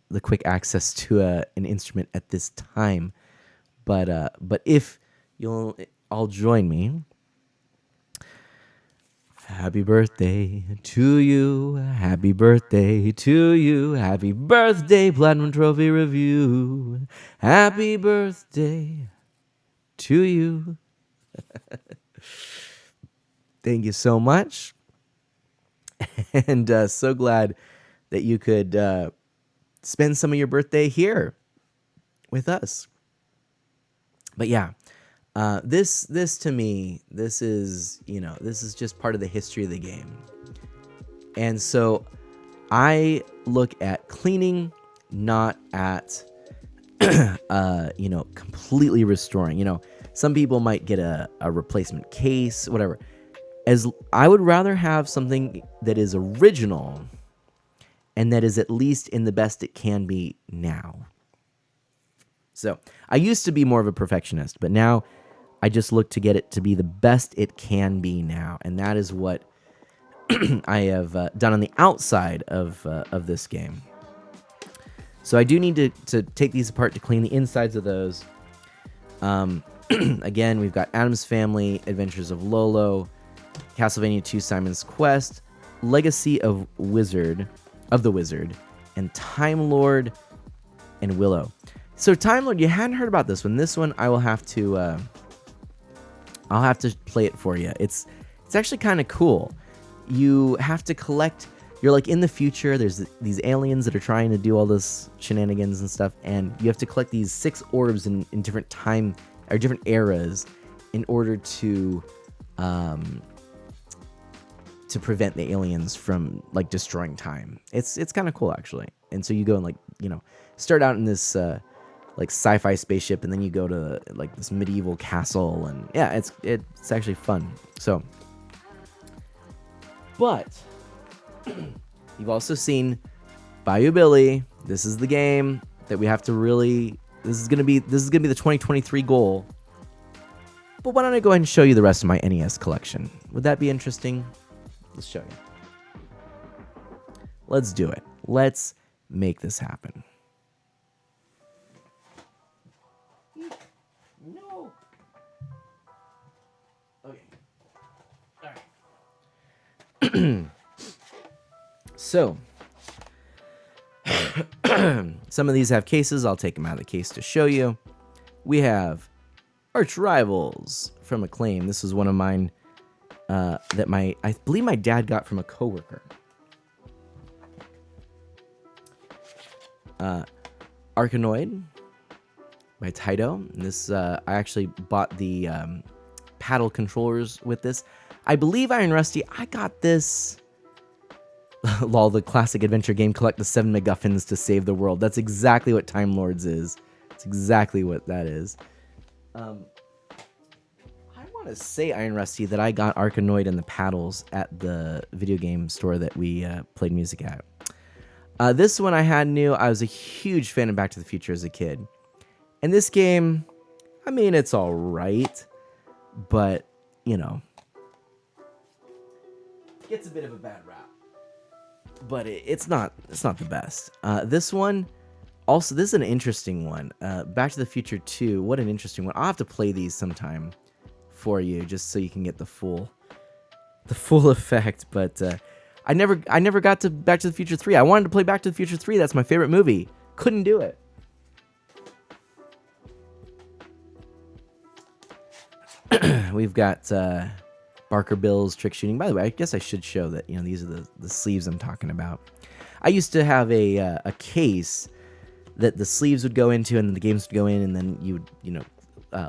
the quick access to an instrument at this time. But if you'll all join me. Happy birthday to you. Happy birthday to you. Happy birthday, Platinum Trophy Review. Happy birthday to you. Thank you so much. And so glad that you could spend some of your birthday here with us. But yeah, this to me, this is just part of the history of the game. And so I look at cleaning, not at, completely restoring. Some people might get a replacement case, whatever. As I would rather have something that is original and that is at least in the best it can be now. So I used to be more of a perfectionist, but now I just look to get it to be the best it can be now. And that is what I have done on the outside of this game. So I do need to take these apart to clean the insides of those. Again, we've got Addams Family, Adventures of Lolo, Castlevania 2 Simon's Quest, Legacy of the Wizard, and Time Lord and Willow. So Time Lord, you hadn't heard about this one. This one I will have to I'll have to play it for you. It's actually kind of cool. You have to collect you're like in the future. There's these aliens that are trying to do all this shenanigans and stuff, and you have to collect these 6 orbs in different time or different eras in order to prevent the aliens from like destroying time. It's kind of cool actually. And so you go and like, you know, start out in this like sci-fi spaceship, and then you go to like this medieval castle, and yeah, it's actually fun. So, but you've also seen Bayou Billy. This is the game that we have to really. This is gonna be the 2023 goal. But why don't I go ahead and show you the rest of my NES collection? Would that be interesting? Let's show you. Let's do it. Let's make this happen. No. Okay. All right. So, some of these have cases. I'll take them out of the case to show you. We have Arch Rivals from Acclaim. This was one of mine that I believe my dad got from a coworker. Arkanoid by Taito. And this I actually bought the paddle controllers with this. I believe Iron Rusty, I got this. Lol, the classic adventure game, collect the 7 MacGuffins to save the world. That's exactly what Time Lords is. It's exactly what that is. I want to say, Iron Rusty, that I got Arkanoid and the paddles at the video game store that we played music at. This one I had new. I was a huge fan of Back to the Future as a kid. And this game, I mean, it's all right. But, you know, gets a bit of a bad rap. But it's not the best. This one, also, this is an interesting one. Back to the Future 2, what an interesting one. I'll have to play these sometime for you, just so you can get the full effect. But I never got to Back to the Future 3. I wanted to play Back to the Future 3. That's my favorite movie. Couldn't do it. We've got Barker Bill's Trick Shooting. By the way, I guess I should show that, you know, these are the sleeves I'm talking about. I used to have a case that the sleeves would go into, and then the games would go in, and then you would, you know,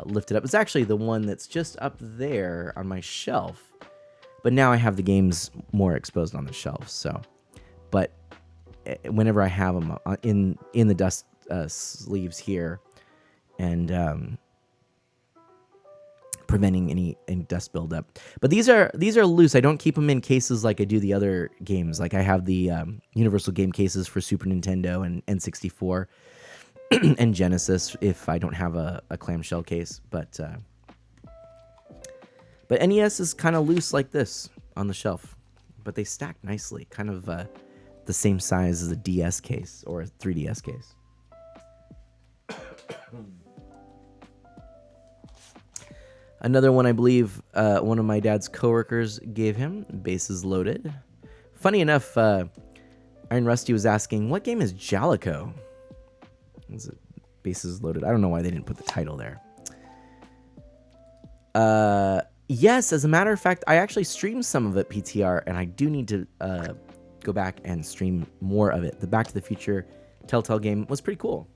lift it up. It's actually the one that's just up there on my shelf. But now I have the games more exposed on the shelf. So, but whenever I have them in the dust sleeves here, and preventing any dust buildup. But these are loose. I don't keep them in cases like I do the other games. Like I have the Universal Game cases for Super Nintendo and N64 and Genesis if I don't have a clamshell case. But NES is kind of loose like this on the shelf. But they stack nicely, kind of the same size as a DS case or a 3DS case. Another one, I believe, one of my dad's coworkers gave him, Bases Loaded. Funny enough, Iron Rusty was asking, what game is Jalico? Is it Bases Loaded? I don't know why they didn't put the title there. Yes, as a matter of fact, I actually streamed some of it, PTR, and I do need to go back and stream more of it. The Back to the Future Telltale game was pretty cool.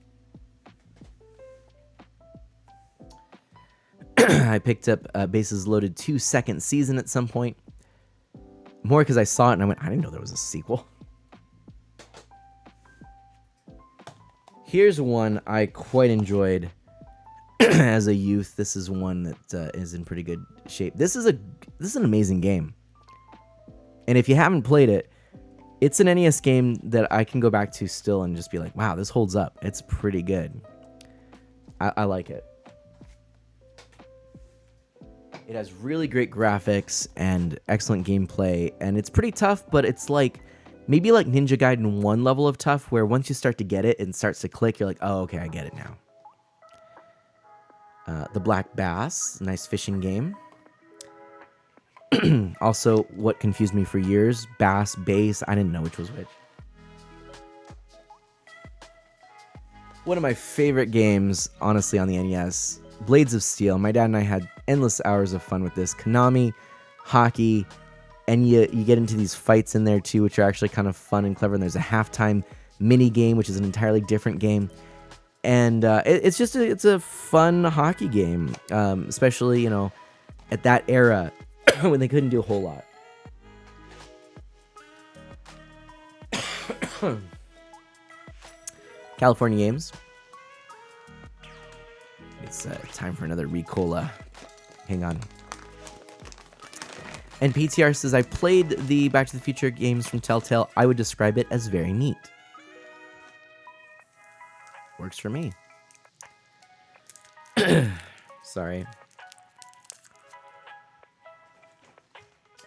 I picked up Bases Loaded 2 second season at some point. More because I saw it and I went, I didn't know there was a sequel. Here's one I quite enjoyed as a youth. This is one that is in pretty good shape. This is an amazing game. And if you haven't played it, it's an NES game that I can go back to still and just be like, wow, this holds up. It's pretty good. I like it. It has really great graphics and excellent gameplay, and it's pretty tough, but it's like maybe like Ninja Gaiden 1 level of tough, where once you start to get it and starts to click, you're like, oh, okay, I get it now. The Black Bass, nice fishing game. Also, what confused me for years, bass, bass, I didn't know which was which. One of my favorite games, honestly, on the NES, Blades of Steel. My dad and I had endless hours of fun with this. Konami, hockey, and you get into these fights in there too, which are actually kind of fun and clever. And there's a halftime mini game, which is an entirely different game. And it's a fun hockey game, especially, you know, at that era when they couldn't do a whole lot. California Games. It's time for another Ricola. Hang on. And PTR says, I played the Back to the Future games from Telltale. I would describe it as very neat. Works for me. Sorry.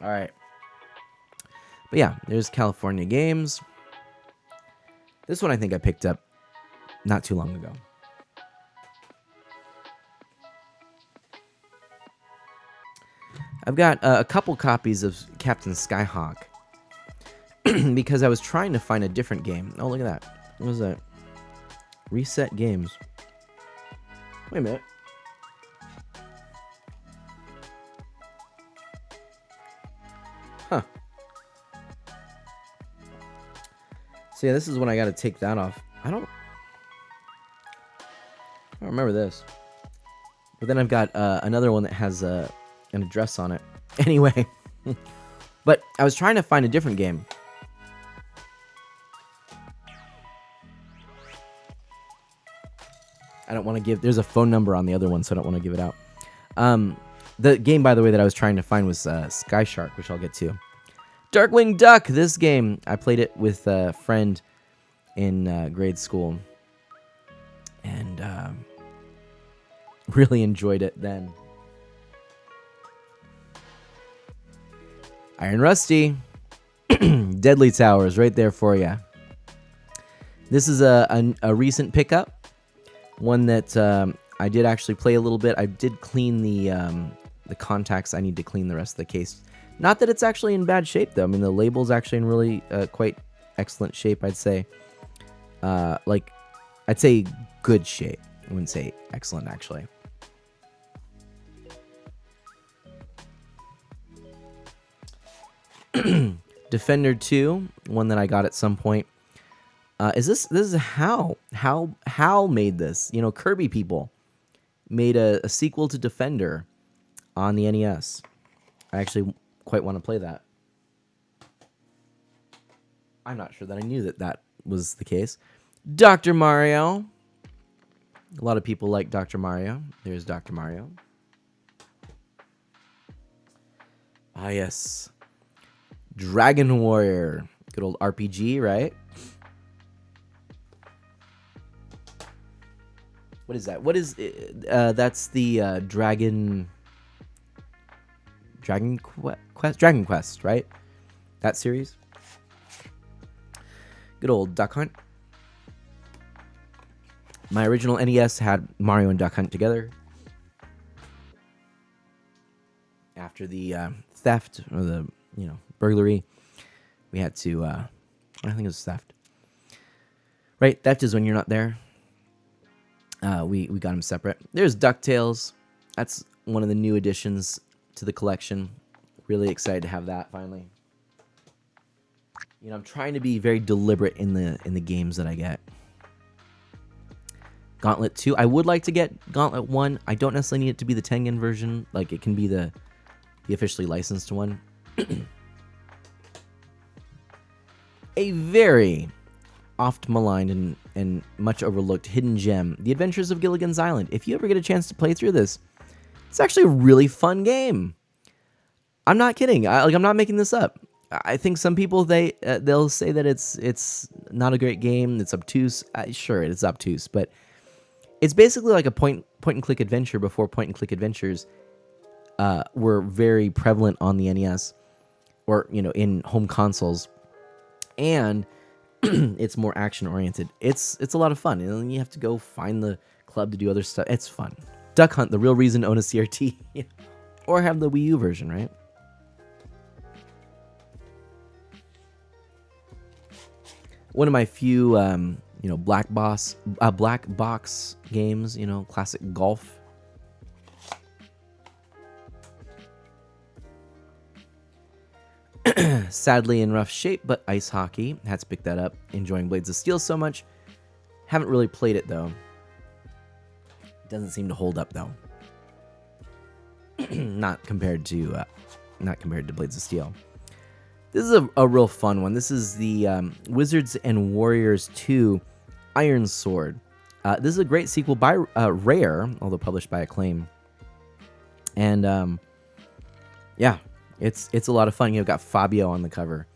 All right. But yeah, there's California Games. This one I think I picked up not too long ago. I've got a couple copies of Captain Skyhawk because I was trying to find a different game. Oh, look at that. What was that? Reset games. Wait a minute. Huh. So yeah, this is when I got to take that off. I don't remember this. But then I've got another one that has an address on it. Anyway. But I was trying to find a different game. I don't want to give... There's a phone number on the other one, so I don't want to give it out. The game, by the way, that I was trying to find was Sky Shark, which I'll get to. Darkwing Duck! This game, I played it with a friend in grade school. And really enjoyed it then. Iron Rusty. Deadly Towers, right there for you. This is a recent pickup. One that I did actually play a little bit. I did clean the contacts. I need to clean the rest of the case. Not that it's actually in bad shape, though. I mean, the label's actually in really quite excellent shape, I'd say. I'd say good shape. I wouldn't say excellent, actually. Defender 2, one that I got at some point. This is Hal made this. You know, Kirby people made a sequel to Defender on the NES. I actually quite want to play that. I'm not sure that I knew that was the case. Dr. Mario. A lot of people like Dr. Mario. There's Dr. Mario. Ah, yes. Dragon Warrior. Good old RPG, right? What is that? What is... that's the Dragon Quest, right? That series. Good old Duck Hunt. My original NES had Mario and Duck Hunt together. After the theft or the burglary, we had to. I think it was theft. Right, theft is when you're not there. We got them separate. There's DuckTales. That's one of the new additions to the collection. Really excited to have that finally. I'm trying to be very deliberate in the games that I get. Gauntlet 2. I would like to get Gauntlet 1. I don't necessarily need it to be the Tengen version. Like, it can be the officially licensed one. A very oft maligned and much overlooked hidden gem, The Adventures of Gilligan's Island. If you ever get a chance to play through this, it's actually a really fun game. I'm not kidding. I'm not making this up. I think some people they'll say that it's not a great game. It's obtuse. Sure, it's obtuse, but it's basically like a point and click adventure before point and click adventures were very prevalent on the NES or in home consoles, and it's more action oriented. It's a lot of fun, and then you have to go find the club to do other stuff. It's fun. Duck Hunt, the real reason to own a CRT, or have the Wii U version, right? One of my few, black box games, classic golf. Sadly in rough shape, but ice hockey. Had to pick that up. Enjoying Blades of Steel so much. Haven't really played it though. Doesn't seem to hold up though. not compared to Blades of Steel. This is a real fun one. This is the Wizards and Warriors 2 Iron Sword. This is a great sequel by Rare, although published by Acclaim. And yeah, it's a lot of fun. You've got Fabio on the cover.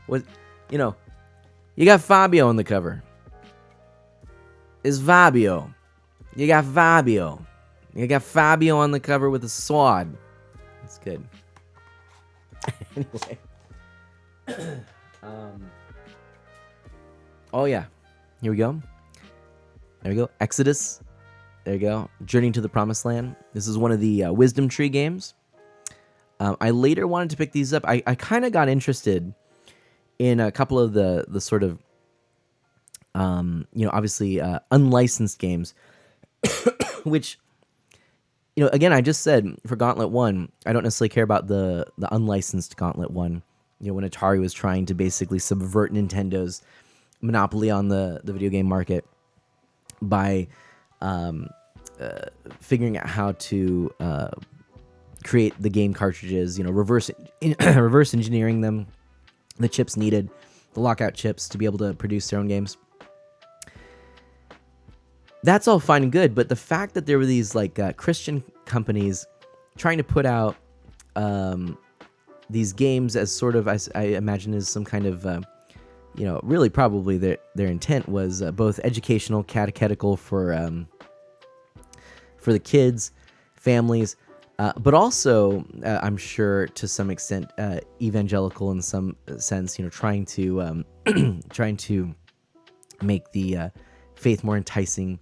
You got Fabio on the cover. It's Fabio. You got Fabio. You got Fabio on the cover with a sword. That's good. Anyway. Oh yeah. Here we go. There we go. Exodus. There you go. Journey to the Promised Land. This is one of the Wisdom Tree games. I later wanted to pick these up. I kind of got interested in a couple of the sort of, obviously unlicensed games, which, again, I just said for Gauntlet 1, I don't necessarily care about the unlicensed Gauntlet 1. When Atari was trying to basically subvert Nintendo's monopoly on the video game market by figuring out how to create the game cartridges, reverse engineering them, the chips needed, the lockout chips to be able to produce their own games. That's all fine and good, but the fact that there were these Christian companies trying to put out these games as sort of, I imagine, as some kind of, really probably their intent was both educational, catechetical for the kids, families, but also, I'm sure to some extent, evangelical in some sense. Trying to make the faith more enticing.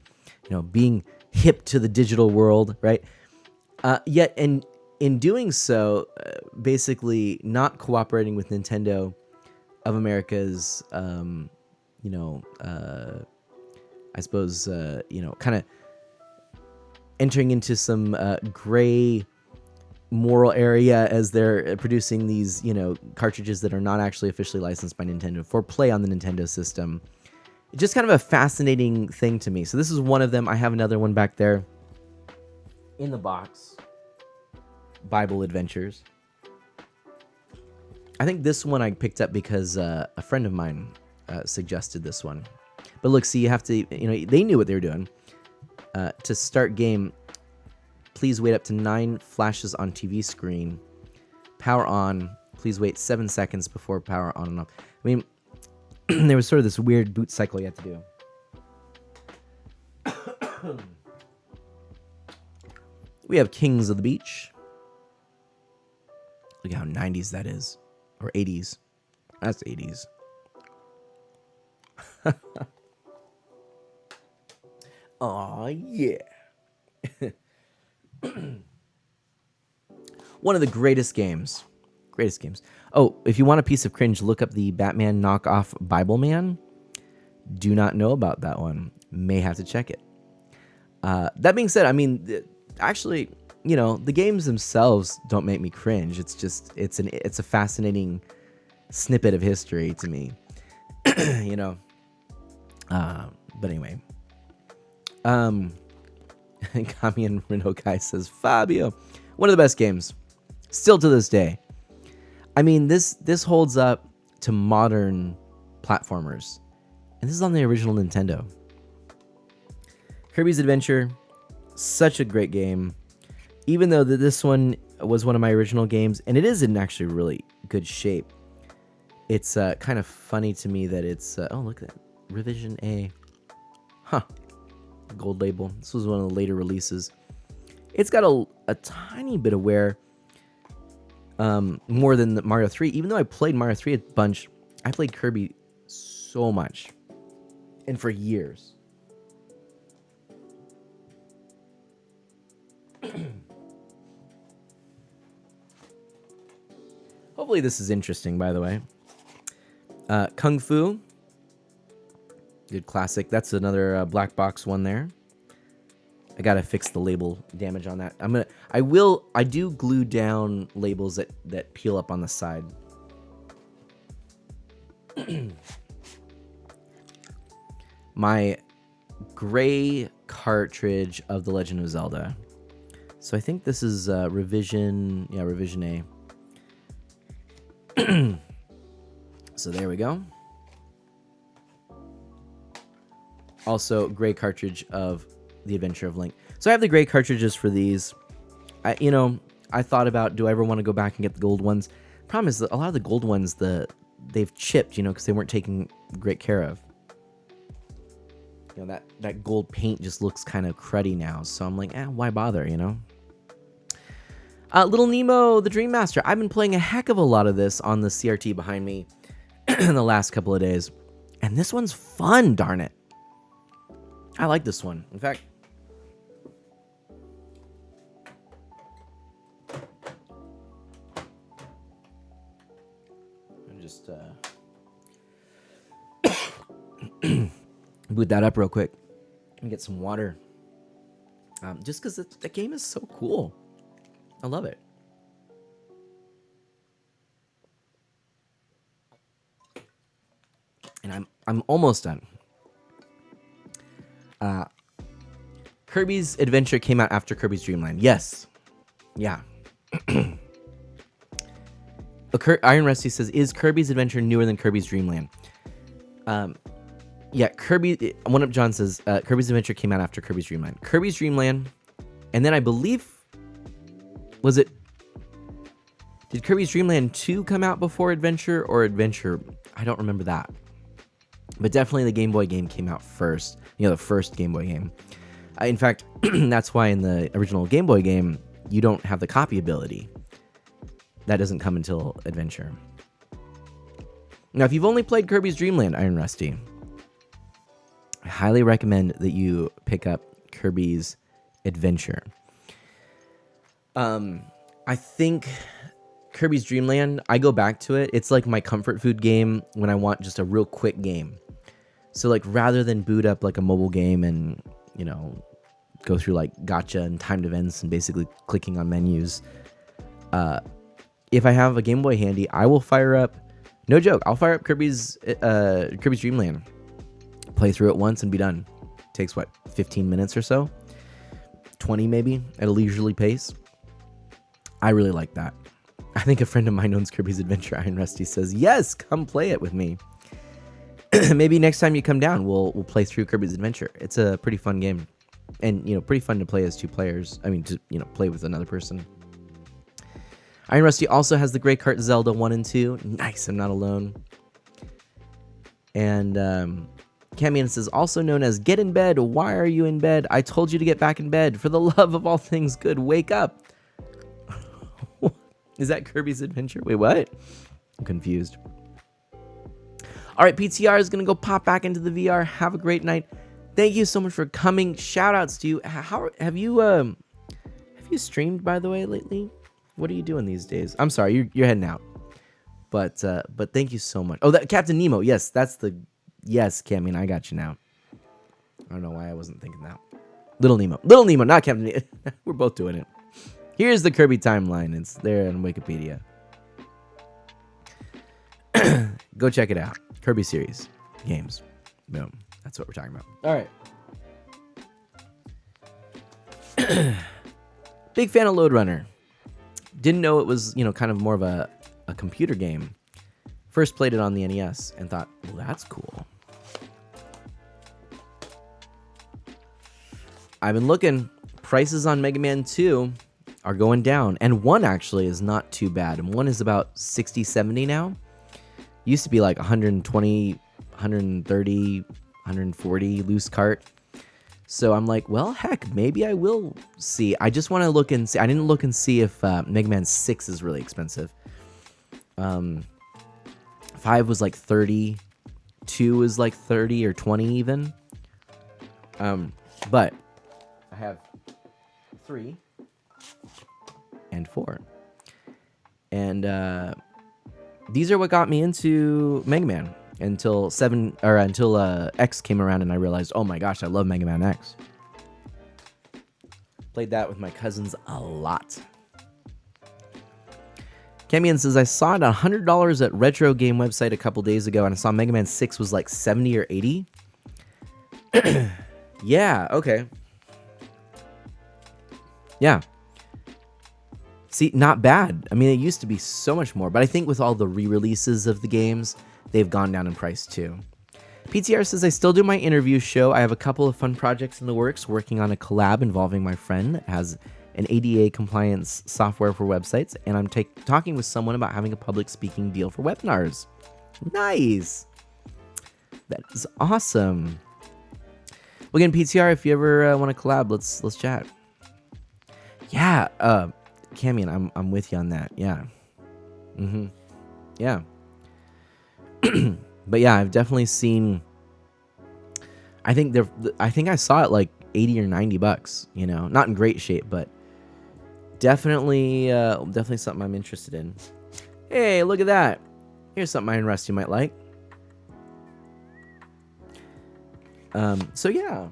Being hip to the digital world, right? Yet, in doing so, basically not cooperating with Nintendo of America's, I suppose, kind of entering into some gray moral area as they're producing these, cartridges that are not actually officially licensed by Nintendo for play on the Nintendo system. Just kind of a fascinating thing to me. So this is one of them. I have another one back there in the box. Bible Adventures. I think this one I picked up because a friend of mine suggested this one. But look, see, you have to, they knew what they were doing. To start game, please wait up to 9 flashes on TV screen. Power on. Please wait 7 seconds before power on and off. I mean, there was sort of this weird boot cycle you had to do. We have Kings of the Beach. Look at how 90s that is. Or 80s. That's 80s. Aw, yeah. One of the greatest games. Greatest games. Oh, if you want a piece of cringe, look up the Batman knockoff Bible Man. Do not know about that one. May have to check it. That being said, I mean, actually, the games themselves don't make me cringe. It's just, it's a fascinating snippet of history to me. But anyway. Kami and Renault Guy says, Fabio, one of the best games. Still to this day. I mean, this holds up to modern platformers. And this is on the original Nintendo. Kirby's Adventure, such a great game. Even though this one was one of my original games, and it is in actually really good shape. It's kind of funny to me that it's... oh, look at that. Revision A. Huh. Gold label. This was one of the later releases. It's got a tiny bit of wear. More than the Mario 3. Even though I played Mario 3 a bunch, I played Kirby so much. And for years. Hopefully this is interesting, by the way. Kung Fu. Good classic. That's another black box one there. I gotta fix the label damage on that. I do glue down labels that peel up on the side. my gray cartridge of The Legend of Zelda. So I think this is revision, revision A. So there we go. Also, gray cartridge of The Adventure of Link. So I have the gray cartridges for these. I thought about, do I ever want to go back and get the gold ones? Problem is that a lot of the gold ones, they've chipped, because they weren't taken great care of. That gold paint just looks kind of cruddy now. So I'm like, why bother, Little Nemo, the Dream Master. I've been playing a heck of a lot of this on the CRT behind me in the last couple of days. And this one's fun, darn it. I like this one. In fact, I'm just boot that up real quick and get some water. Just because the game is so cool. I love it. And I'm almost done. Kirby's Adventure came out after Kirby's Dream Land. Yes. Yeah. Iron Rusty says, is Kirby's Adventure newer than Kirby's Dream Land? Yeah, One Up John says, Kirby's Adventure came out after Kirby's Dream Land. Kirby's Dream Land, and then I believe, did Kirby's Dream Land 2 come out before Adventure or Adventure? I don't remember that. But definitely the Game Boy game came out first. The first Game Boy game. In fact, that's why in the original Game Boy game, you don't have the copy ability. That doesn't come until Adventure. Now, if you've only played Kirby's Dream Land, Iron Rusty, I highly recommend that you pick up Kirby's Adventure. I think Kirby's Dream Land, I go back to it. It's like my comfort food game when I want just a real quick game. So like rather than boot up like a mobile game and, go through like gacha and timed events and basically clicking on menus, if I have a Game Boy handy, I will fire up, no joke, I'll fire up Kirby's Dream Land, play through it once and be done. Takes 15 minutes or so? 20 maybe, at a leisurely pace. I really like that. I think a friend of mine owns Kirby's Adventure. Iron Rusty says, yes, come play it with me. Maybe next time you come down, we'll play through Kirby's Adventure. It's a pretty fun game. And, pretty fun to play as two players. I mean, to, play with another person. Iron Rusty also has the Grey Cart Zelda 1 and 2. Nice, I'm not alone. And Camion says, also known as Get in Bed. Why are you in bed? I told you to get back in bed. For the love of all things good, wake up. Is that Kirby's Adventure? Wait, what? I'm confused. All right, PTR is going to go pop back into the VR. Have a great night. Thank you so much for coming. Shout outs to you. Have you streamed, by the way, lately? What are you doing these days? I'm sorry, you're heading out. But thank you so much. Oh, that Captain Nemo. Yes, yes, Cammy, I got you now. I don't know why I wasn't thinking that. Little Nemo, not Captain Nemo. We're both doing it. Here's the Kirby timeline. It's there on Wikipedia. Go check it out. Kirby series games. Boom. That's what we're talking about. All right. Big fan of Lode Runner. Didn't know it was, kind of more of a computer game. First played it on the NES and thought, well, that's cool. I've been looking. Prices on Mega Man 2 are going down. And 1 actually is not too bad. And 1 is about 60, 70 now. Used to be like 120, 130, 140 loose cart. So I'm like, well, heck, maybe I will see. I just want to look and see. I didn't look and see if Mega Man 6 is really expensive. 5 was like 30. 2 is like 30 or 20 even. But I have 3 and 4. And these are what got me into Mega Man until X came around and I realized, oh my gosh, I love Mega Man X. Played that with my cousins a lot. Camion says, I saw it at $100 at Retro Game website a couple days ago, and I saw Mega Man 6 was like 70 or 80. Yeah, okay. Yeah. See, not bad. I mean, it used to be so much more, but I think with all the re-releases of the games, they've gone down in price too. PTR says, I still do my interview show. I have a couple of fun projects in the works, working on a collab involving my friend that has an ADA compliance software for websites, and I'm talking with someone about having a public speaking deal for webinars. Nice. That is awesome. Well, again, PTR, if you ever want to collab, let's chat. Yeah, Camion, I'm with you on that. Yeah. Yeah. But yeah, I've definitely seen. I think I saw it like $80 or $90. You know, not in great shape, but definitely something I'm interested in. Hey, look at that! Here's something I and Rusty might like. So yeah.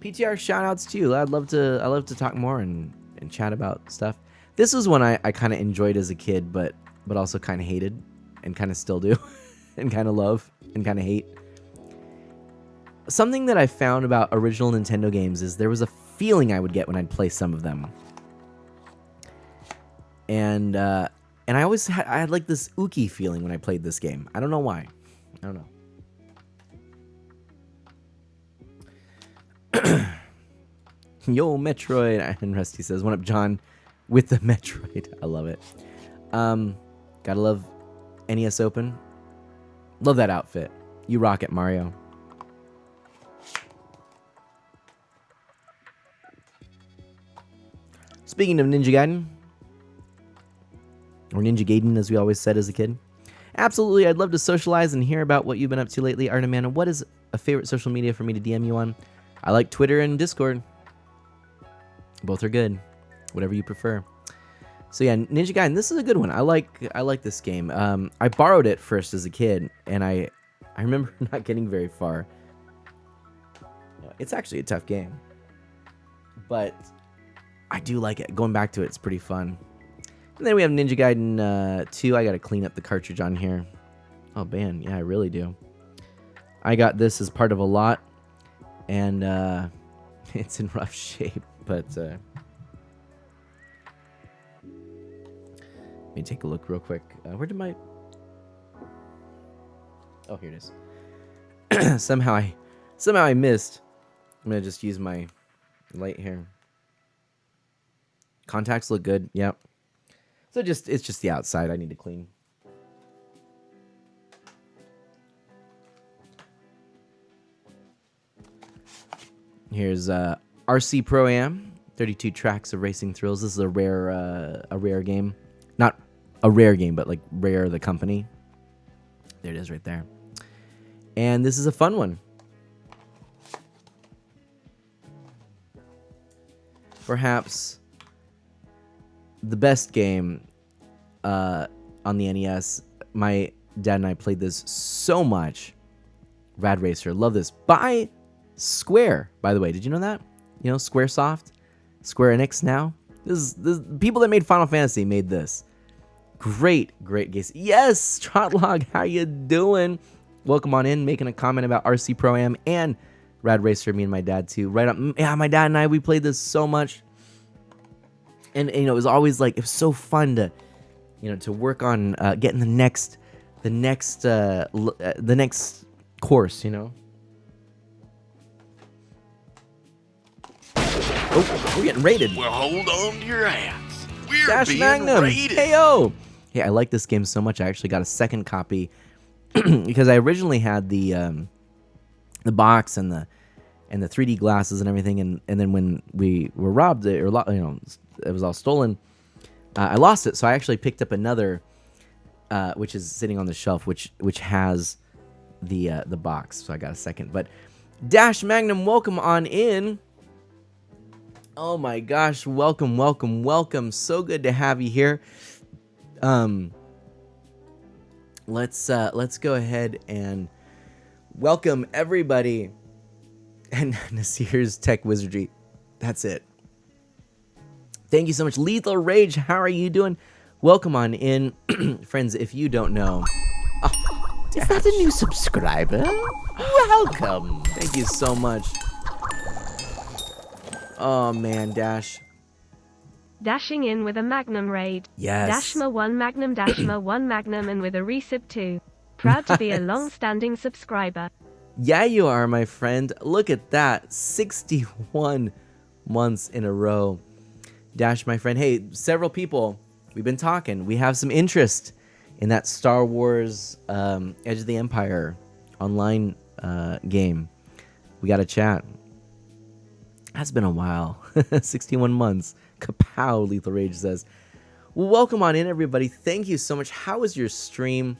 PTR shoutouts to you. I'd love to talk more and chat about stuff. This was one I kind of enjoyed as a kid, but also kind of hated, and kind of still do, and kind of love, and kind of hate. Something that I found about original Nintendo games is there was a feeling I would get when I'd play some of them. And I had like this ooky feeling when I played this game. I don't know why. I don't know. Yo, Metroid. And Rusty says, "What up, John?" With the Metroid. I love it. Gotta love NES Open. Love that outfit. You rock it, Mario. Speaking of Ninja Gaiden, or Ninja Gaiden as we always said as a kid, absolutely, I'd love to socialize and hear about what you've been up to lately. Artomana, what is a favorite social media for me to DM you on? I like Twitter and Discord. Both are good. Whatever you prefer. So yeah, Ninja Gaiden, this is a good one. I like this game. I borrowed it first as a kid, and I remember not getting very far. It's actually a tough game, but I do like it. Going back to it's pretty fun. And then we have Ninja Gaiden 2. I got to clean up the cartridge on here. Oh man, yeah, I really do. I got this as part of a lot, and it's in rough shape, but let me take a look real quick. Where did my... Oh, here it is. Somehow I missed. I'm gonna just use my light here. Contacts look good. Yep. So it's just the outside I need to clean. Here's RC Pro Am, 32 tracks of racing thrills. This is a rare game. Not a rare game, but like Rare the company. There it is right there. And this is a fun one. Perhaps the best game on the NES. My dad and I played this so much. Rad Racer. Love this. By Square, by the way. Did you know that? You know, Squaresoft? Square Enix now? This people that made Final Fantasy made this. Great games. Yes, Trotlog, how you doing? Welcome on in, making a comment about RC Pro Am and Rad Racer, me and my dad too. Right up, yeah, my dad and I, we played this so much. And you know, it was always like, it was so fun to, you know, to work on getting the next course, you know. Oh, we're getting raided. Well, hold on to your hats. We're Dash being Magnum. raided. Hey-o. Yeah, I like this game so much. I actually got a second copy because I originally had the box and the 3D glasses and everything, and then when we were robbed, or you know, it was all stolen. I lost it, so I actually picked up another, which is sitting on the shelf, which has the box. So I got a second. But Dash Magnum, welcome on in. Oh my gosh, welcome. So good to have you here. Let's go ahead and welcome everybody. And Nasir's Tech Wizardry. That's it. Thank you so much. Lethal Rage, how are you doing? Welcome on in. Friends, if you don't know... Oh, Is that a new subscriber? Welcome. thank you so much. Oh, man, Dash. Dashing in with a Magnum raid. Yes. Dashma 1 Magnum, Dashma 1 Magnum, and with a resub 2. Proud to be a long-standing subscriber. Yeah, you are, my friend. Look at that. 61 months in a row. Dash, my friend. Hey, several people, we've been talking. We have some interest in that Star Wars Edge of the Empire online game. We got to chat. That's been a while. 61 months. Kapow, Lethal Rage says. Well, welcome on in, everybody. Thank you so much. How was your stream?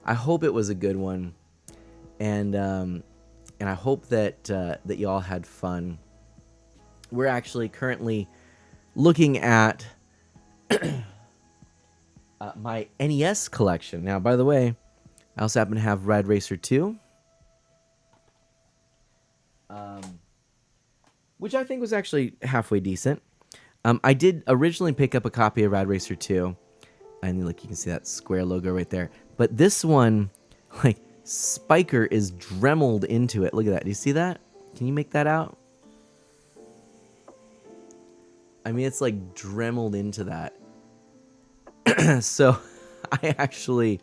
I hope it was a good one. And I hope that that you all had fun. We're actually currently looking at my NES collection. Now, by the way, I also happen to have Rad Racer 2. Which I think was actually halfway decent. I did originally pick up a copy of Rad Racer 2. And like you can see that square logo right there. But this one, like, Spiker is dremeled into it. Look at that. Do you see that? Can you make that out? I mean, it's like dremeled into that. So I actually,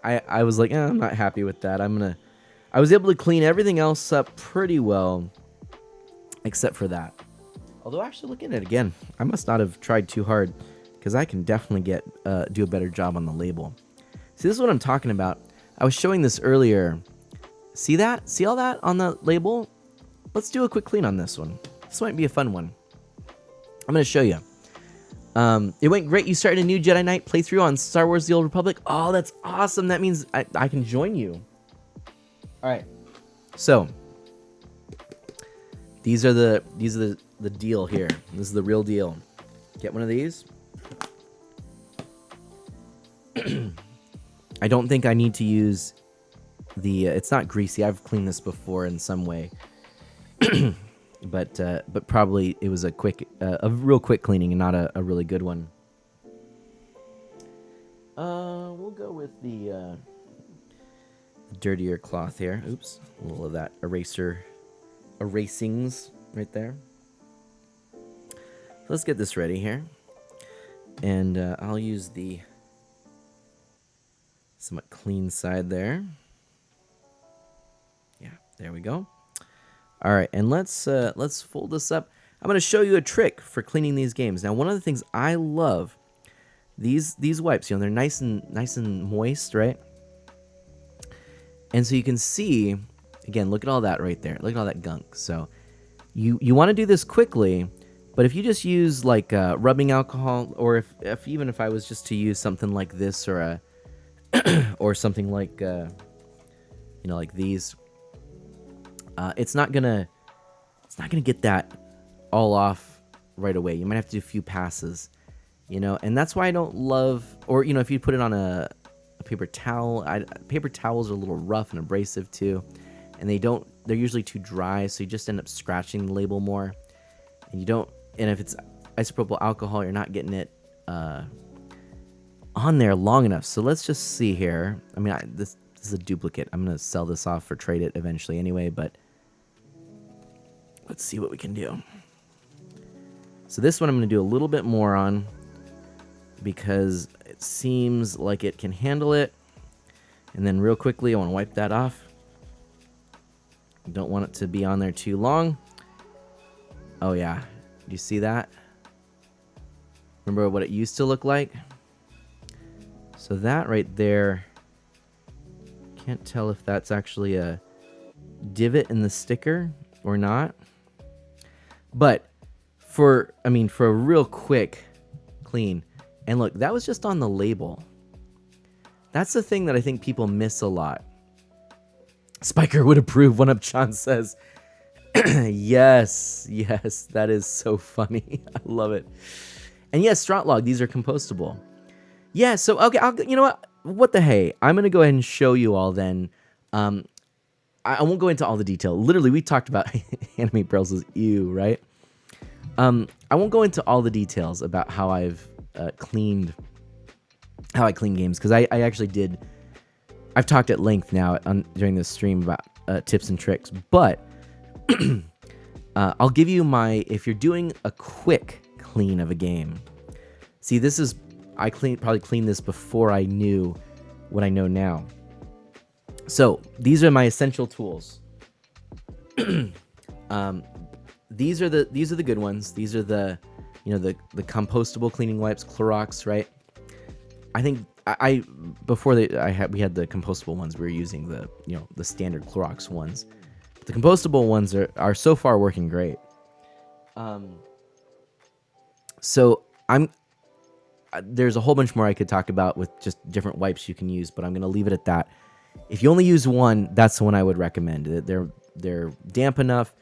I was like, I'm not happy with that. I was able to clean everything else up pretty well, except for that. Although actually looking at it again, I must not have tried too hard, because I can definitely do a better job on the label. See, this is what I'm talking about. I was showing this earlier. See that? See all that on the label? Let's do a quick clean on this one. This might be a fun one. I'm going to show you. It went great. You started a new Jedi Knight playthrough on Star Wars The Old Republic. Oh, that's awesome. That means I can join you. All right. So, these are the deal here. This is the real deal. Get one of these. I don't think I need to use the... it's not greasy. I've cleaned this before in some way. But probably it was a real quick cleaning and not a really good one. We'll go with the dirtier cloth here. Oops. A little of that erasings right there. So let's get this ready here. And I'll use the somewhat clean side there. Yeah, there we go. All right, and let's fold this up. I'm going to show you a trick for cleaning these games. Now, one of the things I love, these wipes, they're nice and moist, right? And so you can see, again, look at all that right there. Look at all that gunk. So you want to do this quickly, but if you just use like rubbing alcohol, or even if I was just to use something like this, or or something like like these, it's not gonna get that all off right away. You might have to do a few passes, and that's why I don't love, or if you put it on a paper towel. Paper towels are a little rough and abrasive too, and they're usually too dry, so you just end up scratching the label more, and if it's isopropyl alcohol, you're not getting it on there long enough. So let's just see here. I mean, this is a duplicate. I'm gonna sell this off or trade it eventually anyway, but let's see what we can do. So this one I'm going to do a little bit more on, because it seems like it can handle it. And then real quickly, I want to wipe that off. Don't want it to be on there too long. Oh yeah, do you see that? Remember what it used to look like? So that right there, can't tell if that's actually a divot in the sticker or not. But for a real quick clean, and look, that was just on the label. That's the thing that I think people miss a lot. Spiker would approve, One Up John says. Yes, that is so funny. I love it. And yes, Stroutlog, these are compostable. Yeah, so, okay, you know what the hey? I'm going to go ahead and show you all then. I won't go into all the detail. Literally, we talked about Anime Pearls' ew, right? I won't go into all the details about how I've clean games, because I actually did. I've talked at length now during this stream about tips and tricks, but I'll give you if you're doing a quick clean of a game. See, I probably cleaned this before I knew what I know now. So these are my essential tools. These are the good ones. These are the compostable cleaning wipes, Clorox, right? I think we had the compostable ones. We were using the standard Clorox ones. The compostable ones are so far working great. So there's a whole bunch more I could talk about with just different wipes you can use, but I'm going to leave it at that. If you only use one, that's the one I would recommend. They're damp enough.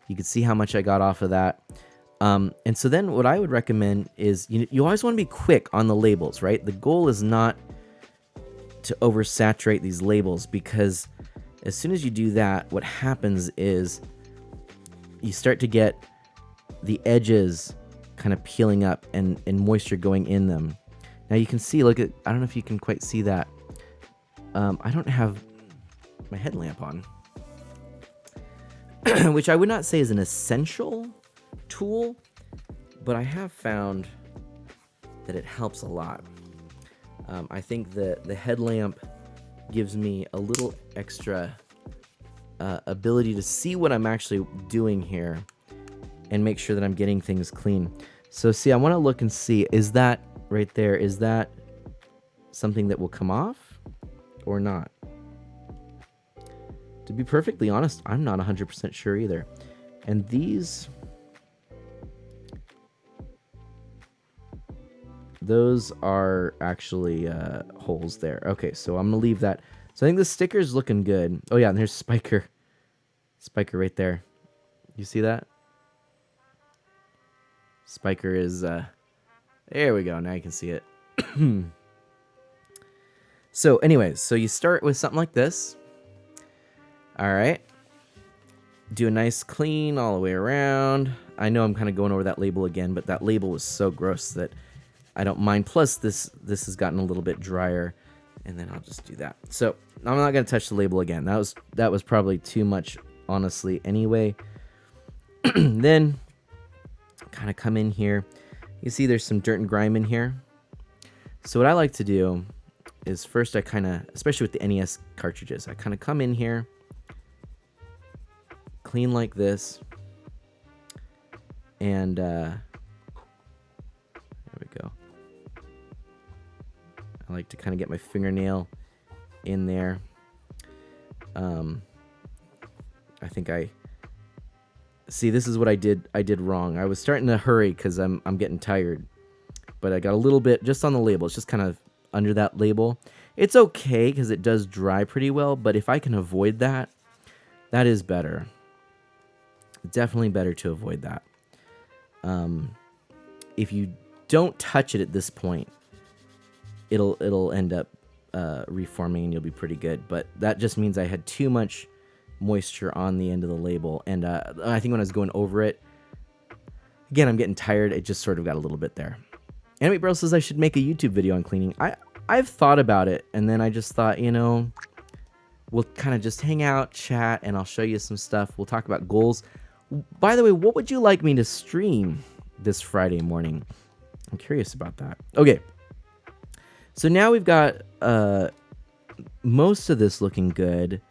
You can see how much I got off of that. And so then what I would recommend is you always want to be quick on the labels, right? The goal is not to oversaturate these labels, because as soon as you do that, what happens is you start to get the edges kind of peeling up and moisture going in them. Now you can see, I don't know if you can quite see that. I don't have my headlamp on, which I would not say is an essential tool, but I have found that it helps a lot. I think the headlamp gives me a little extra ability to see what I'm actually doing here and make sure that I'm getting things clean. So see, I want to look and see, is that right there, is that something that will come off or not? To be perfectly honest, I'm not 100% sure either. And those are actually holes there. Okay, so I'm gonna leave that. So I think the sticker's looking good. Oh yeah, and there's Spiker right there. You see that? Spiker is there we go. Now you can see it. So anyways, so you start with something like this. All right. Do a nice clean all the way around. I know I'm kind of going over that label again, but that label was so gross that I don't mind. Plus, this has gotten a little bit drier, and then I'll just do that. So I'm not gonna touch the label again. That was probably too much, honestly. Anyway, then kind of come in here. You see, there's some dirt and grime in here. So what I like to do is first I kind of, especially with the NES cartridges, I kind of come in here, clean like this, and there we go. I like to kind of get my fingernail in there. I think see, this is what I did wrong. I was starting to hurry because I'm getting tired, but I got a little bit just on the label. It's just kind of under that label. It's okay because it does dry pretty well, but if I can avoid that, that is better. Definitely better to avoid that. If you don't touch it at this point, it'll end up reforming and you'll be pretty good. But that just means I had too much moisture on the end of the label, and I think when I was going over it, again, I'm getting tired. It just sort of got a little bit there. Anime Bro says I should make a YouTube video on cleaning. I've thought about it, and then I just thought, we'll kind of just hang out, chat, and I'll show you some stuff. We'll talk about goals. By the way, what would you like me to stream this Friday morning? I'm curious about that. Okay. So now we've got most of this looking good.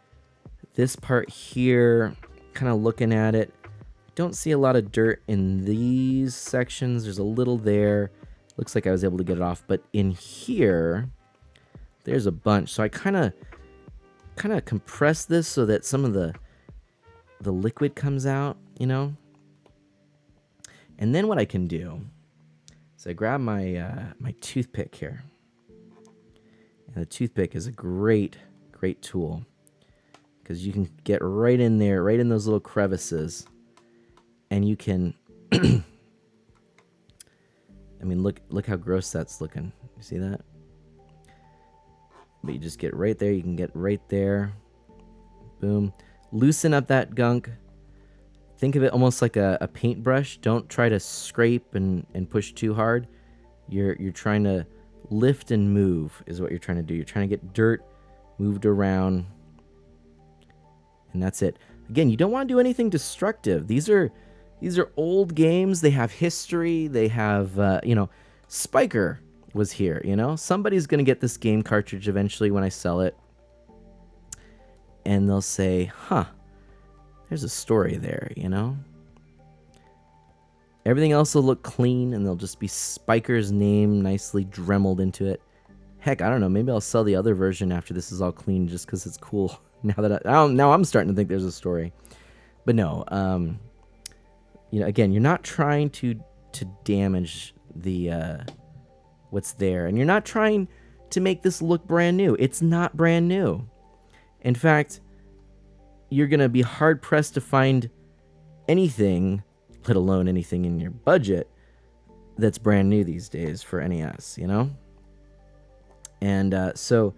This part here, kind of looking at it, don't see a lot of dirt in these sections. There's a little there. Looks like I was able to get it off, but in here, there's a bunch. So I kind of compress this so that some of the liquid comes out, And then what I can do is I grab my my toothpick here. And the toothpick is a great tool because you can get right in there, right in those little crevices, and you can. I mean, look how gross that's looking. You see that? But you just get right there. You can get right there. Boom. Loosen up that gunk. think of it almost like a paintbrush. Don't try to scrape and push too hard. You're trying to lift and move is what you're trying to do. You're trying to get dirt moved around, and that's it. Again, you don't want to do anything destructive. These are old games. They have history. They have Spiker was here. Somebody's gonna get this game cartridge eventually when I sell it, and they'll say, "Huh, there's a story there." Everything else will look clean, and there'll just be Spiker's name nicely dremeled into it. Heck, I don't know. Maybe I'll sell the other version after this is all clean, just because it's cool. Now I'm starting to think there's a story, but no. Again, you're not trying to damage the what's there, and you're not trying to make this look brand new. It's not brand new. In fact, you're gonna be hard pressed to find anything, let alone anything in your budget, that's brand new these days for NES, And so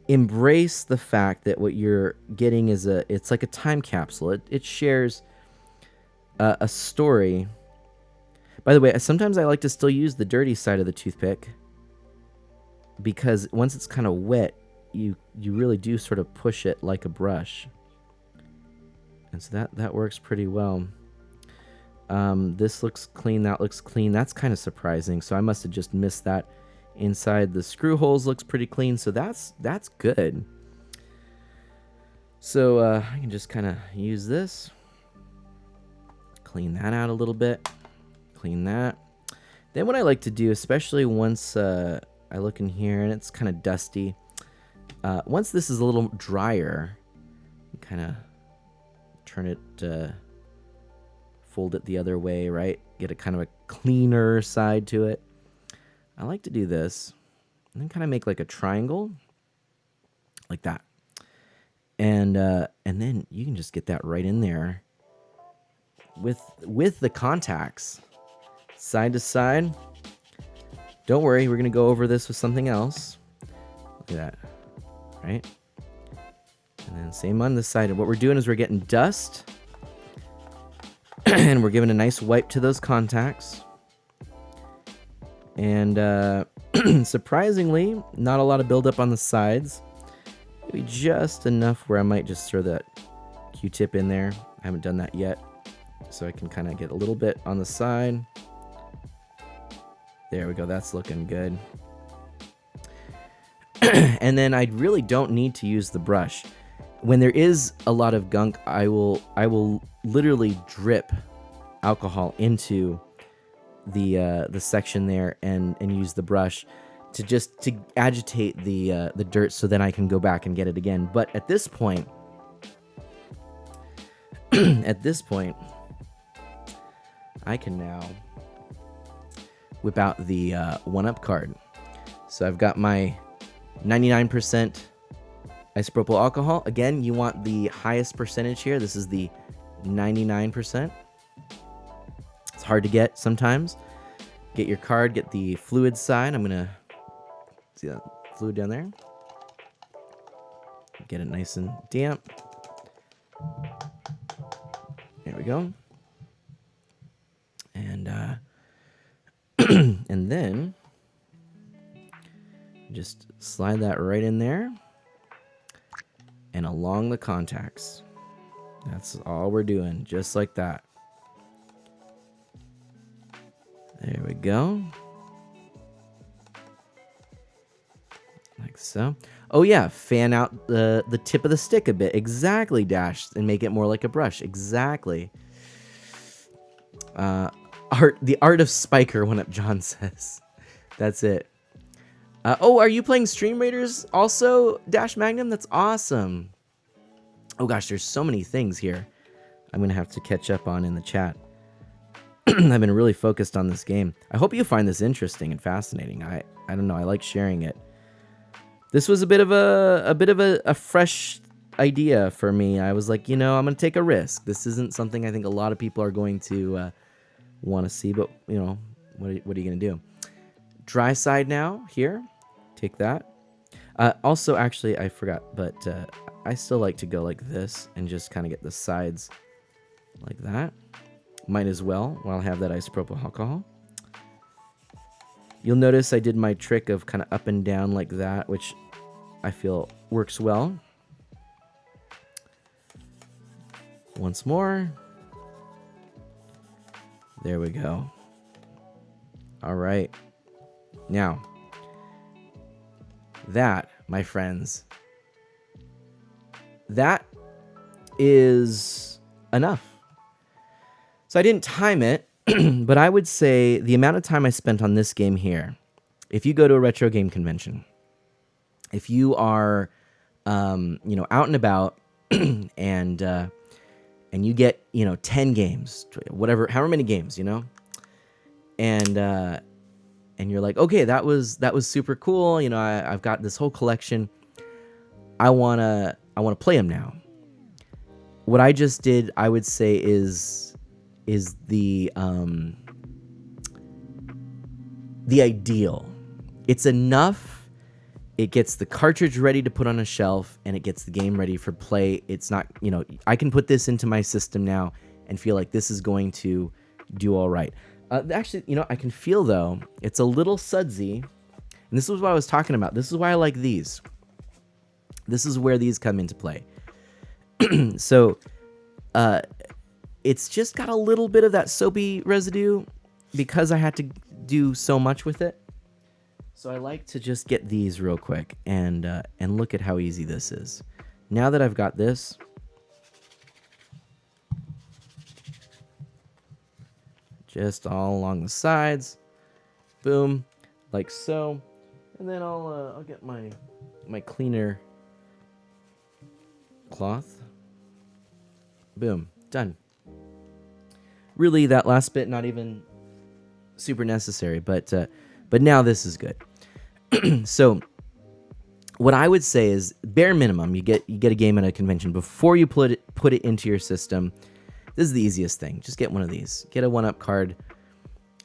embrace the fact that what you're getting is it's like a time capsule. It shares a story. By the way, sometimes I like to still use the dirty side of the toothpick, because once it's kind of wet, you really do sort of push it like a brush. And so that works pretty well. This looks clean, that looks clean. That's kind of surprising. So I must have just missed that. Inside the screw holes looks pretty clean, so that's good. So I can just kind of use this. Clean that out a little bit. Clean that. Then what I like to do, especially once I look in here and it's kind of dusty, once this is a little drier, kind of turn it, fold it the other way, right? Get a kind of a cleaner side to it. I like to do this and then kind of make like a triangle like that. And then you can just get that right in there with the contacts side to side. Don't worry, we're going to go over this with something else. Look at that, right? And then same on this side. And what we're doing is we're getting dust and we're giving a nice wipe to those contacts. And surprisingly, not a lot of buildup on the sides. Maybe just enough where I might just throw that Q-tip in there. I haven't done that yet. So I can kind of get a little bit on the side. There we go. That's looking good. And then I really don't need to use the brush. When there is a lot of gunk, I will literally drip alcohol into the section there and use the brush to agitate the dirt, so then I can go back and get it again. But at this point, I can now whip out the 1-up card. So I've got my 99% isopropyl alcohol. Again, you want the highest percentage here. This is the 99%. It's hard to get sometimes. Get your card, get the fluid side. I'm gonna see that fluid down there. Get it nice and damp. There we go. And and then just slide that right in there and along the contacts. That's all we're doing, just like that. There we go. Like so. Oh yeah, fan out the tip of the stick a bit. Exactly, Dash, and make it more like a brush. Exactly. The art of Spiker went up, John says. That's it. Oh, are you playing Stream Raiders also, Dash Magnum? That's awesome. Oh gosh, there's so many things here I'm going to have to catch up on in the chat. I've been really focused on this game. I hope you find this interesting and fascinating. I don't know, I like sharing it. This was a bit of a fresh idea for me. I was like, I'm going to take a risk. This isn't something I think a lot of people are going to want to see, but what are you going to do? Dry side now here. Take that. Also, actually, I forgot, but I still like to go like this and just kind of get the sides like that. Might as well while I have that isopropyl alcohol. You'll notice I did my trick of kind of up and down like that, which I feel works well. Once more. There we go. All right. Now, that, my friends, that is enough. So I didn't time it, but I would say the amount of time I spent on this game here, if you go to a retro game convention, if you are, out and about, and you get, 10 games, whatever, however many games, and you're like, okay, that was super cool. I've got this whole collection. I wanna play them now. What I just did, I would say, is the ideal. It's enough. It gets the cartridge ready to put on a shelf, and it gets the game ready for play. It's not, I can put this into my system now and feel like this is going to do all right. Actually, I can feel, though, it's a little sudsy, and this is what I was talking about. This is why I like these. This is where these come into play. So, it's just got a little bit of that soapy residue because I had to do so much with it. So I like to just get these real quick and look at how easy this is. Now that I've got this, just all along the sides, boom, like so, and then I'll get my cleaner cloth. Boom, done. Really, that last bit not even super necessary, but now this is good. So what I would say is bare minimum, you get a game at a convention before you put it into your system. This is the easiest thing. Just get one of these. Get a 1-up card.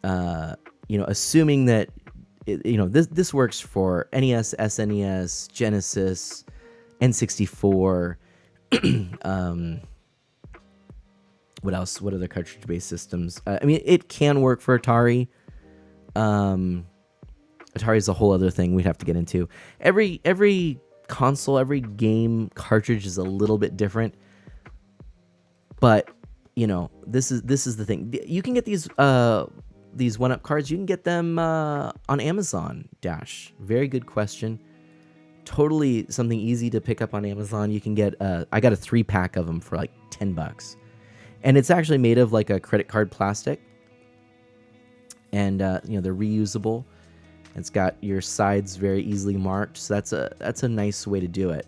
Assuming that this works for NES, SNES, Genesis, N64. What else? What other cartridge-based systems? It can work for Atari. Atari is a whole other thing we'd have to get into. Every console, every game cartridge is a little bit different. But this is the thing. You can get these 1-up cards. You can get them on Amazon. Very good question. Totally something easy to pick up on Amazon. You can get I got a 3-pack of them for like $10, and it's actually made of like a credit card plastic. And they're reusable. It's got your sides very easily marked, so that's a nice way to do it.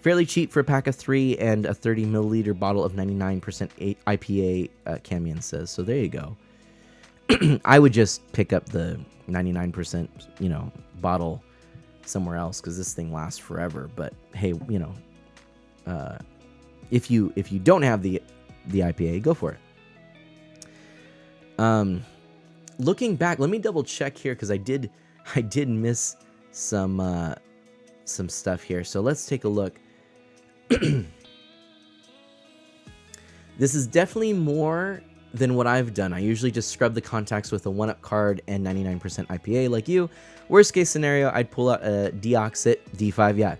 Fairly cheap for a pack of 3 and a 30 milliliter bottle of 99% IPA. Camion says so. There you go. I would just pick up the 99% bottle somewhere else because this thing lasts forever. But hey, if you don't have the IPA, go for it. Looking back, let me double check here because I did miss some stuff here. So let's take a look. This is definitely more than what I've done. I usually just scrub the contacts with a 1-up card and 99% IPA like you. Worst case scenario, I'd pull out a Deoxit D5,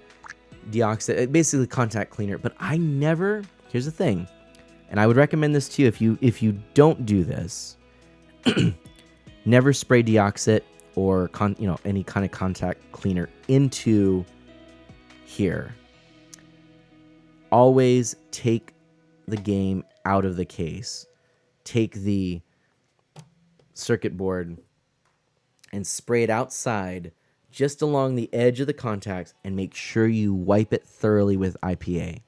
Deoxit, basically contact cleaner. But I never. Here's the thing, and I would recommend this to you if you don't do this. Never spray Deoxit or any kind of contact cleaner into here. Always take the game out of the case. Take the circuit board and spray it outside just along the edge of the contacts and make sure you wipe it thoroughly with IPA.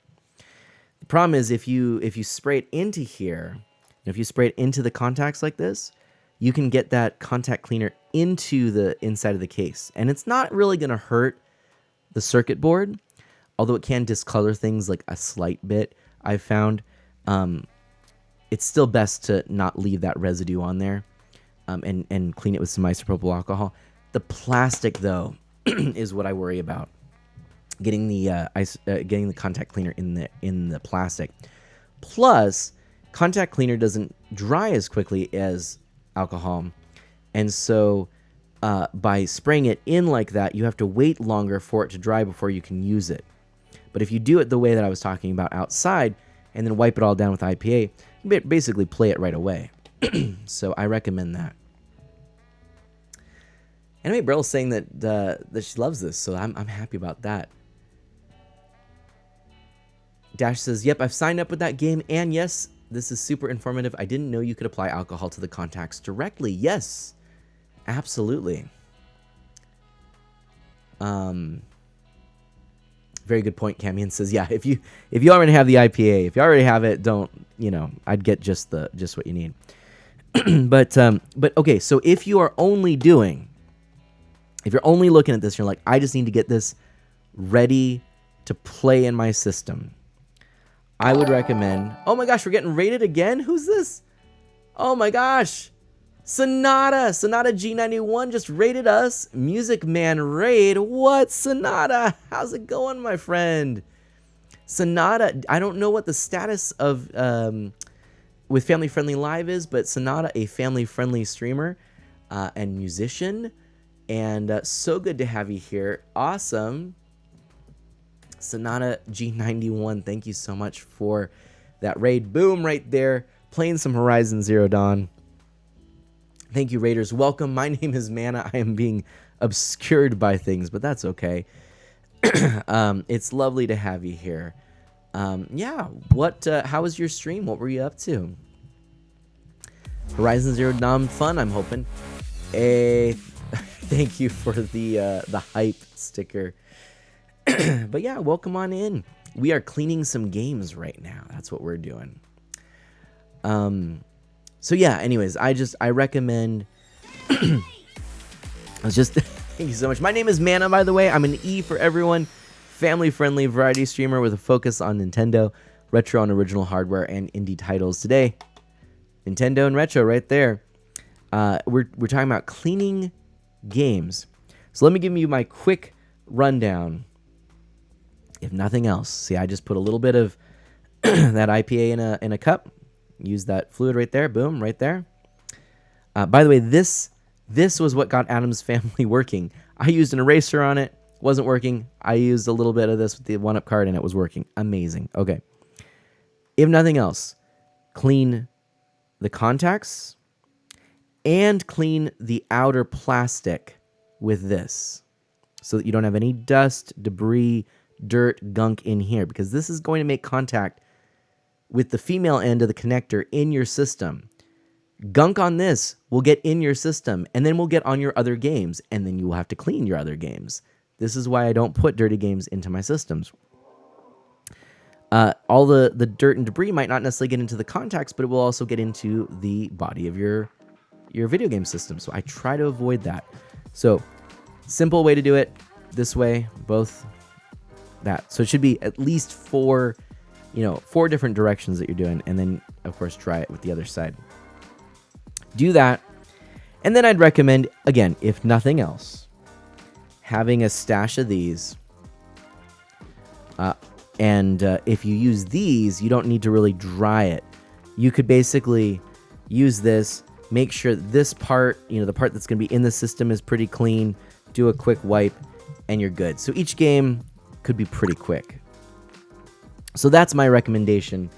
The problem is if you spray it into here, if you spray it into the contacts like this, you can get that contact cleaner into the inside of the case. And it's not really going to hurt the circuit board, although it can discolor things like a slight bit, I've found. It's still best to not leave that residue on there and clean it with some isopropyl alcohol. The plastic, though, is what I worry about. Getting the contact cleaner in the plastic. Plus, contact cleaner doesn't dry as quickly as alcohol. And so by spraying it in like that, you have to wait longer for it to dry before you can use it. But if you do it the way that I was talking about outside and then wipe it all down with IPA, you basically play it right away. So I recommend that. Anyway, Brill's saying that she loves this, so I'm happy about that. Dash says, yep, I've signed up with that game, and yes, this is super informative. I didn't know you could apply alcohol to the contacts directly. Yes, absolutely. Very good point. Camion says, yeah, if you already have the IPA, if you already have it, don't, I'd get just what you need. But okay, so if you're only looking at this, you're like, I just need to get this ready to play in my system, I would recommend, oh my gosh, we're getting rated again? Who's this? Oh my gosh. Sonata G91 just rated us. Music Man Raid. What, Sonata? How's it going, my friend? Sonata, I don't know what the status of with Family Friendly Live is, but Sonata, a family-friendly streamer and musician. And so good to have you here. Awesome. Sonata G91, thank you so much for that raid. Boom, right there. Playing some Horizon Zero Dawn. Thank you, Raiders. Welcome. My name is Mana. I am being obscured by things, but that's okay. It's lovely to have you here. Yeah, how was your stream? What were you up to? Horizon Zero Dawn fun, I'm hoping. Thank you for the hype sticker. But yeah, welcome on in. We are cleaning some games right now. That's what we're doing. So yeah, anyways, I recommend thank you so much. My name is Mana, by the way. I'm an E for everyone. Family-friendly variety streamer with a focus on Nintendo, retro and original hardware, and indie titles. Today, Nintendo and retro right there. We're talking about cleaning games. So let me give you my quick rundown. If nothing else, see, I just put a little bit of that IPA in a cup. Use that fluid right there. Boom, right there. By the way, this was what got Adam's Family working. I used an eraser on it. Wasn't working. I used a little bit of this with the 1-Up card, and it was working. Amazing. Okay. If nothing else, clean the contacts and clean the outer plastic with this so that you don't have any dust, debris, dirt, gunk in here, because this is going to make contact with the female end of the connector in your system. Gunk on this will get in your system, and then will get on your other games, and then you will have to clean your other games. This is why I don't put dirty games into my systems. All the dirt and debris might not necessarily get into the contacts, but it will also get into the body of your video game system. So I try to avoid that. So simple way to do it, this way, both that. So it should be at least four different directions that you're doing, and then of course try it with the other side. Do that, and then I'd recommend, again, if nothing else, having a stash of these. And if you use these, you don't need to really dry it. You could basically use this, make sure that this part, the part that's going to be in the system is pretty clean, do a quick wipe, and you're good. So each game could be pretty quick. So that's my recommendation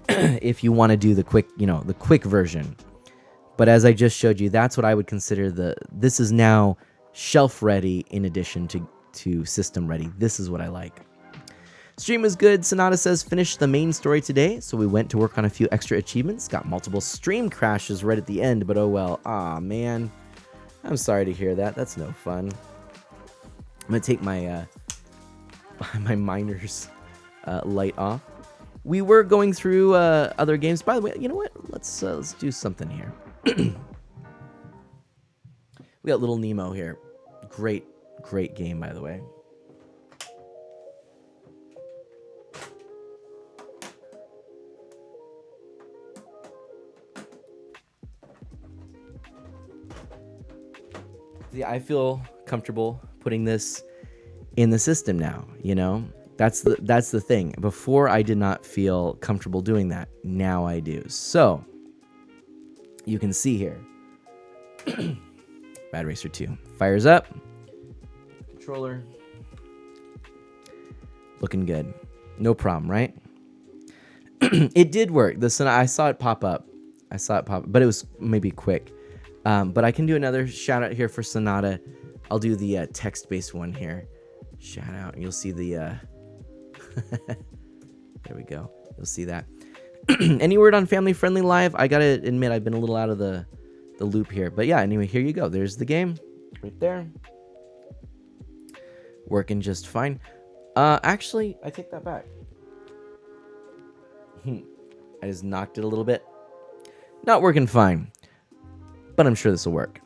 if you want to do the quick version. But as I just showed you, that's what I would consider this is now shelf ready in addition to system ready. This is what I like. Stream was good. Sonata says, finished the main story today, so we went to work on a few extra achievements. Got multiple stream crashes right at the end, but oh well. Aw, man. I'm sorry to hear that. That's no fun. I'm going to take my my miner's light off. We were going through other games. By the way, you know what? Let's do something here. We got Little Nemo here. Great game, by the way. Yeah, I feel comfortable putting this in the system now, That's the thing. Before I did not feel comfortable doing that. Now I do. So you can see here. Bad Racer 2 fires up. Controller. Looking good. No problem, right? It did work. I saw it pop up. But it was maybe quick. But I can do another shout out here for Sonata. I'll do the text-based one here. Shout out. You'll see the... There we go. You'll see that. Any word on Family Friendly Live? I gotta admit, I've been a little out of the loop here. But yeah, anyway, here you go. There's the game. Right there. Working just fine. Actually, I take that back. I just knocked it a little bit. Not working fine. But I'm sure this will work.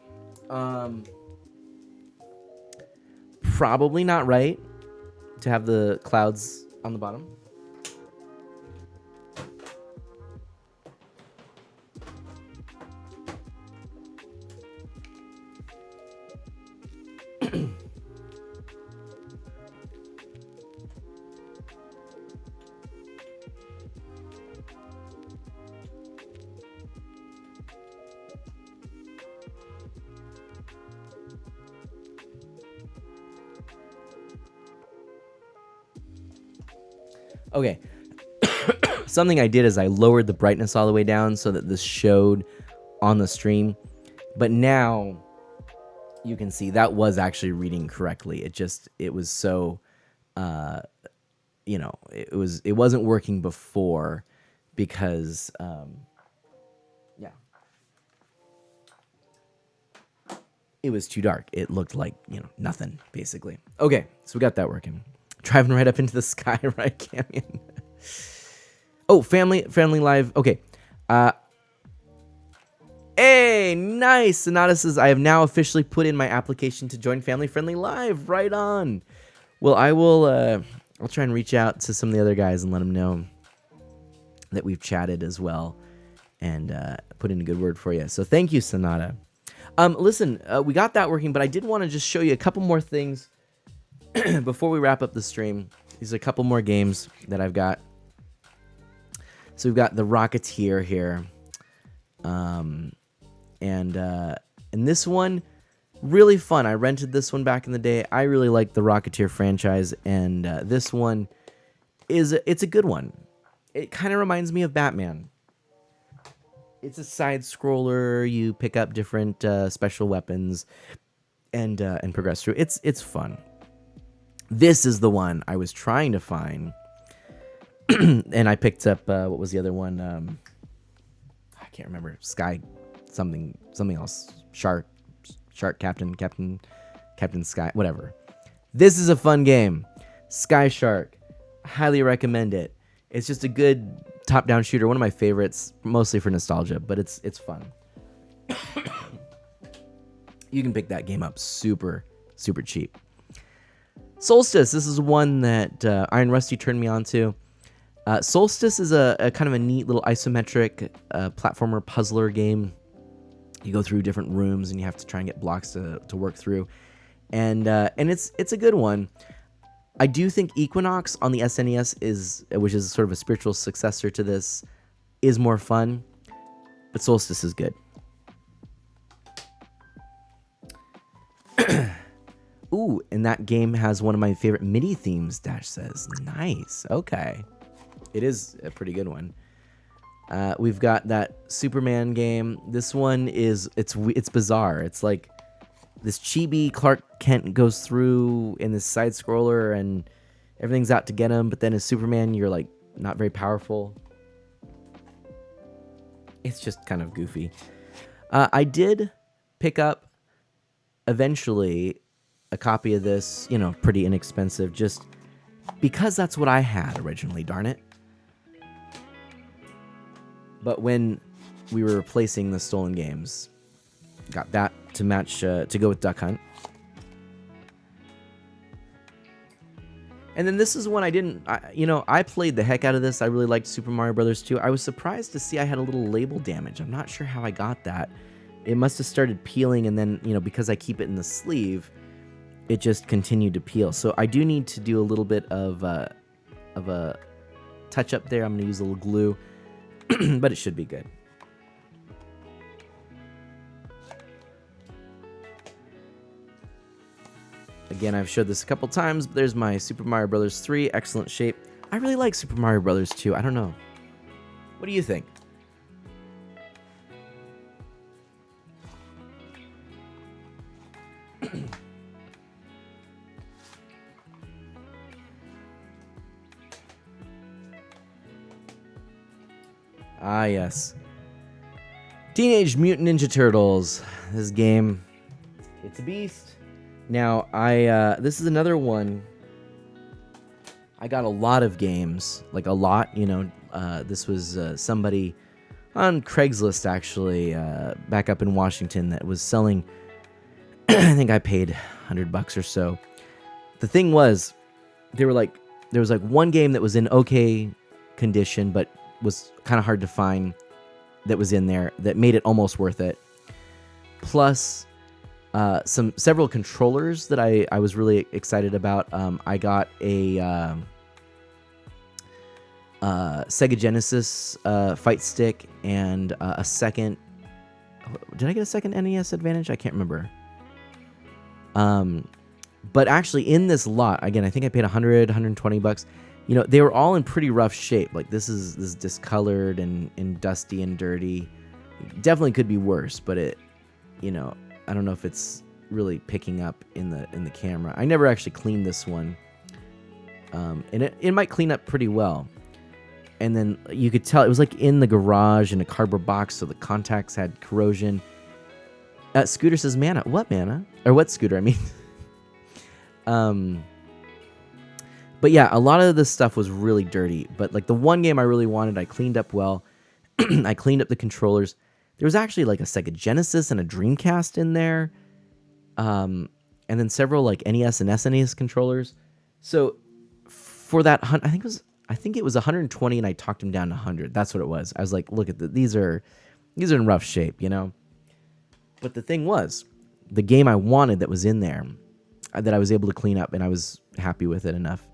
Probably not right to have the clouds on the bottom. Okay. Something I did is I lowered the brightness all the way down so that this showed on the stream. But now you can see that was actually reading correctly. It was so, it wasn't working before because, yeah. It was too dark. It looked like, nothing, basically. Okay, so we got that working. Driving right up into the sky, right, Canyon? Oh, Family Live. Okay. Hey, nice. Sonata says, I have now officially put in my application to join Family Friendly Live. Right on. Well, I'll try and reach out to some of the other guys and let them know that we've chatted as well and put in a good word for you. So thank you, Sonata. Listen, we got that working, but I did want to just show you a couple more things before we wrap up the stream. These are a couple more games that I've got. So we've got the Rocketeer here. And this one, really fun. I rented this one back in the day. I really like the Rocketeer franchise, and this one it's a good one. It kind of reminds me of Batman. It's a side scroller. You pick up different special weapons and progress through. It's fun. This is the one I was trying to find, and I picked up what was the other one? I can't remember. Sky, something else. Shark Captain Sky, whatever. This is a fun game. Sky Shark, highly recommend it. It's just a good top-down shooter, one of my favorites, mostly for nostalgia, but it's fun. You can pick that game up super cheap. Solstice, this is one that Iron Rusty turned me on to. Solstice is a kind of a neat little isometric platformer puzzler game. You go through different rooms and you have to try and get blocks to work through, and it's a good one. I do think Equinox on the SNES which is sort of a spiritual successor to this, is more fun, but Solstice is good. Ooh, and that game has one of my favorite MIDI themes, Dash says. Nice. Okay. It is a pretty good one. We've got that Superman game. This one it's bizarre. It's like this chibi Clark Kent goes through in this side scroller and everything's out to get him, but then as Superman, you're like not very powerful. It's just kind of goofy. I did pick up eventually a copy of this, pretty inexpensive, just because that's what I had originally, darn it. But when we were replacing the stolen games, got that to match, to go with Duck Hunt. And then this is one I played the heck out of this. I really liked Super Mario Brothers 2. I was surprised to see I had a little label damage. I'm not sure how I got that. It must have started peeling, and then, because I keep it in the sleeve, it just continued to peel. So I do need to do a little bit of a touch up there. I'm going to use a little glue, but it should be good. Again, I've showed this a couple times, but there's my Super Mario Bros. 3, excellent shape. I really like Super Mario Bros. 2. I don't know. What do you think? Ah, yes. Teenage Mutant Ninja Turtles. This game, it's a beast. Now, this is another one. I got a lot of games, like a lot, you know. This was somebody on Craigslist, actually, back up in Washington that was selling, I think I paid $100 or so. The thing was, there was like one game that was in okay condition, but was kind of hard to find that was in there that made it almost worth it. Plus, several controllers that I was really excited about. I got a Sega Genesis fight stick and a second. Did I get a second NES Advantage? I can't remember. But actually, in this lot, again, I think I paid $120. You know, they were all in pretty rough shape. Like this is discolored and dusty and dirty. Definitely could be worse, but it, you know, I don't know if it's really picking up in the camera. I never actually cleaned this one, and it might clean up pretty well. And then you could tell it was like in the garage in a cardboard box, so the contacts had corrosion. Scooter says, "Mana, what mana? Or what Scooter? I mean." But yeah, a lot of this stuff was really dirty. But like the one game I really wanted, I cleaned up well. I cleaned up the controllers. There was actually like a Sega Genesis and a Dreamcast in there. And then several like NES and SNES controllers. So for that, I think it was 120, and I talked him down to 100. That's what it was. I was like, look at these are in rough shape, you know. But the thing was, the game I wanted that was in there, that I was able to clean up, and I was happy with it enough.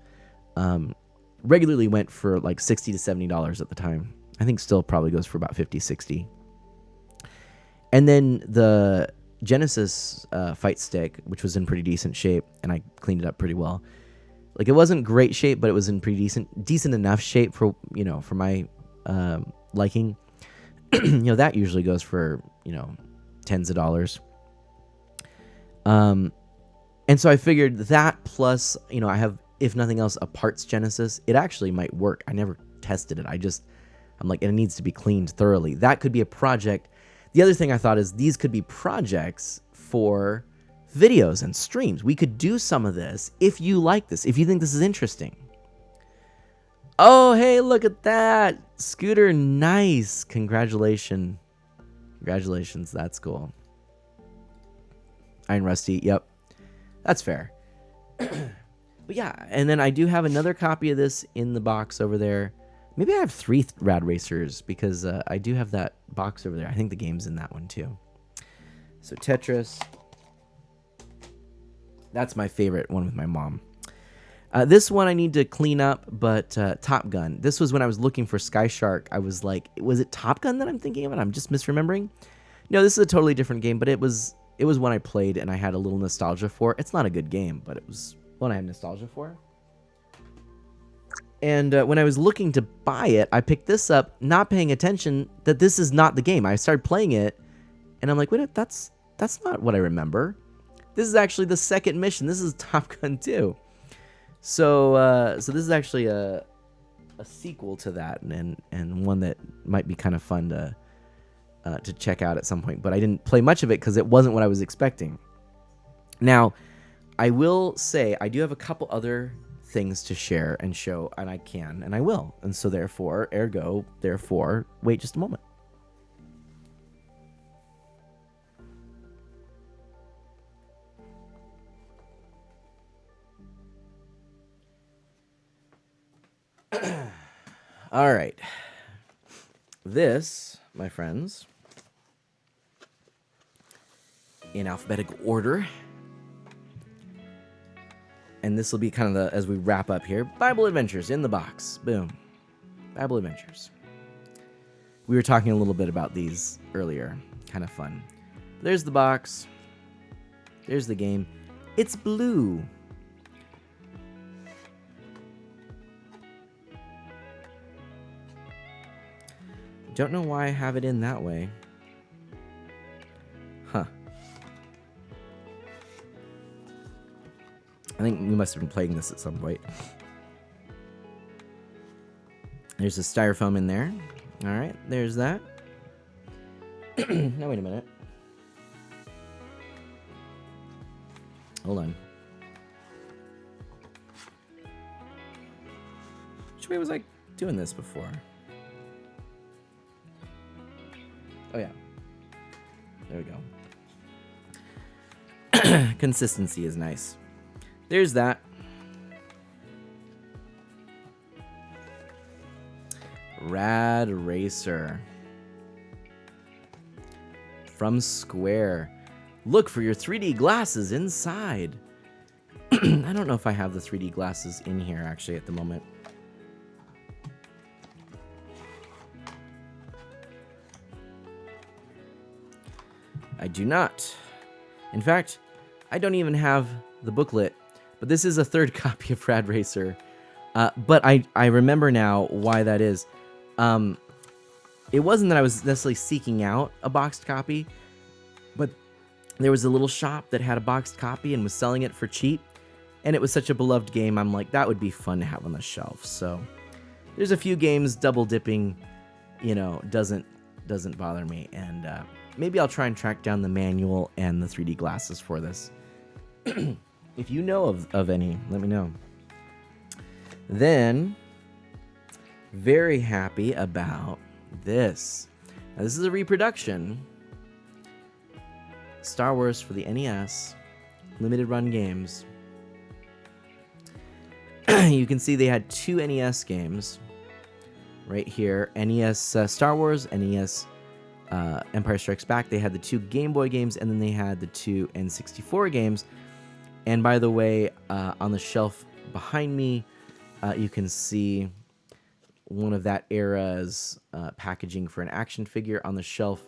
Regularly went for like $60 to $70 at the time. I think still probably goes for about 50, 60. And then the Genesis fight stick, which was in pretty decent shape, and I cleaned it up pretty well. Like it wasn't great shape, but it was in pretty decent enough shape for, you know, for my liking. You know, that usually goes for, you know, tens of dollars. And so I figured that plus, you know, I have, if nothing else, a parts Genesis. It actually might work. I never tested it. I'm like, and it needs to be cleaned thoroughly. That could be a project. The other thing I thought is these could be projects for videos and streams. We could do some of this if you like this, if you think this is interesting. Oh, hey, look at that. Scooter, nice. Congratulations. That's cool. Iron Rusty, yep. That's fair. But yeah, and then I do have another copy of this in the box over there. Maybe I have 3 Rad Racers because I do have that box over there. I think the game's in that one too. So Tetris. That's my favorite one with my mom. This one I need to clean up, but Top Gun. This was when I was looking for Sky Shark. I was like, was it Top Gun that I'm thinking of? I'm just misremembering. No, this is a totally different game, but it was one I played and I had a little nostalgia for. It's not a good game, but it was one I had nostalgia for. And when I was looking to buy it, I picked this up, not paying attention that this is not the game. I started playing it, and I'm like, wait, that's not what I remember. This is actually the second mission. This is Top Gun 2. So this is actually a sequel to that, and one that might be kind of fun to check out at some point. But I didn't play much of it because it wasn't what I was expecting. Now, I will say I do have a couple other things to share and show, and I can, and I will. And so therefore, wait just a moment. All right. This, my friends, in alphabetical order, And this will be kind of the, as we wrap up here, Bible Adventures in the box. Boom. Bible Adventures. We were talking a little bit about these earlier. Kind of fun. There's the box. There's the game. It's blue. Don't know why I have it in that way. Huh. I think we must have been playing this at some point. There's a styrofoam in there. All right, there's that. Now, wait a minute. Hold on. Which way was I doing this before? Oh, yeah. There we go. Consistency is nice. There's that. Rad Racer. From Square. Look for your 3D glasses inside. I don't know if I have the 3D glasses in here actually at the moment. I do not. In fact, I don't even have the booklet, but this is a third copy of Rad Racer. But I remember now why that is. It wasn't that I was necessarily seeking out a boxed copy, but there was a little shop that had a boxed copy and was selling it for cheap, and it was such a beloved game. I'm like, that would be fun to have on the shelf. So there's a few games double dipping, you know, doesn't bother me, and maybe I'll try and track down the manual and the 3D glasses for this. If you know of any, let me know. Then, very happy about this. Now, this is a reproduction. Star Wars for the NES, limited run games. You can see they had two NES games right here. NES Star Wars, NES Empire Strikes Back. They had the two Game Boy games, and then they had the two N64 games. And by the way, on the shelf behind me, you can see one of that era's packaging for an action figure. On the shelf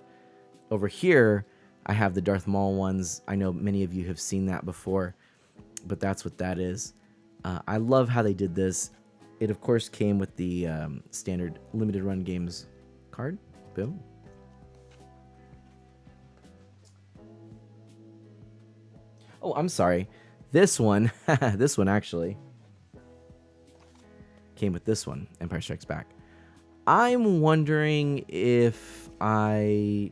over here, I have the Darth Maul ones. I know many of you have seen that before, but that's what that is. I love how they did this. It, of course, came with the standard limited run games card. Boom. Oh, I'm sorry. This one, this one actually came with this one, Empire Strikes Back. I'm wondering if I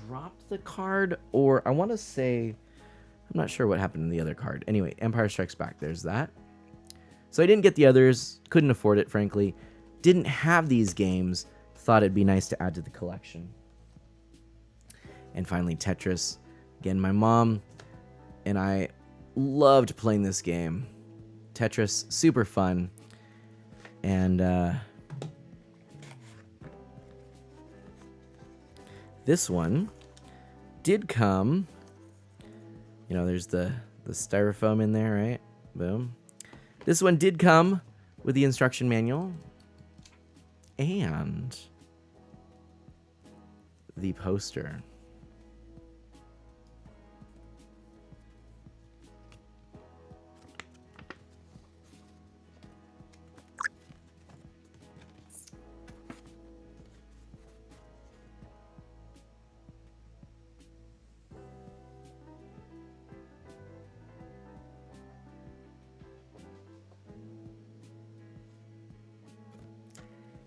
dropped the card, or I want to say, I'm not sure what happened to the other card. Anyway, Empire Strikes Back, there's that. So I didn't get the others, couldn't afford it, frankly. Didn't have these games, thought it'd be nice to add to the collection. And finally, Tetris. Again, my mom and I loved playing this game. Tetris, super fun. And this one did come, you know, there's the styrofoam in there, right? Boom. This one did come with the instruction manual and the poster.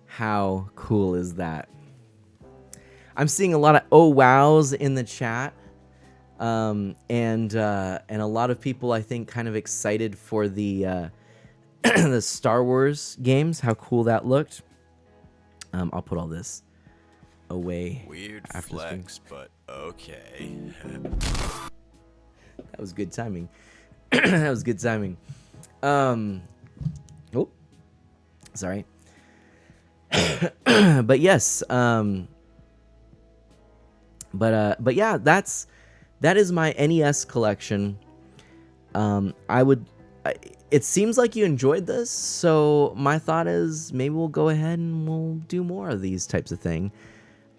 How cool is that? I'm seeing a lot of oh wows in the chat, and a lot of people, I think, kind of excited for the the Star Wars games. How cool that looked. I'll put all this away. Weird after flex, but okay. That was good timing. That was good timing. Oh, sorry. But yes, but yeah, that is my NES collection. I it seems like you enjoyed this, so my thought is maybe we'll go ahead and we'll do more of these types of thing.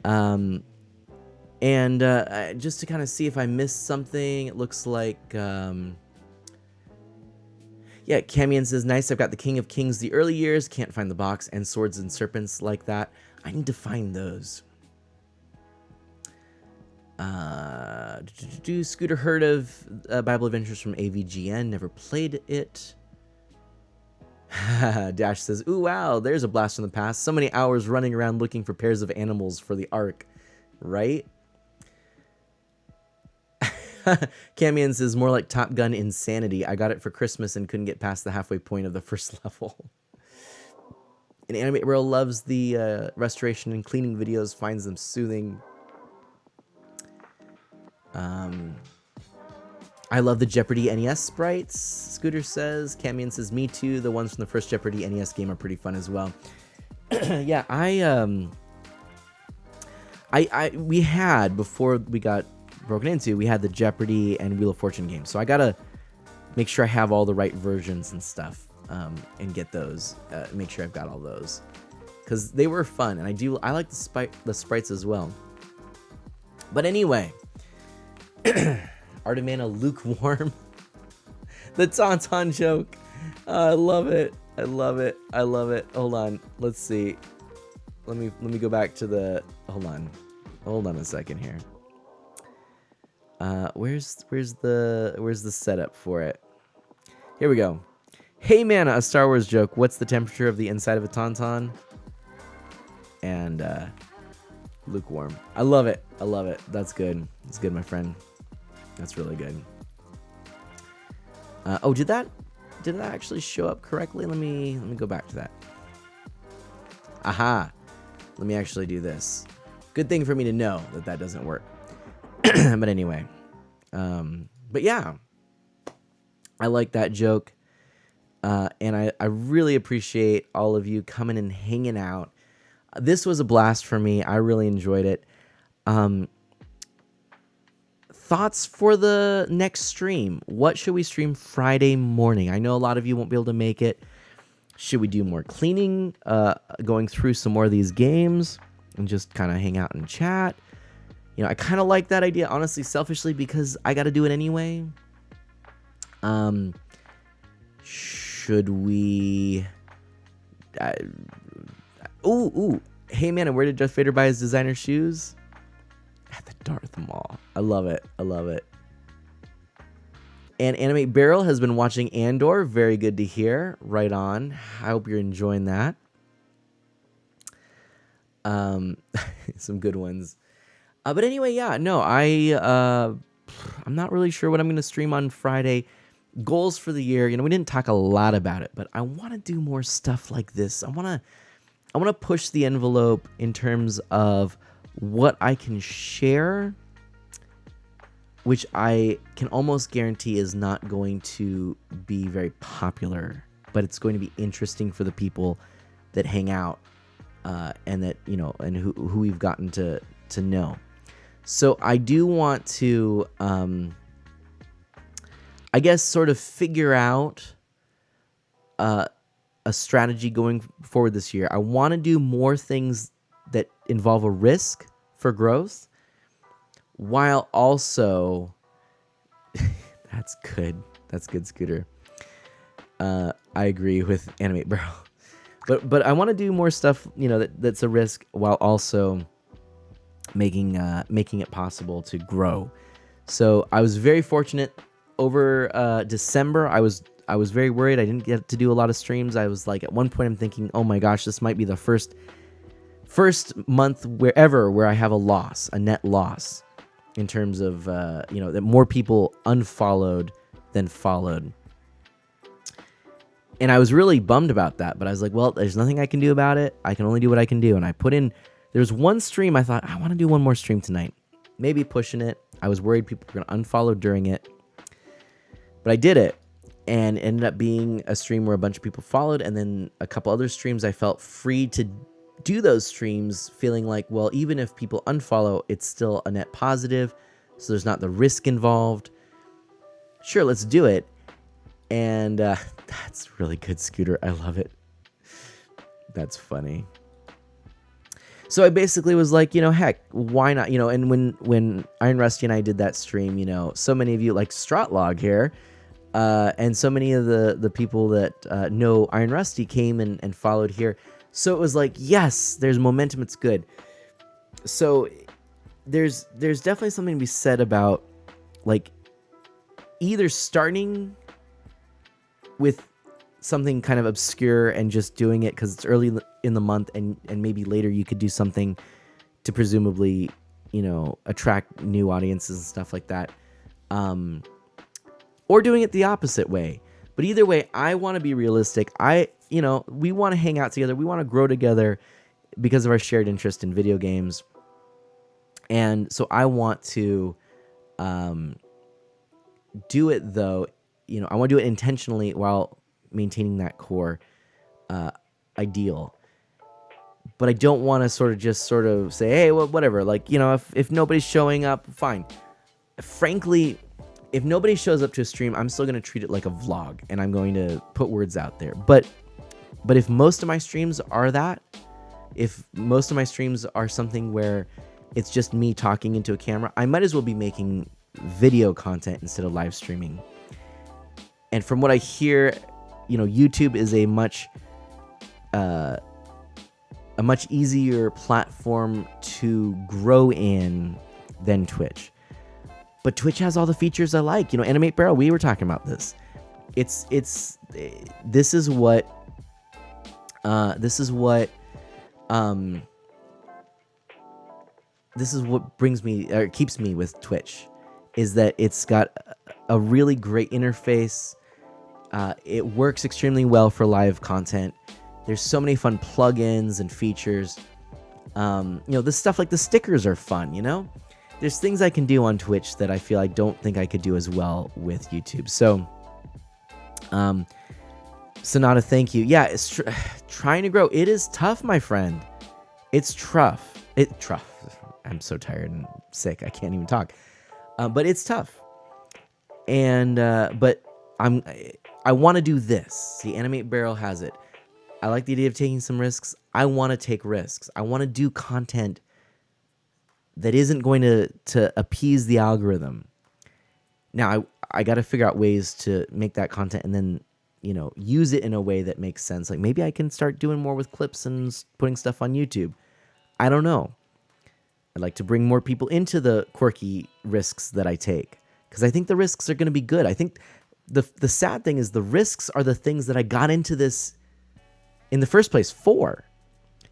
And just to kind of see if I missed something, it looks like, yeah, Camion says, nice, I've got the King of Kings, the early years, can't find the box, and Swords and Serpents like that. I need to find those. Scooter heard of Bible Adventures from AVGN, never played it. Dash says, ooh, wow, there's a blast from the past. So many hours running around looking for pairs of animals for the Ark, right? Camion says, more like Top Gun insanity. I got it for Christmas and couldn't get past the halfway point of the first level. And Animate World loves the restoration and cleaning videos, finds them soothing. I love the Jeopardy NES sprites, Scooter says. Camion says, me too. The ones from the first Jeopardy NES game are pretty fun as well. Yeah, we had, before we got broken into, we had the Jeopardy and Wheel of Fortune games. So I gotta make sure I have all the right versions and stuff, and get those, make sure I've got all those. Because they were fun, and I like the sprites as well. But anyway, Artomana lukewarm. The Tauntaun joke. I love it. I love it. I love it. Hold on. Let's see. Let me go back to the. Hold on. Hold on a second here. Where's the setup for it? Here we go. Hey Mana, a Star Wars joke. What's the temperature of the inside of a Tauntaun? And lukewarm. I love it. I love it. That's good. That's good, my friend. That's really good. Oh, did that actually show up correctly? Let me go back to that. Aha. Let me actually do this. Good thing for me to know that doesn't work. But anyway. But yeah. I like that joke. And I really appreciate all of you coming and hanging out. This was a blast for me. I really enjoyed it. Thoughts for the next stream? What should we stream Friday morning? I know a lot of you won't be able to make it. Should we do more cleaning, going through some more of these games, and just kind of hang out and chat? You know, I kind of like that idea, honestly, selfishly, because I got to do it anyway. Should we... Ooh. Hey, man, and where did Jeff Fader buy his designer shoes? At the Darth Mall. I love it. I love it. And Animate Barrel has been watching Andor. Very good to hear. Right on. I hope you're enjoying that. Some good ones. But anyway, yeah. No, I'm not really sure what I'm going to stream on Friday. Goals for the year. You know, we didn't talk a lot about it, but I want to do more stuff like this. I want to push the envelope in terms of what I can share, which I can almost guarantee is not going to be very popular, but it's going to be interesting for the people that hang out, and that, you know, and who we've gotten to know. So I do want to, I guess, sort of figure out a strategy going forward this year. I want to do more things that involve a risk for growth, while also that's good, Scooter. I agree with Animate Barrel, but I want to do more stuff, you know, that's a risk, while also making it possible to grow. So I was very fortunate over December. I was very worried I didn't get to do a lot of streams. I was like, at one point I'm thinking, oh my gosh, this might be the first month where I have a net loss, in terms of, you know, that more people unfollowed than followed. And I was really bummed about that, but I was like, well, there's nothing I can do about it. I can only do what I can do. And I put in, there's one stream I thought, I want to do one more stream tonight. Maybe pushing it. I was worried people were going to unfollow during it. But I did it, and it ended up being a stream where a bunch of people followed, and then a couple other streams I felt free to do those streams, feeling like, well, even if people unfollow, it's still a net positive, so there's not the risk involved. Sure, let's do it. And that's really good, Scooter. I love it. That's funny. So I basically was like, heck, why not? And when Iron Rusty and I did that stream, so many of you, like Stratlog here, and so many of the people that know Iron Rusty came and followed here. So it was like, yes, there's momentum. It's good. So there's definitely something to be said about like either starting with something kind of obscure and just doing it because it's early in the month, and maybe later you could do something to presumably, attract new audiences and stuff like that. Or doing it the opposite way. But either way, I want to be realistic. We want to hang out together. We want to grow together because of our shared interest in video games. And so I want to do it, though. I want to do it intentionally while maintaining that core ideal. But I don't want to sort of say, hey, well, whatever. Like, if nobody's showing up, fine. Frankly, if nobody shows up to a stream, I'm still going to treat it like a vlog, and I'm going to put words out there. But if most of my streams are that, if most of my streams are something where it's just me talking into a camera, I might as well be making video content instead of live streaming. And from what I hear, YouTube is a much easier platform to grow in than Twitch. But Twitch has all the features I like. Animate Barrel, we were talking about this. This is what brings me, or keeps me with Twitch, is that it's got a really great interface. It works extremely well for live content. There's so many fun plugins and features. This stuff like the stickers are fun, There's things I can do on Twitch that I feel I don't think I could do as well with YouTube. So, Sonata, thank you. Yeah, it's trying to grow. It is tough, my friend. It's tough. I'm so tired and sick. I can't even talk. But it's tough. And but I want to do this. See, Animate Barrel has it. I like the idea of taking some risks. I want to take risks. I want to do content that isn't going to appease the algorithm. Now, I got to figure out ways to make that content and then, use it in a way that makes sense. Like maybe I can start doing more with clips and putting stuff on YouTube. I don't know. I'd like to bring more people into the quirky risks that I take, because I think the risks are going to be good. I think the sad thing is the risks are the things that I got into this in the first place for.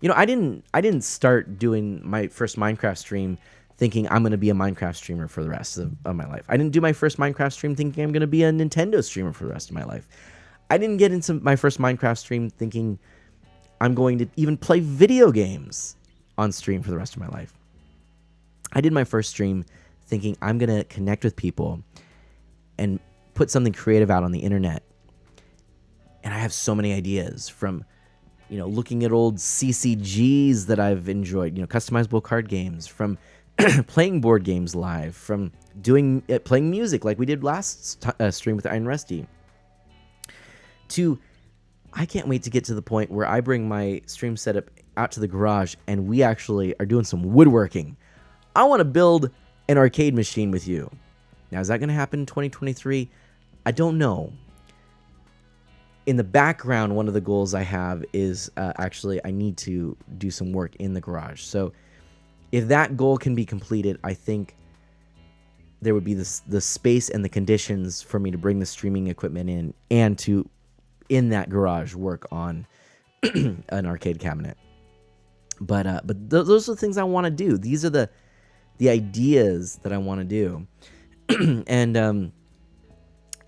I didn't start doing my first Minecraft stream thinking I'm going to be a Minecraft streamer for the rest of my life. I didn't do my first Minecraft stream thinking I'm going to be a Nintendo streamer for the rest of my life. I didn't get into my first Minecraft stream thinking I'm going to even play video games on stream for the rest of my life. I did my first stream thinking I'm going to connect with people and put something creative out on the internet. And I have so many ideas from, looking at old CCGs that I've enjoyed, customizable card games, from playing board games live, from playing music like we did last stream with Iron Rusty, to I can't wait to get to the point where I bring my stream setup out to the garage and we actually are doing some woodworking. I want to build an arcade machine with you. Now, is that going to happen in 2023? I don't know. In the background, one of the goals I have is actually I need to do some work in the garage. So if that goal can be completed, I think there would be the space and the conditions for me to bring the streaming equipment in and to, in that garage, work on an arcade cabinet. But those are the things I want to do. These are the ideas that I want to do.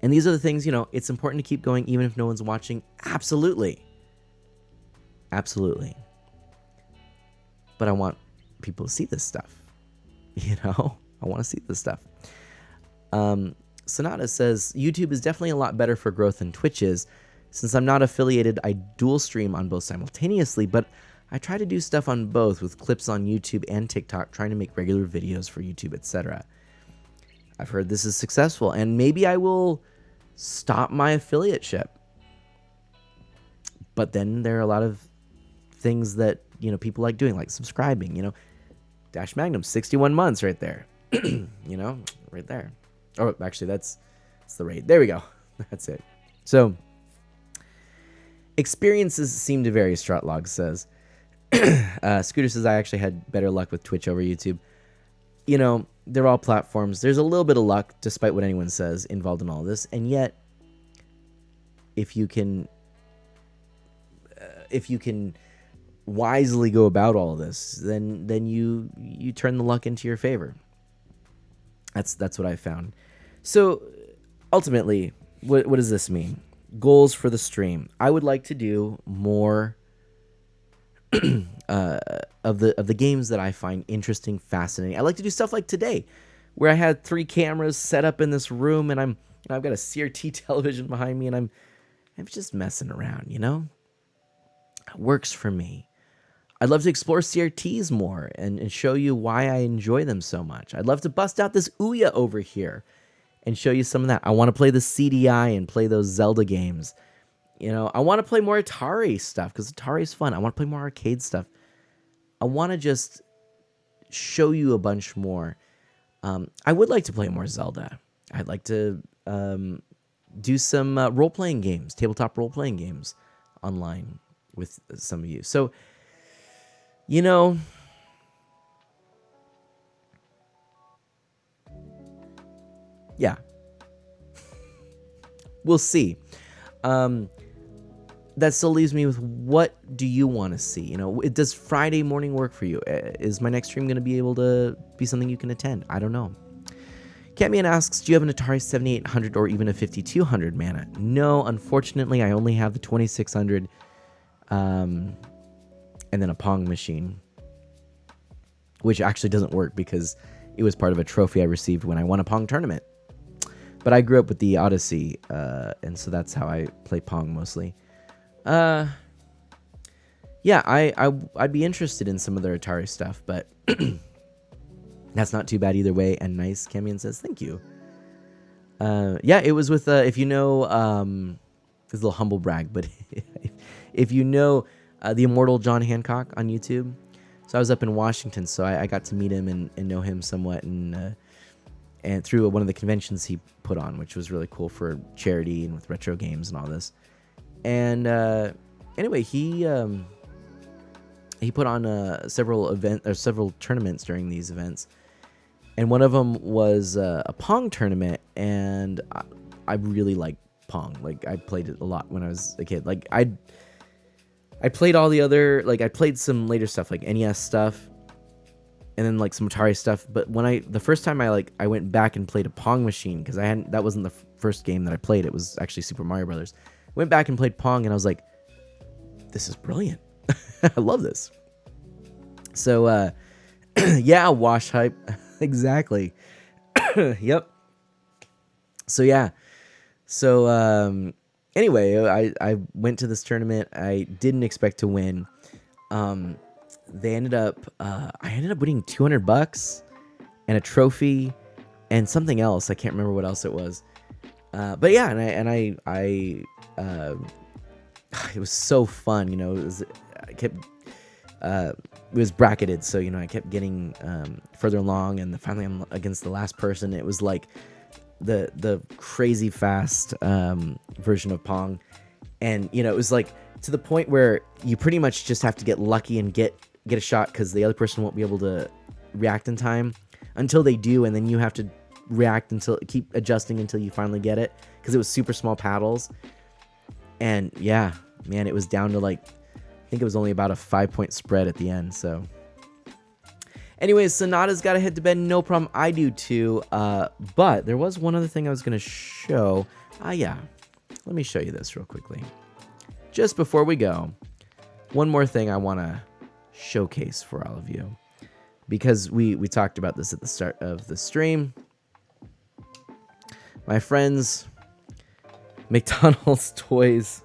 And these are the things, it's important to keep going even if no one's watching. Absolutely. Absolutely. But I want people to see this stuff. I want to see this stuff. Sonata says, YouTube is definitely a lot better for growth than Twitch is. Since I'm not affiliated, I dual stream on both simultaneously, but I try to do stuff on both with clips on YouTube and TikTok, trying to make regular videos for YouTube, etc. I've heard this is successful, and maybe I will stop my affiliate ship. But then there are a lot of things that, people like doing, like subscribing, Dash Magnum, 61 months right there. Right there. Oh, actually, that's the rate. There we go. That's it. So, experiences seem to vary, Strutlog says. Scooter says, I actually had better luck with Twitch over YouTube. They're all platforms. There's a little bit of luck, despite what anyone says, involved in all this. And yet, if you can wisely go about all of this, then you turn the luck into your favor. That's what I found. So ultimately, what does this mean? Goals for the stream. I would like to do more of the games that I find interesting, fascinating. I like to do stuff like today, where I had 3 cameras set up in this room, and I've got a CRT television behind me, and I'm just messing around. It works for me. I'd love to explore CRTs more and show you why I enjoy them so much. I'd love to bust out this Ouya over here and show you some of that. I want to play the CDI and play those Zelda games. I want to play more Atari stuff because Atari is fun. I want to play more arcade stuff. I want to just show you a bunch more. I would like to play more Zelda. I'd like to do some role-playing games, tabletop role-playing games online with some of you. So, yeah, we'll see. That still leaves me with, what do you want to see? Does Friday morning work for you? Is my next stream going to be able to be something you can attend? I don't know. Catman asks, do you have an Atari 7800 or even a 5200 mana? No, unfortunately, I only have the 2600 and then a Pong machine, which actually doesn't work because it was part of a trophy I received when I won a Pong tournament. But I grew up with the Odyssey, and so that's how I play Pong mostly. Yeah, I'd be interested in some of their Atari stuff, but that's not too bad either way. And nice, Camion says, thank you. Yeah, it was with, if you know, it's a little humble brag, but if you know the immortal John Hancock on YouTube. So I was up in Washington, so I got to meet him and know him somewhat, and through one of the conventions he put on, which was really cool for charity and with retro games and all this. And anyway, he put on several tournaments during these events, and one of them was a Pong tournament, and I really like Pong. Like, I played it a lot when I was a kid. Like, I played all the other, like, I played some later stuff, like NES stuff, and then like some Atari stuff. But the first time I went back and played a Pong machine, because that wasn't the first game that I played. It was actually Super Mario Brothers. Went back and played Pong, and I was like, this is brilliant. I love this. So, yeah, wash hype. Exactly. Yep. So, yeah. So, anyway, I went to this tournament. I didn't expect to win. I ended up winning $200 and a trophy and something else. I can't remember what else it was. But yeah, it was so fun. It was bracketed, so I kept getting further along, and finally I'm against the last person. It was like the crazy fast version of Pong, and it was like to the point where you pretty much just have to get lucky and get a shot, because the other person won't be able to react in time until they do, and then you have to react keep adjusting until you finally get it, because it was super small paddles. And yeah, man, it was down to I think it was only about a 5-point spread at the end. So anyways, Sonata's got to head to bed. No problem. I do too. But there was one other thing I was going to show. Yeah. Let me show you this real quickly. Just before we go, one more thing I want to showcase for all of you, because we talked about this at the start of the stream. My friends, McDonald's toys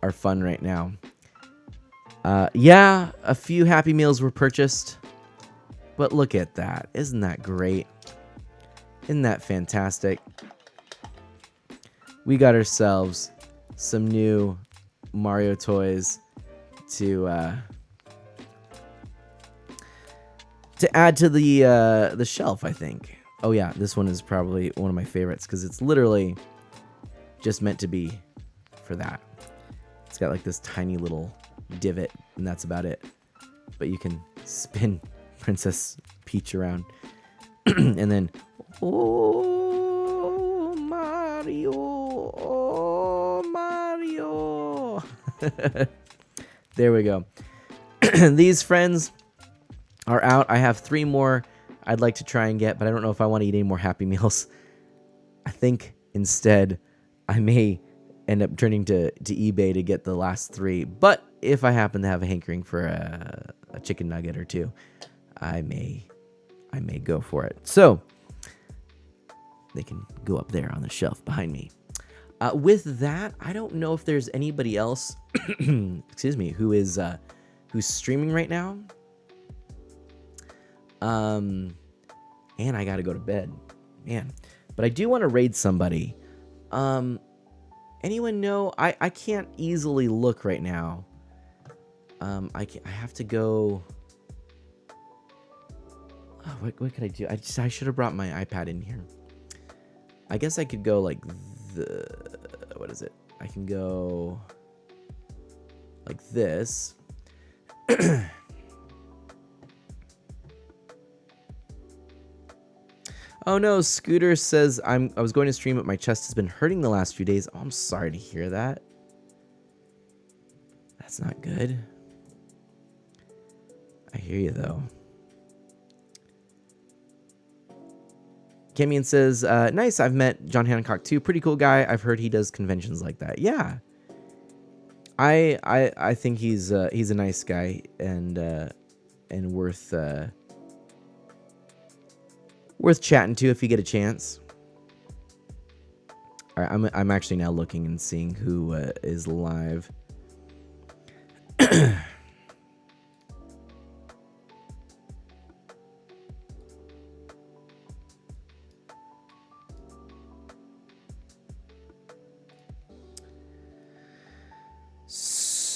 are fun right now. Yeah, a few Happy Meals were purchased, but look at that. Isn't that great? Isn't that fantastic? we got ourselves some new Mario toys to add to the shelf, I think. Oh yeah, this one is probably one of my favorites because it's literally just meant to be for that. It's got like this tiny little divot, and that's about it. But you can spin Princess Peach around. And then, oh, Mario, oh, Mario. There we go. These friends are out. I have 3 more I'd like to try and get, but I don't know if I want to eat any more Happy Meals. I think instead I may end up turning to eBay to get the last 3. But if I happen to have a hankering for a chicken nugget or 2, I may go for it. So they can go up there on the shelf behind me. With that, I don't know if there's anybody else, excuse me, who's streaming right now. And I gotta go to bed, man. But I do want to raid somebody. Anyone know? I can't easily look right now. I have to go. Oh, what could I do? I should have brought my iPad in here. I guess I could go like what is it? I can go like this. Oh no, Scooter says I was going to stream, but my chest has been hurting the last few days. Oh, I'm sorry to hear that. That's not good. I hear you though. Kamian says, nice, I've met John Hancock too. Pretty cool guy. I've heard he does conventions like that. Yeah. I think he's a nice guy and worth chatting to if you get a chance. All right, I'm actually now looking and seeing who is live.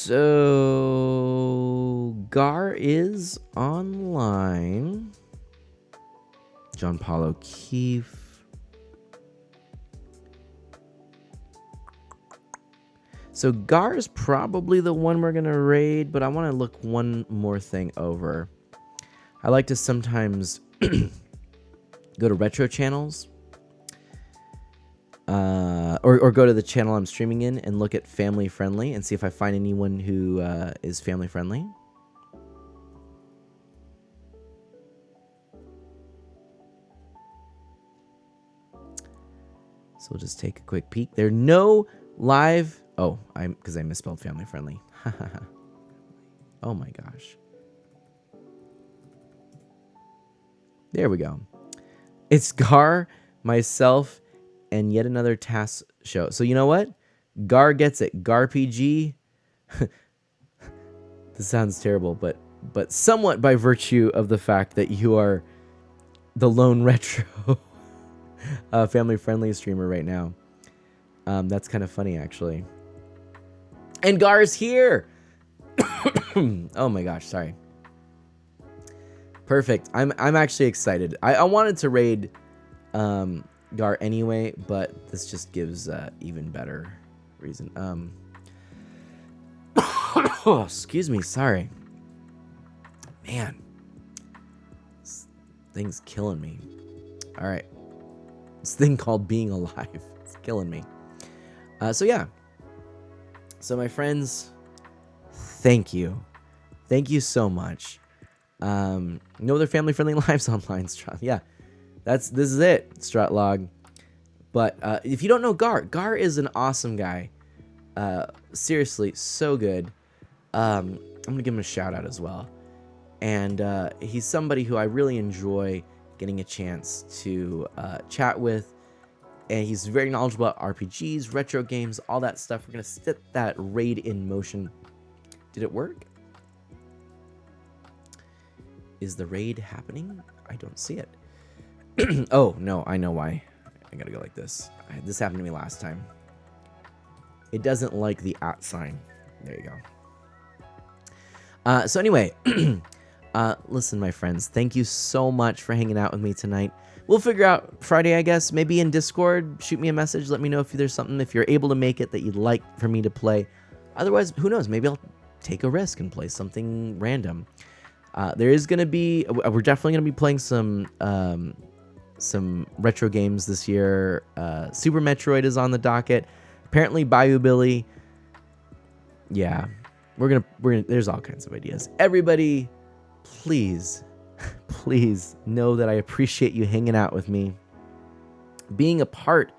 So Gar is online. John Paul O'Keefe. So Gar is probably the one we're gonna raid, but I want to look one more thing over. I like to sometimes go to retro channels, or go to the channel I'm streaming in and look at family friendly and see if I find anyone who is family friendly. So we'll just take a quick peek. There are no live. Oh, because I misspelled family friendly. Oh my gosh. There we go. It's Gar, myself, and yet another task show. So you know what? Gar gets it. Gar PG. This sounds terrible, but somewhat by virtue of the fact that you are the lone retro family-friendly streamer right now. That's kind of funny, actually. And Gar's here! Oh my gosh, sorry. Perfect. I'm actually excited. I wanted to raid Gar anyway, but this just gives even better reason. Oh, excuse me, sorry. Man. This thing's killing me. Alright. This thing called being alive. It's killing me. So yeah. So my friends, thank you. Thank you so much. No other family-friendly lives online, Strut. Yeah. This is it, Strutlog. But if you don't know Gar is an awesome guy. Seriously, so good. I'm gonna give him a shout out as well. And he's somebody who I really enjoy getting a chance to chat with, and he's very knowledgeable about RPGs, retro games, all that stuff. We're gonna set that raid in motion. Did it work? Is the raid happening? I don't see it. Oh no, I know why. I gotta go like this. This happened to me last time. It doesn't like the @ sign. There you go. So anyway, listen, my friends, thank you so much for hanging out with me tonight. We'll figure out Friday, I guess, maybe in Discord. Shoot me a message. Let me know if there's something, if you're able to make it, that you'd like for me to play. Otherwise, who knows? Maybe I'll take a risk and play something random. There is going to be, we're definitely going to be playing some retro games this year. Super Metroid is on the docket. Apparently, Bayou Billy. Yeah, we're gonna. There's all kinds of ideas. Everybody, please know that I appreciate you hanging out with me, being a part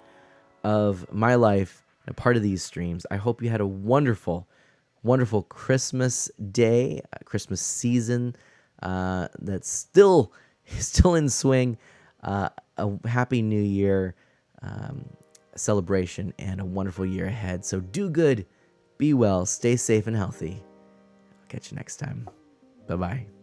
of my life, a part of these streams. I hope you had a wonderful Christmas day, Christmas season that's still in swing. A happy new year celebration and a wonderful year ahead. So do good, be well, stay safe and healthy. I'll catch you next time. Bye-bye.